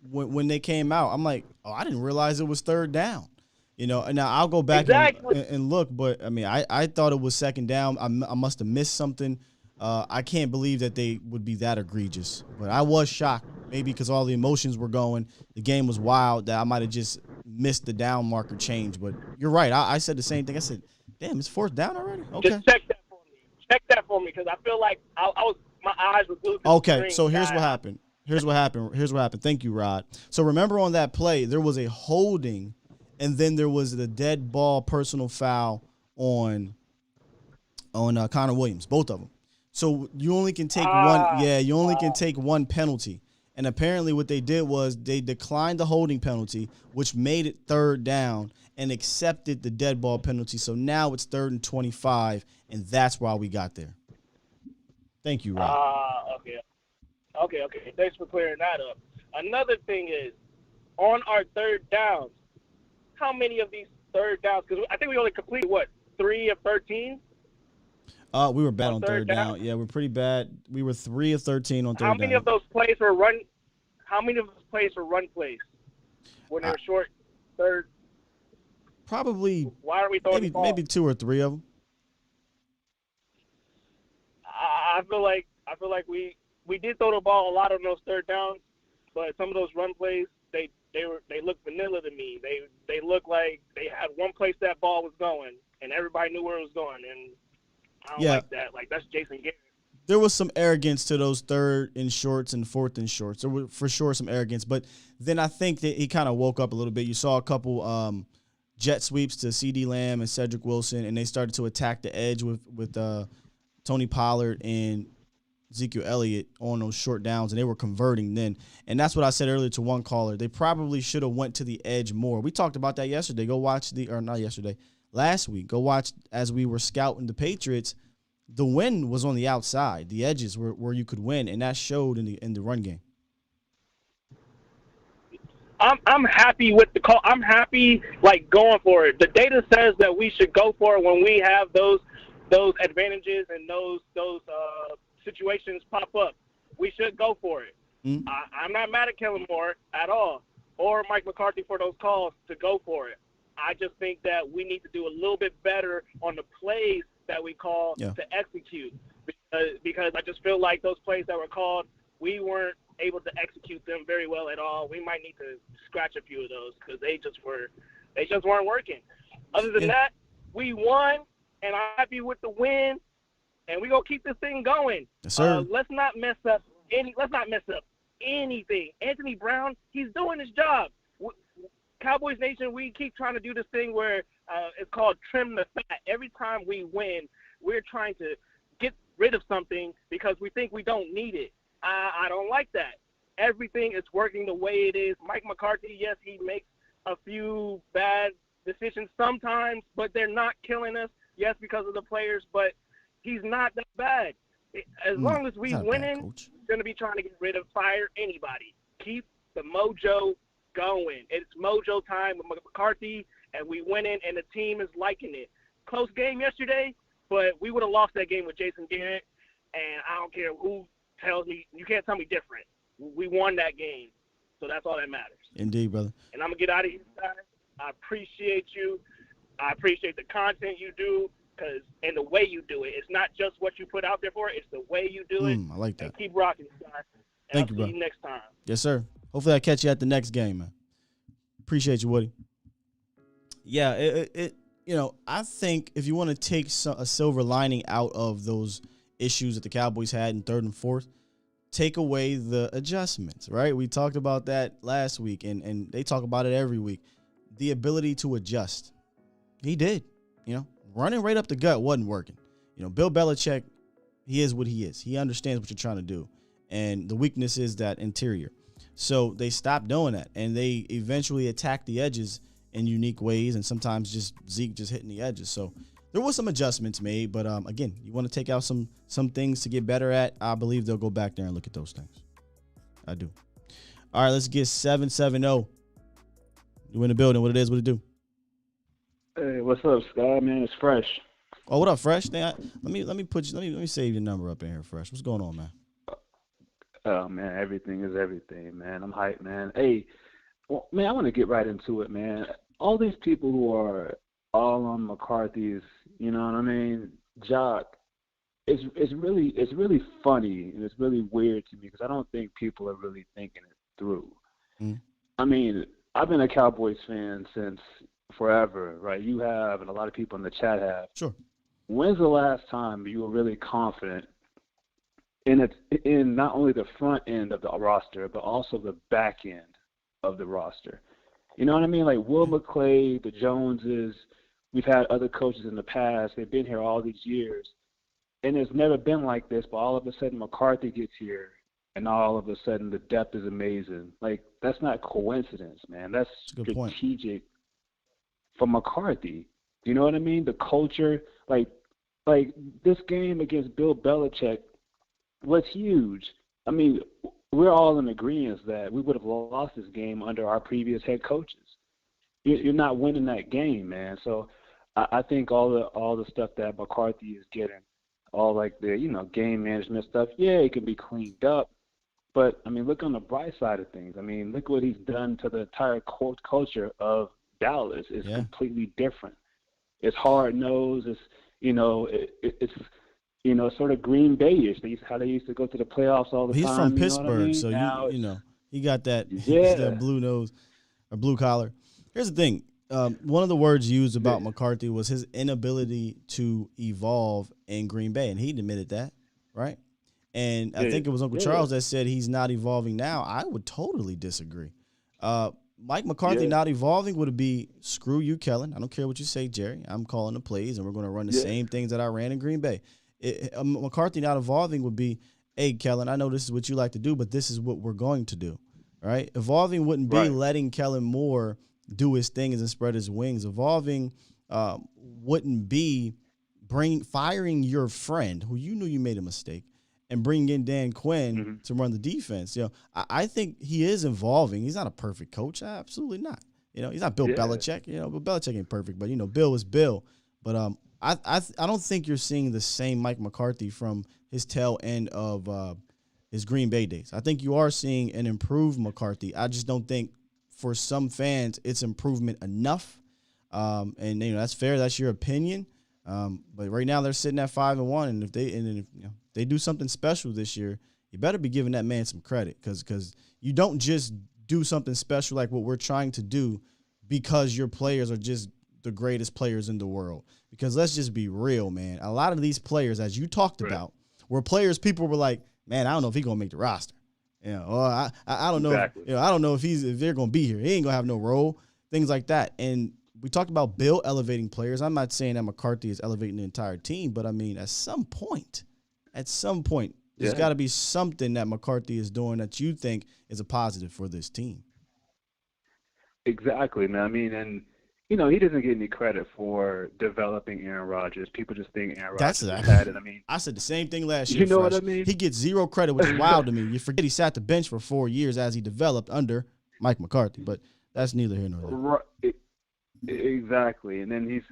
when they came out. I'm like, I didn't realize it was 3rd down. And now I'll go back and look, but I mean, I thought it was 2nd down. I must have missed something. I can't believe that they would be that egregious, but I was shocked. Maybe because all the emotions were going, the game was wild, that I might have just missed the down marker change. But you're right. I said the same thing. I said, damn, it's 4th down already? Okay. Just check that for me. Check that for me, because I feel like my eyes were glued to the Okay, screen. so here's what happened. Here's what happened. Thank you, Rod. So remember on that play, there was a holding, and then there was the dead ball personal foul on Connor Williams, both of them. So you only can take one. Yeah, you only can take one penalty. And apparently what they did was they declined the holding penalty, which made it 3rd down, and accepted the dead ball penalty. So now it's 3rd and 25, and that's why we got there. Thank you, Rob. Okay. Thanks for clearing that up. Another thing is, on our 3rd downs, how many of these 3rd downs, because I think we only completed, 3 of 13? We were bad on 3rd down. Yeah, we're pretty bad. We were 3 of 13 on 3rd down. How many of those plays were run? How many of those plays were run plays when they were short 3rd? Probably. Why are we throwing the ball? Maybe 2 or 3 of them. I feel like we did throw the ball a lot on those 3rd downs, but some of those run plays they looked vanilla to me. They looked like they had one place that ball was going, and everybody knew where it was going, and I don't like that. Like, that's Jason Garrett. There was some arrogance to those 3rd and shorts and 4th and shorts. There was for sure some arrogance, but then I think that he kind of woke up a little bit. You saw a couple jet sweeps to CeeDee Lamb and Cedric Wilson, and they started to attack the edge with Tony Pollard and Ezekiel Elliott on those short downs, and they were converting then. And that's what I said earlier to one caller. They probably should have went to the edge more. We talked about that yesterday. Last week. Go watch as we were scouting the Patriots. The win was on the outside. The edges were where you could win, and that showed in the run game. I'm happy with the call. I'm happy, going for it. The data says that we should go for it when we have those advantages and those situations pop up. We should go for it. Mm-hmm. I'm not mad at Kellen Moore at all, or Mike McCarthy for those calls to go for it. I just think that we need to do a little bit better on the plays that we call to execute, because I just feel like those plays that were called, we weren't able to execute them very well at all. We might need to scratch a few of those because they just weren't working. Other than that, we won, and I'm happy with the win, and we're gonna keep this thing going. Yes, sir. Let's not mess up anything. Anthony Brown, he's doing his job. Cowboys Nation, we keep trying to do this thing where it's called trim the fat. Every time we win, we're trying to get rid of something because we think we don't need it. I don't like that. Everything is working the way it is. Mike McCarthy, yes, he makes a few bad decisions sometimes, but they're not killing us. Yes, because of the players, but he's not that bad. As long as we winning, we're going to be trying to get rid of, fire anybody. Keep the mojo going. It's mojo time with McCarthy, and we winning, and the team is liking it. Close game yesterday, but we would have lost that game with Jason Garrett, and I don't care who tells me. You can't tell me different. We won that game, so that's all that matters. Indeed, brother. And I'm going to get out of here, guys. I appreciate you. I appreciate the content you do, and the way you do it. It's not just what you put out there for it. It's the way you do it. I like that. And keep rocking, guys. Thank you, bro. See you next time. Yes, sir. Hopefully I catch you at the next game, man. Appreciate you, Woody. Yeah, I think if you want to take a silver lining out of those issues that the Cowboys had in third and fourth, take away the adjustments, right? We talked about that last week, and they talk about it every week. The ability to adjust. He did. Running right up the gut wasn't working. Bill Belichick, he is what he is. He understands what you're trying to do. And the weakness is that interior. So they stopped doing that, and they eventually attacked the edges in unique ways, and sometimes just Zeke just hitting the edges. So there was some adjustments made, but again, you want to take out some things to get better at. I believe they'll go back there and look at those things. I do. All right, let's get 770. You in the building? What it is? What it do? Hey, what's up, Sky? Man, it's Fresh. Oh, what up, Fresh? Let me save your number up in here, Fresh. What's going on, man? Oh man, everything is everything, man. I'm hyped, man. Hey, well, man, I want to get right into it, man. All these people who are all on McCarthy's, you know what I mean, jock. It's really funny, and it's really weird to me because I don't think people are really thinking it through. I mean, I've been a Cowboys fan since forever, right? You have, and a lot of people in the chat have. Sure. When's the last time you were really confident in not only the front end of the roster, but also the back end of the roster? You know what I mean? Like Will McClay, the Joneses, we've had other coaches in the past. They've been here all these years. And it's never been like this, but all of a sudden McCarthy gets here, and all of a sudden the depth is amazing. Like, that's not coincidence, man. That's strategic from McCarthy. You know what I mean? The culture, like this game against Bill Belichick was huge. I mean, we're all in agreement that we would have lost this game under our previous head coaches. You're not winning that game, man. So I think all the stuff that McCarthy is getting, all like the game management stuff, yeah, it can be cleaned up. But I mean, look on the bright side of things. I mean, look what he's done to the entire culture of Dallas. It's completely different. It's hard nosed. It's it's sort of Green Bay-ish. How they used to go to the playoffs all the time. He's from Pittsburgh, I mean? so he got that. Yeah. That blue nose or blue collar. Here's the thing. One of the words used about McCarthy was his inability to evolve in Green Bay, and he admitted that, right? And I think it was Uncle Charles that said he's not evolving now. I would totally disagree. Mike McCarthy not evolving would be, screw you, Kellen. I don't care what you say, Jerry. I'm calling the plays, and we're going to run the same things that I ran in Green Bay. McCarthy not evolving would be, hey, Kellen, I know this is what you like to do, but this is what we're going to do, right? Evolving wouldn't be letting Kellen Moore do his things and spread his wings. Evolving wouldn't be firing your friend who you knew you made a mistake and bringing in Dan Quinn to run the defense. I think he is evolving. He's not a perfect coach. Absolutely not. He's not Bill Belichick. Bill Belichick ain't perfect, but Bill is Bill. But I don't think you're seeing the same Mike McCarthy from his tail end of his Green Bay days. I think you are seeing an improved McCarthy. I just don't think for some fans it's improvement enough. And that's fair. That's your opinion. But right now they're sitting at 5-1, and if they do something special this year, you better be giving that man some credit, because you don't just do something special like what we're trying to do because your players are just the greatest players in the world. Because let's just be real, man. A lot of these players, as you talked about, were players people were like, man, I don't know if he's gonna make the roster. Or I don't know. Exactly. I don't know if they're gonna be here. He ain't gonna have no role. Things like that. And we talked about Bill elevating players. I'm not saying that McCarthy is elevating the entire team, but I mean, at some point, There's Yeah. got to be something that McCarthy is doing that you think is a positive for this team. Exactly, man. I mean, and he doesn't get any credit for developing Aaron Rodgers. People just think Aaron That's Rodgers it. is bad, and I mean, I said the same thing last year. you know what Fresh. I mean? He gets zero credit, which is wild to me. You forget he sat the bench for 4 years as he developed under Mike McCarthy, but that's neither here nor there. Right, exactly. And then he's,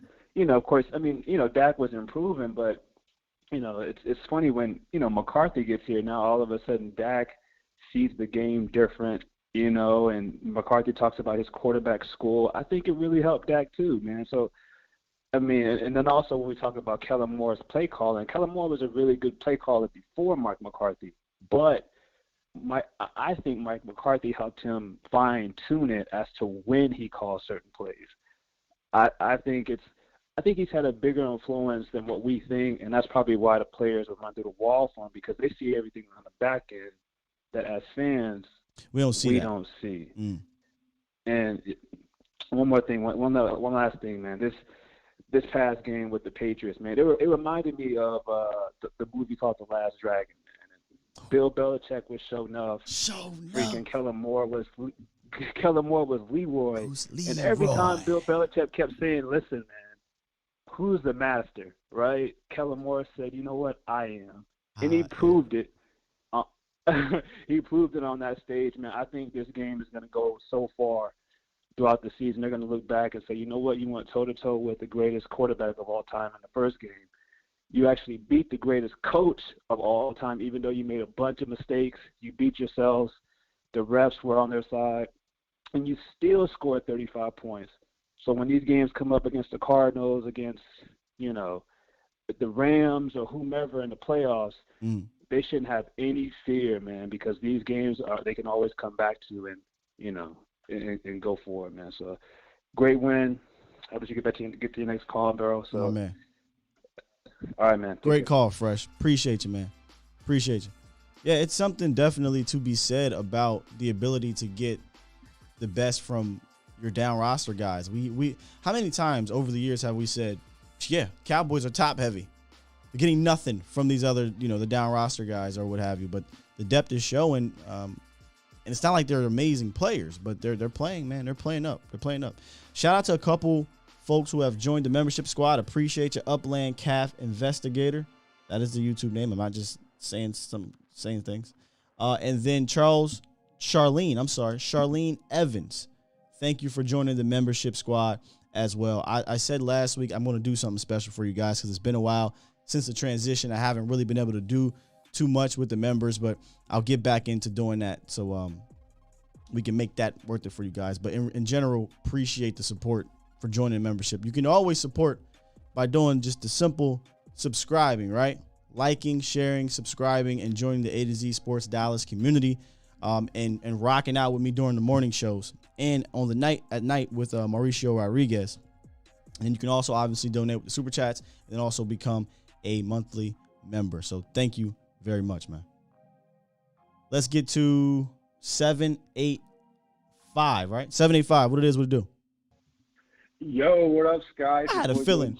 of course, I mean, Dak was improving, but it's funny when McCarthy gets here. Now all of a sudden Dak sees the game different. And McCarthy talks about his quarterback school. I think it really helped Dak too, man. So, I mean, and then also when we talk about Kellen Moore's play calling, Kellen Moore was a really good play caller before Mike McCarthy. But I think Mike McCarthy helped him fine-tune it as to when he calls certain plays. I think he's had a bigger influence than what we think, and that's probably why the players will run through the wall for him, because they see everything on the back end that as fans – we don't see. And one more thing, one last thing, man. This past game with the Patriots, man, it reminded me of the movie called The Last Dragon, man. Bill Belichick was show enough. Freaking Kellen Moore was Leroy. And every time Bill Belichick kept saying, "Listen, man, who's the master?" Right? Kellen Moore said, "You know what? I am," and he proved it. He proved it on that stage, man. I think this game is going to go so far throughout the season. They're going to look back and say, you know what, you went toe-to-toe with the greatest quarterback of all time in the first game. You actually beat the greatest coach of all time, even though you made a bunch of mistakes. You beat yourselves. The refs were on their side. And you still scored 35 points. So when these games come up against the Cardinals, against, the Rams or whomever in the playoffs, they shouldn't have any fear, man, because these games they can always come back to and go for it, man. So great win. I wish you get to your next call, bro. So, oh, man. All right, man. Great call, Fresh. Appreciate you, man. Appreciate you. Yeah, it's something definitely to be said about the ability to get the best from your down roster guys. We how many times over the years have we said, yeah, Cowboys are top heavy. They're getting nothing from these other, the down roster guys or what have you. But the depth is showing, and it's not like they're amazing players, but they're playing, man. They're playing up. Shout out to a couple folks who have joined the membership squad. Appreciate you, Upland Calf Investigator. That is the YouTube name. I'm not just saying things. And then Charlene Evans. Thank you for joining the membership squad as well. I said last week I'm going to do something special for you guys because it's been a while since the transition. I haven't really been able to do too much with the members, but I'll get back into doing that so we can make that worth it for you guys. But in general, appreciate the support for joining the membership. You can always support by doing just the simple subscribing, right? Liking, sharing, subscribing, and joining the A to Z Sports Dallas community, and rocking out with me during the morning shows and on the night with Mauricio Rodriguez. And you can also obviously donate with the super chats and also become a monthly member. So thank you very much, man. Let's get to 785, right? 785. What it do? Yo, what up, Sky? I had a feeling,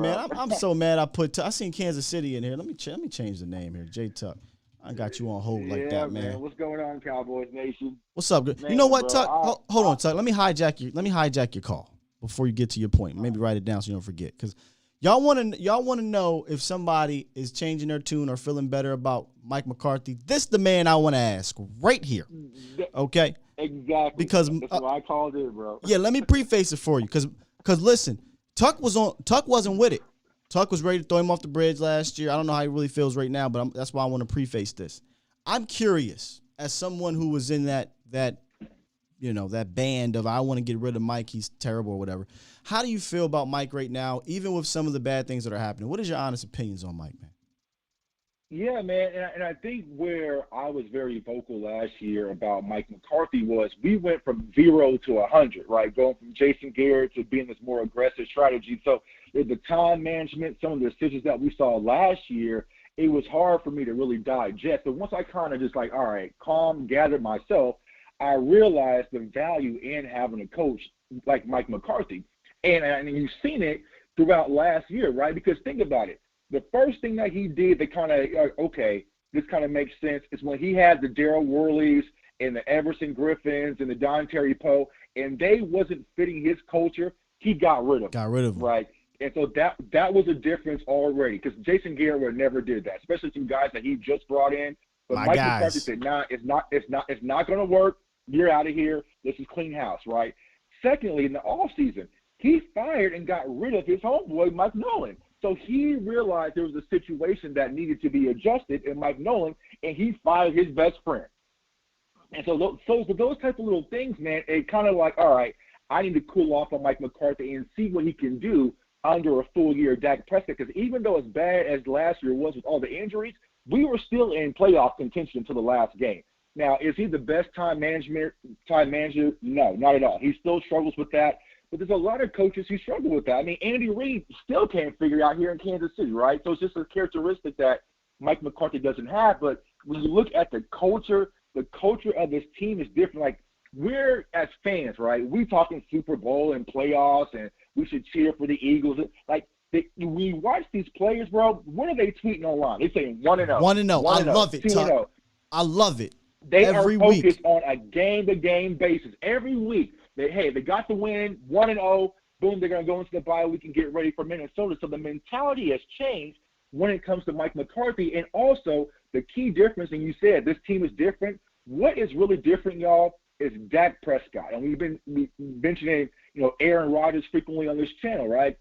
man. I'm so mad I seen Kansas City in here. Let me change the name here. J Tuck. I got you on hold like that, man. What's going on, Cowboys Nation? What's up? Man, you know what, Tuck? Hold on, Tuck. Let me hijack your call before you get to your point. Maybe write it down so you don't forget. Because y'all want to know if somebody is changing their tune or feeling better about Mike McCarthy. This the man I want to ask right here. Okay? Exactly. Because that's why I called it, bro. Yeah, let me preface it for you. Because listen, Tuck wasn't with it. Tuck was ready to throw him off the bridge last year. I don't know how he really feels right now, but that's why I want to preface this. I'm curious, as someone who was in that band of I want to get rid of Mike, he's terrible or whatever. How do you feel about Mike right now, even with some of the bad things that are happening? What is your honest opinions on Mike, man? Yeah, man, and I think where I was very vocal last year about Mike McCarthy was we went from 0 to 100, right? Going from Jason Garrett to being this more aggressive strategy. So the time management, some of the decisions that we saw last year, it was hard for me to really digest. But once I kind of just all right, calm, gathered myself, I realized the value in having a coach like Mike McCarthy. And you've seen it throughout last year, right? Because think about it. The first thing that he did, they kind of, okay, this kind of makes sense is when he had the Daryl Worleys and the Everson Griffins and the Don Terry Poe, and they wasn't fitting his culture, he got rid of them. Got rid of them. Right. And so that was a difference already, because Jason Garrett would never did that, especially some guys that he just brought in. But My Mike guys. McCarthy said, nah, it's not going to work. You're out of here. This is clean house, right? Secondly, in the offseason, he fired and got rid of his homeboy, Mike Nolan. So he realized there was a situation that needed to be adjusted in Mike Nolan, and he fired his best friend. And so those type of little things, man, it kind of like, all right, I need to cool off on Mike McCarthy and see what he can do under a full year of Dak Prescott, because even though as bad as last year was with all the injuries, we were still in playoff contention until the last game. Now, is he the best time manager? No, not at all. He still struggles with that. But there's a lot of coaches who struggle with that. I mean, Andy Reid still can't figure out here in Kansas City, right? So it's just a characteristic that Mike McCarthy doesn't have. But when you look at the culture of this team is different. Like, we're, as fans, right, we talking Super Bowl and playoffs, and we should cheer for the Eagles. Like, we watch these players, bro, when are they tweeting online? They saying 1-0. 1-0. I love it, Tuck. I love it. They every are focused week on a game-to-game basis. Every week, they got the win, 1-0, boom, they're going to go into the bye week and get ready for Minnesota. So the mentality has changed when it comes to Mike McCarthy. And also, the key difference, and you said this team is different. What is really different, y'all, is Dak Prescott. And we've been mentioning, Aaron Rodgers frequently on this channel, right?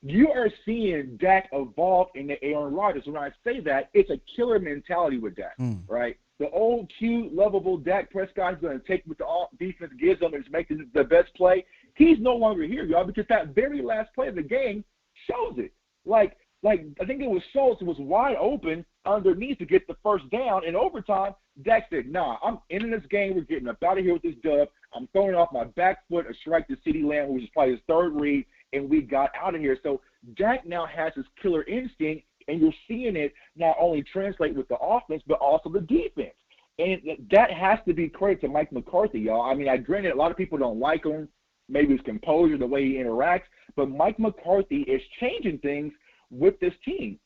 You are seeing Dak evolve into Aaron Rodgers. When I say that, it's a killer mentality with Dak, right? The old, cute, lovable Dak Prescott is going to take what the defense gives him and just make the best play. He's no longer here, y'all, because that very last play of the game shows it. Like I think it was Schultz. It was wide open underneath to get the first down. In overtime, Dak said, nah, I'm ending this game. We're getting up out of here with this dub. I'm throwing off my back foot a strike to CeeDee Lamb, which is probably his third read, and we got out of here. So Dak now has his killer instinct, and you're seeing it not only translate with the offense, but also the defense. And that has to be credit to Mike McCarthy, y'all. I mean, granted, a lot of people don't like him, maybe his composure, the way he interacts, but Mike McCarthy is changing things with this team.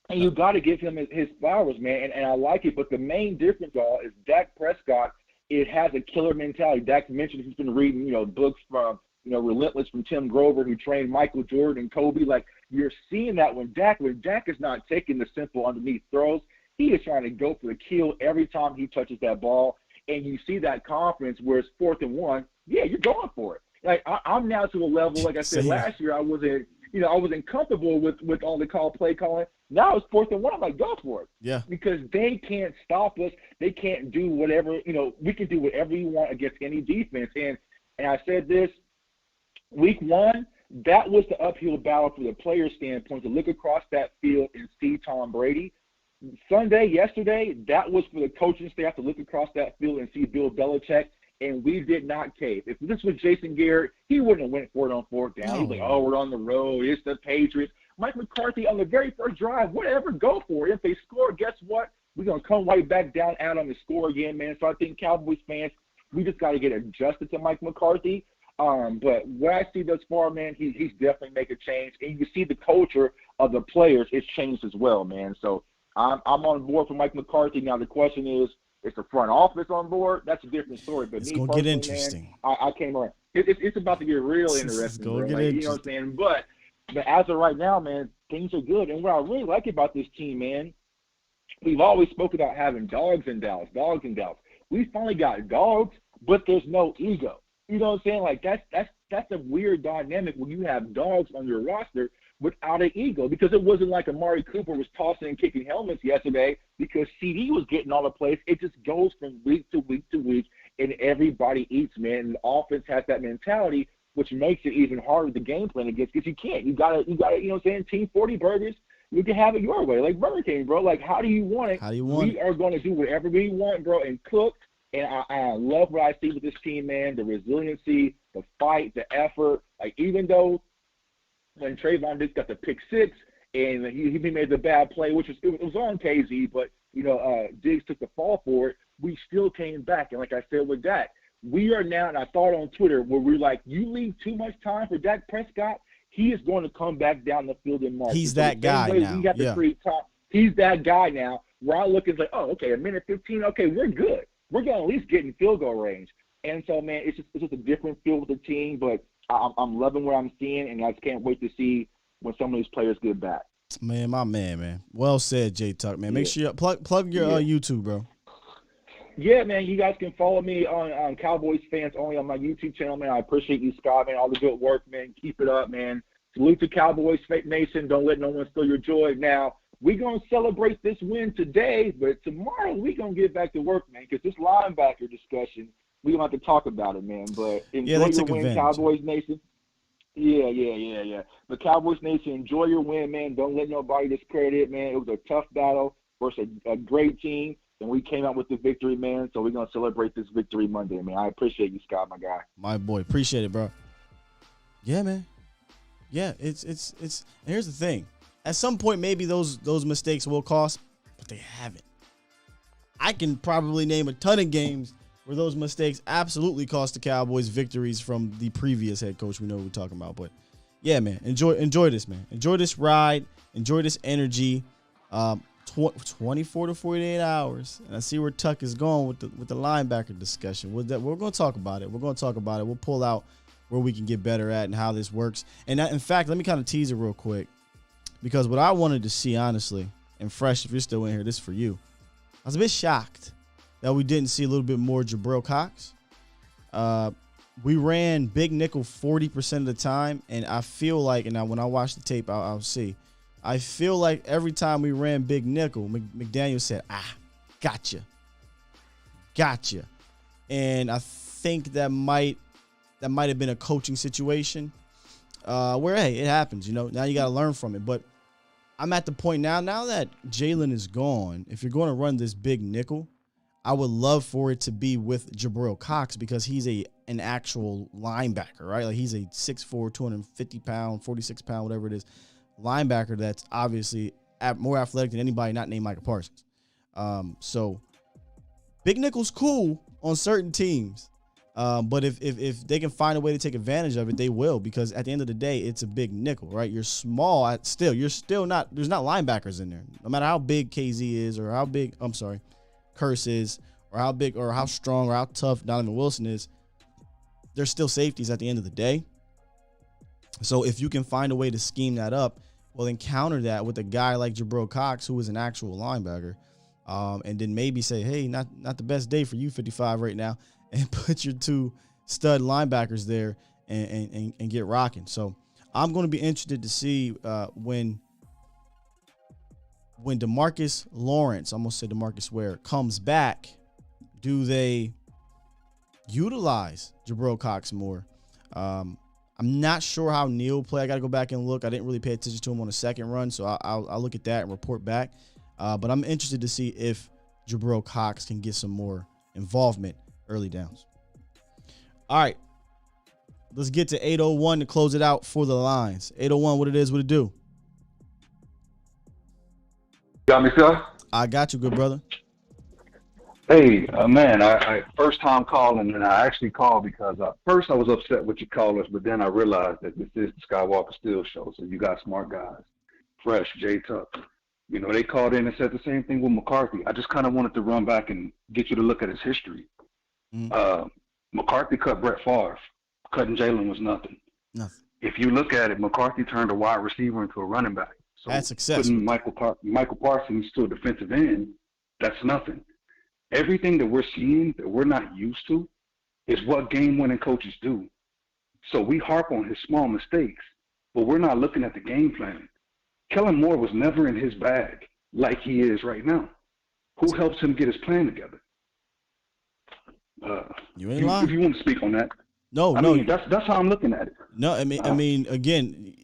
And you got to give him his flowers, man, and I like it. But the main difference, y'all, is Dak Prescott, it has a killer mentality. Dak mentioned he's been reading, books from, Relentless from Tim Grover, who trained Michael Jordan and Kobe. Like, you're seeing that when Dak is not taking the simple underneath throws, he is trying to go for the kill every time he touches that ball. And you see that confidence where it's 4th and 1. Yeah, you're going for it. Like, I'm now to a level, like I said, last year I wasn't comfortable with all the play calling. Now it's 4th and 1. I'm like, go for it. Yeah. Because they can't stop us. They can't do whatever, we can do whatever you want against any defense. And I said this, week 1, that was the uphill battle from the player standpoint, to look across that field and see Tom Brady. Yesterday, that was for the coaching staff to look across that field and see Bill Belichick, and we did not cave. If this was Jason Garrett, he wouldn't have went for it on 4th down. He's like, oh, we're on the road. It's the Patriots. Mike McCarthy, on the very first drive, whatever, go for it. If they score, guess what? We're going to come right back down out on the score again, man. So I think Cowboys fans, we just got to get adjusted to Mike McCarthy. But what I see thus far, man, he's definitely making a change. And you see the culture of the players, it's changed as well, man. So I'm on board for Mike McCarthy. Now the question is the front office on board? That's a different story. But it's me going to get interesting. Man, I came around. It's about to get real interesting, bro. You know what I'm saying? But as of right now, man, things are good. And what I really like about this team, man, we've always spoken about having dogs in Dallas. We finally got dogs, but there's no ego. You know what I'm saying? Like, that's a weird dynamic when you have dogs on your roster without an ego, because it wasn't like Amari Cooper was tossing and kicking helmets yesterday because CD was getting all the plays. It just goes from week to week to week, and everybody eats, man. And the offense has that mentality, which makes it even harder to game plan against, because you can't. You gotta, you know what I'm saying, Team 40 Burgers, you can have it your way. Like Burger King, bro. Like, how do you want it? We are going to do whatever we want, bro, and cook. And I love what I see with this team, man, the resiliency, the fight, the effort. Like, even though when Trayvon Diggs got the pick six and he made the bad play, which was on KZ, but, Diggs took the fall for it, we still came back. And like I said with Dak, we are now, and I thought on Twitter, where we're like, you leave too much time for Dak Prescott, he is going to come back down the field in March. He's that guy now. He's that guy now. where I look is like, oh, okay, a minute 15, okay, we're good. We're going to at least get in field goal range. And so, man, it's just a different feel with the team, but I'm loving what I'm seeing, and I just can't wait to see when some of these players get back. Man, my man. Well said, J Tuck, man. Make sure you plug your YouTube, bro. Yeah, man, you guys can follow me on Cowboys Fans Only on my YouTube channel, man. I appreciate you, Scott, man, all the good work, man. Keep it up, man. Salute to Cowboys Nation. Don't let no one steal your joy. Now, we're going to celebrate this win today, but tomorrow we're going to get back to work, man, because this linebacker discussion, we're going to have to talk about it, man. But enjoy your win, Cowboys Nation. Yeah. But Cowboys Nation, enjoy your win, man. Don't let nobody discredit it, man. It was a tough battle versus a great team, and we came out with the victory, man. So we're going to celebrate this victory Monday, man. I appreciate you, Scott, my guy. My boy. Appreciate it, bro. Yeah, man. Yeah, it's and here's the thing. At some point, maybe those mistakes will cost, but they haven't. I can probably name a ton of games where those mistakes absolutely cost the Cowboys victories from the previous head coach. We know what we're talking about. But, yeah, man, enjoy this, man. Enjoy this ride. Enjoy this energy. 24 to 48 hours. And I see where Tuck is going with the linebacker discussion. We're going to talk about it. We'll pull out where we can get better at and how this works. And in fact, let me kind of tease it real quick. Because what I wanted to see, honestly, and Fresh, if you're still in here, this is for you. I was a bit shocked that we didn't see a little bit more Jabril Cox. We ran big nickel 40% of the time, and I feel like, and when I watch the tape, I'll see. I feel like every time we ran big nickel, McDaniel said, gotcha. And I think that might have been a coaching situation where, hey, it happens. Now you got to learn from it. But I'm at the point now that Jalen is gone, if you're going to run this big nickel, I would love for it to be with Jabril Cox because he's an actual linebacker, right? Like he's a 6'4", 250-pound, 46-pound, whatever it is, linebacker that's obviously more athletic than anybody not named Micah Parsons. So big nickel's cool on certain teams. But if they can find a way to take advantage of it, they will, because at the end of the day, it's a big nickel, right? You're small you're still not, there's not linebackers in there. No matter how big KZ is or how big, Curse is, or how big or how strong or how tough Donovan Wilson is, there's still safeties at the end of the day. So if you can find a way to scheme that up, well, then counter that with a guy like Jabril Cox, who is an actual linebacker, and then maybe say, hey, not the best day for you, 55 right now, and put your two stud linebackers there and get rocking. So I'm going to be interested to see when DeMarcus Lawrence, I almost said DeMarcus Ware, comes back, do they utilize Jabril Cox more? I'm not sure how Neal play. I got to go back and look. I didn't really pay attention to him on the second run, so I'll look at that and report back. But I'm interested to see if Jabril Cox can get some more involvement early downs. All right. Let's get to 801 to close it out for the lines. 801, what it do? Got me, sir? I got you, good brother. Hey, man, I first time calling, and I actually called because first I was upset with your callers, but then I realized that this is the Skywalker Steel Show, so you got smart guys. Fresh, J Tuck. They called in and said the same thing with McCarthy. I just kind of wanted to run back and get you to look at his history. McCarthy cut Brett Favre. Cutting Jalen was nothing. If you look at it, McCarthy turned a wide receiver into a running back. So that's successful. Putting Michael Parsons to a defensive end, that's nothing. Everything that we're seeing that we're not used to is what game-winning coaches do. So we harp on his small mistakes, but we're not looking at the game plan. Kellen Moore was never in his bag like he is right now. Who helps him get his plan together? You ain't lying. If you want to speak on that. No. That's how I'm looking at it. No, I mean, again,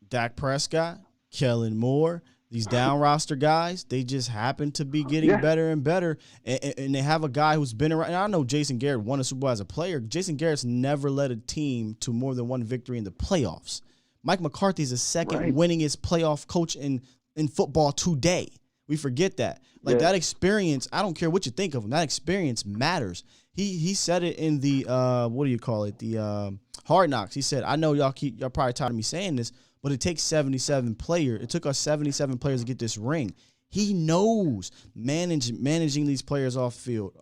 Dak Prescott, Kellen Moore, these down roster guys, they just happen to be getting better and better. And they have a guy who's been around. I know Jason Garrett won a Super Bowl as a player. Jason Garrett's never led a team to more than one victory in the playoffs. Mike McCarthy is the second winningest playoff coach in football today. We forget that. That experience, I don't care what you think of him, that experience matters. He said it in the the Hard Knocks. He said, I know y'all probably tired of me saying this, but it takes 77 players. It took us 77 players to get this ring. He knows managing these players off field,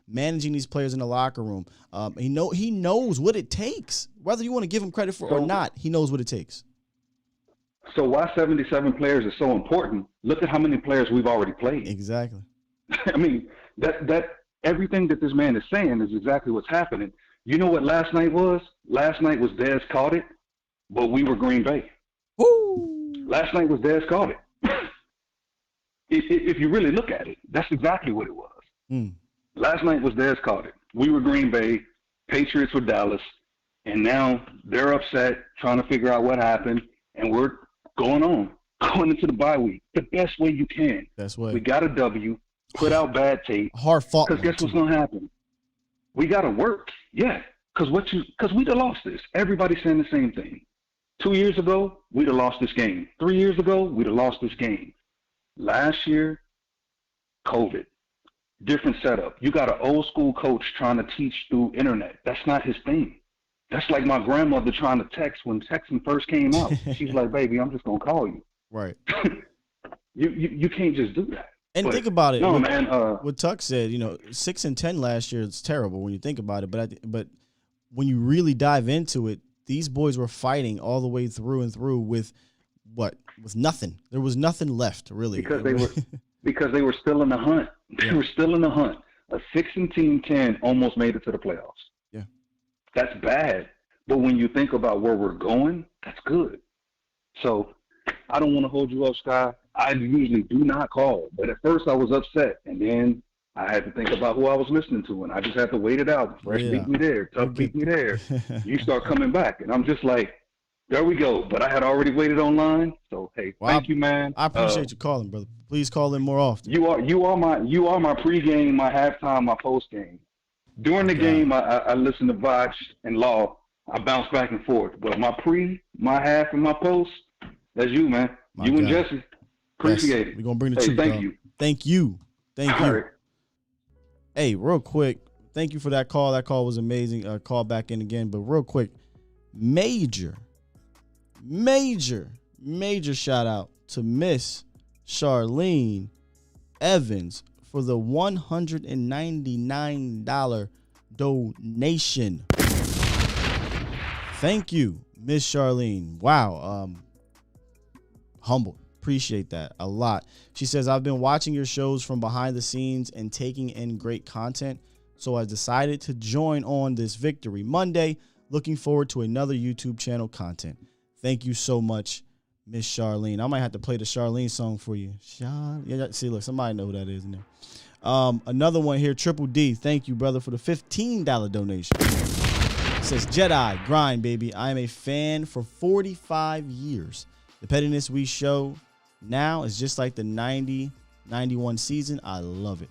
managing these players in the locker room. He knows what it takes. Whether you want to give him credit for it or not, he knows what it takes. So why 77 players is so important? Look at how many players we've already played. Exactly. I mean, that everything that this man is saying is exactly what's happening. You know what last night was? Last night was Dez caught it, but we were Green Bay. Woo! Last night was Dez caught it. If you really look at it, that's exactly what it was. Last night was Dez caught it. We were Green Bay, Patriots were Dallas, and now they're upset trying to figure out what happened, and we're going into the bye week the best way you can. That's way. We got a W, put out bad tape. Hard fought. Because guess what's going to happen? We got to work. Yeah, because we'd have lost this. Everybody's saying the same thing. 2 years ago, we'd have lost this game. 3 years ago, we'd have lost this game. Last year, COVID, different setup. You got an old school coach trying to teach through internet. That's not his thing. That's like my grandmother trying to text when texting first came out. She's like, baby, I'm just going to call you. Right. You can't just do that. And But, think about it. No, what, man. What Tuck said, 6-10 last year, it's terrible when you think about it. But when you really dive into it, these boys were fighting all the way through and through with what? With nothing. There was nothing left, really. Because they were still in the hunt. They were still in the hunt. A 6-10 almost made it to the playoffs. Yeah. That's bad. But when you think about where we're going, that's good. So I don't want to hold you up, Sky. I usually do not call. But at first I was upset. And then I had to think about who I was listening to. And I just had to wait it out. Fresh beat me there. Tough beat me there. You start coming back. And I'm just like, there we go. But I had already waited online. So, hey, thank you, man. I appreciate you calling, brother. Please call in more often. You are my pregame, my halftime, my postgame. During the game, I listen to Voch and Law. I bounce back and forth. But my half, and my post, that's you, man. And Jesse. Appreciate it. We're going to bring the truth. truth. Thank dog. you. Thank you. Thank you. All right. Hey, real quick, thank you for that call. That call was amazing. Call back in again. But real quick, major shout out to Miss Charlene Evans for the $199 donation. Thank you, Miss Charlene. Wow. Humbled. Appreciate that a lot. She says, I've been watching your shows from behind the scenes and taking in great content, so I decided to join on this Victory Monday. Looking forward to another YouTube channel content. Thank you so much, Miss Charlene. I might have to play the Charlene song for you. Yeah, see, look, somebody know who that is in there. Another one here, Triple D. Thank you, brother, for the $15 donation. It says, Jedi, grind, baby. I am a fan for 45 years. The pettiness we show now is just like the 90-91 season. I love it.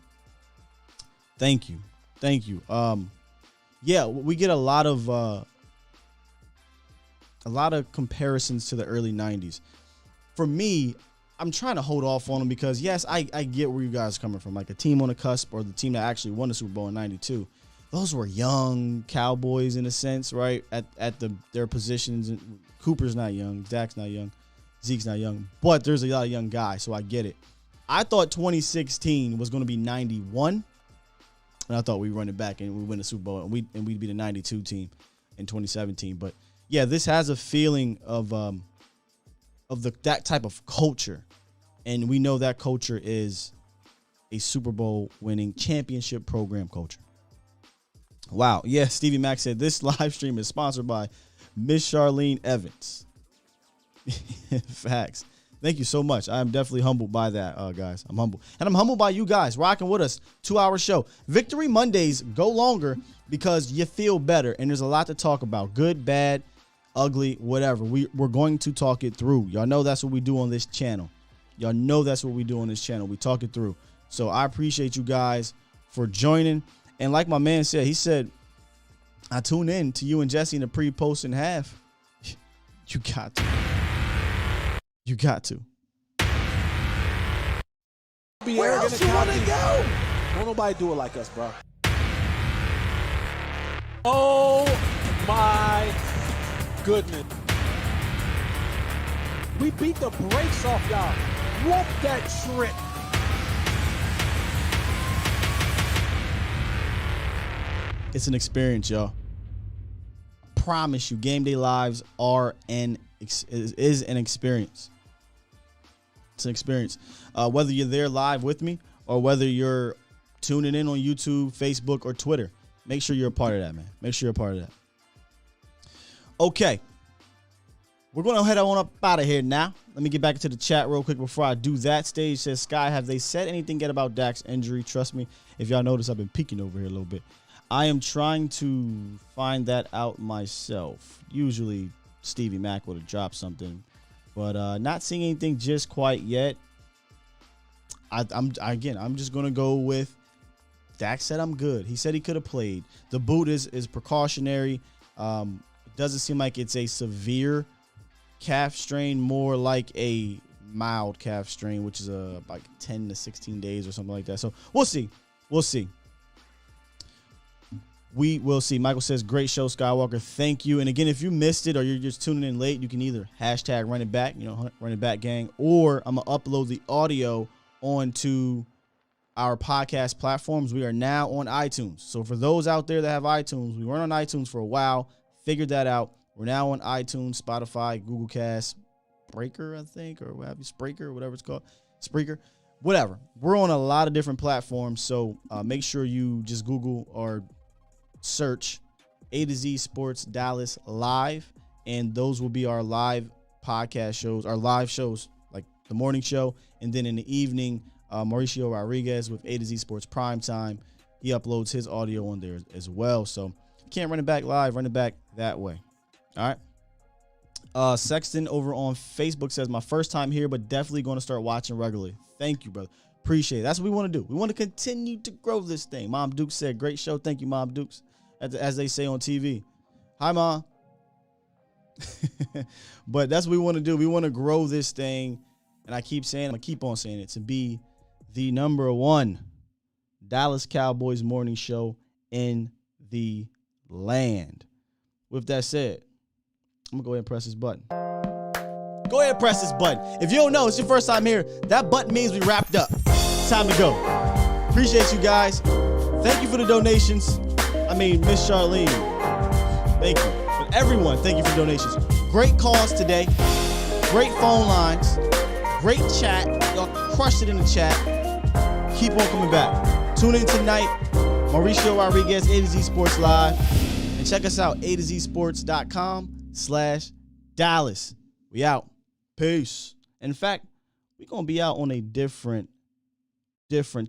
Thank you. Yeah, we get a lot of comparisons to the early 90s. For me, I'm trying to hold off on them because, yes, I get where you guys are coming from. Like a team on the cusp or the team that actually won the Super Bowl in 92. Those were young Cowboys in a sense, right? At their positions. Cooper's not young. Dak's not young. Zeke's not young. But there's a lot of young guys, so I get it. I thought 2016 was going to be 91. And I thought we'd run it back and we'd win the Super Bowl. And we'd be the 92 team in 2017. But yeah, this has a feeling of that type of culture, and we know that culture is a Super Bowl winning championship program culture. Wow, yeah, Stevie Mack said this live stream is sponsored by Miss Charlene Evans. Facts. Thank you so much. I am definitely humbled by that, guys. I'm humbled, and I'm humbled by you guys rocking with us. 2-hour show. Victory Mondays go longer because you feel better, and there's a lot to talk about. Good, bad, ugly, whatever. We're going to talk it through. Y'all know that's what we do on this channel. We talk it through. So I appreciate you guys for joining. And like my man said, he said, I tune in to you and Jesse in the pre, post, and half. You got to. Where else you want to go? Don't nobody do it like us, bro. Oh my goodness. We beat the brakes off y'all. Whoop that trip. It's an experience, y'all. Promise you, game day lives are is an experience. It's an experience. Whether you're there live with me or whether you're tuning in on YouTube, Facebook, or Twitter, make sure you're a part of that, man. Make sure you're a part of that. Okay. We're going to head on up out of here now. Let me get back into the chat real quick before I do that. Stage says, Sky, have they said anything yet about Dak's injury? Trust me, if y'all notice, I've been peeking over here a little bit. I am trying to find that out myself. Usually Stevie Mack would have dropped something, but not seeing anything just quite yet. I'm just going to go with Dak said I'm good. He said he could have played. The boot is precautionary. It doesn't seem like it's a severe calf strain, more like a mild calf strain, which is like 10 to 16 days or something like that. So we'll see. We'll see. We will see. Michael says, great show, Skywalker. Thank you. And again, if you missed it or you're just tuning in late, you can either hashtag run it back, run it back gang, or I'm going to upload the audio onto our podcast platforms. We are now on iTunes. So for those out there that have iTunes, we weren't on iTunes for a while, figured that out. We're now on iTunes, Spotify, Google Cast, Breaker, I think, or what have you, Spreaker, whatever it's called, Spreaker, whatever. We're on a lot of different platforms. So make sure you just Google or search A to Z Sports Dallas Live, and those will be our live podcast shows, our live shows, like the morning show, and then in the evening, Mauricio Rodriguez with A to Z Sports Primetime. He uploads his audio on there as well. So if you can't run it back live, run it back that way. All right. Sexton over on Facebook says, my first time here, but definitely going to start watching regularly. Thank you, brother. Appreciate it. That's what we want to do. We want to continue to grow this thing. Mom Dukes said, great show. Thank you, Mom Dukes, as they say on TV. Hi, Mom. But that's what we want to do. We want to grow this thing. And I keep saying, I'm going to keep on saying it, to be the number one Dallas Cowboys morning show in the land. With that said, I'm going to go ahead and press this button. Go ahead and press this button. If you don't know, it's your first time here, that button means we wrapped up. It's time to go. Appreciate you guys. Thank you for the donations. I mean, Miss Charlene, thank you. But everyone, thank you for donations. Great calls today. Great phone lines. Great chat. Y'all crushed it in the chat. Keep on coming back. Tune in tonight. Mauricio Rodriguez, A to Z Sports Live. And check us out, atozsports.com/Dallas. We out. Peace. In fact, we're going to be out on a different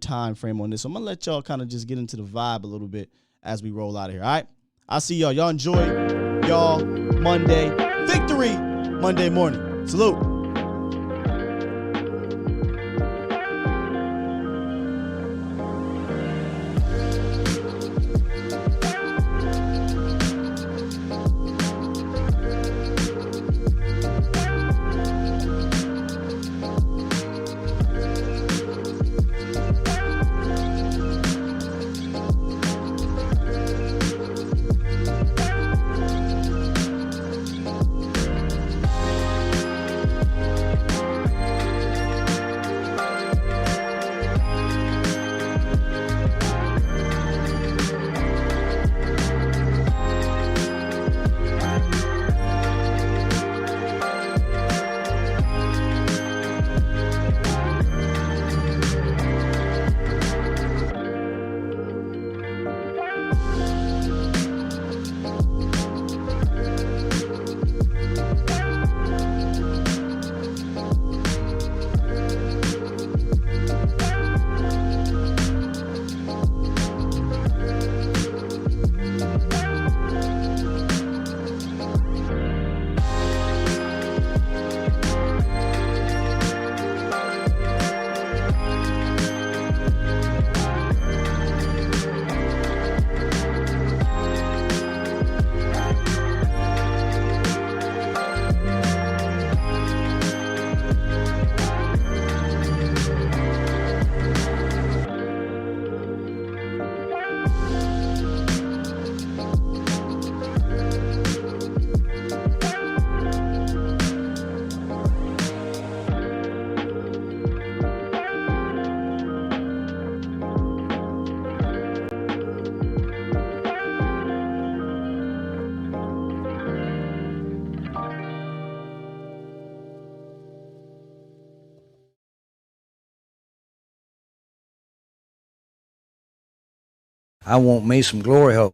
time frame on this. So I'm going to let y'all kind of just get into the vibe a little bit as we roll out of here. All right? I'll see y'all. Y'all enjoy y'all Monday. Victory Monday morning. Salute. I want me some glory hole.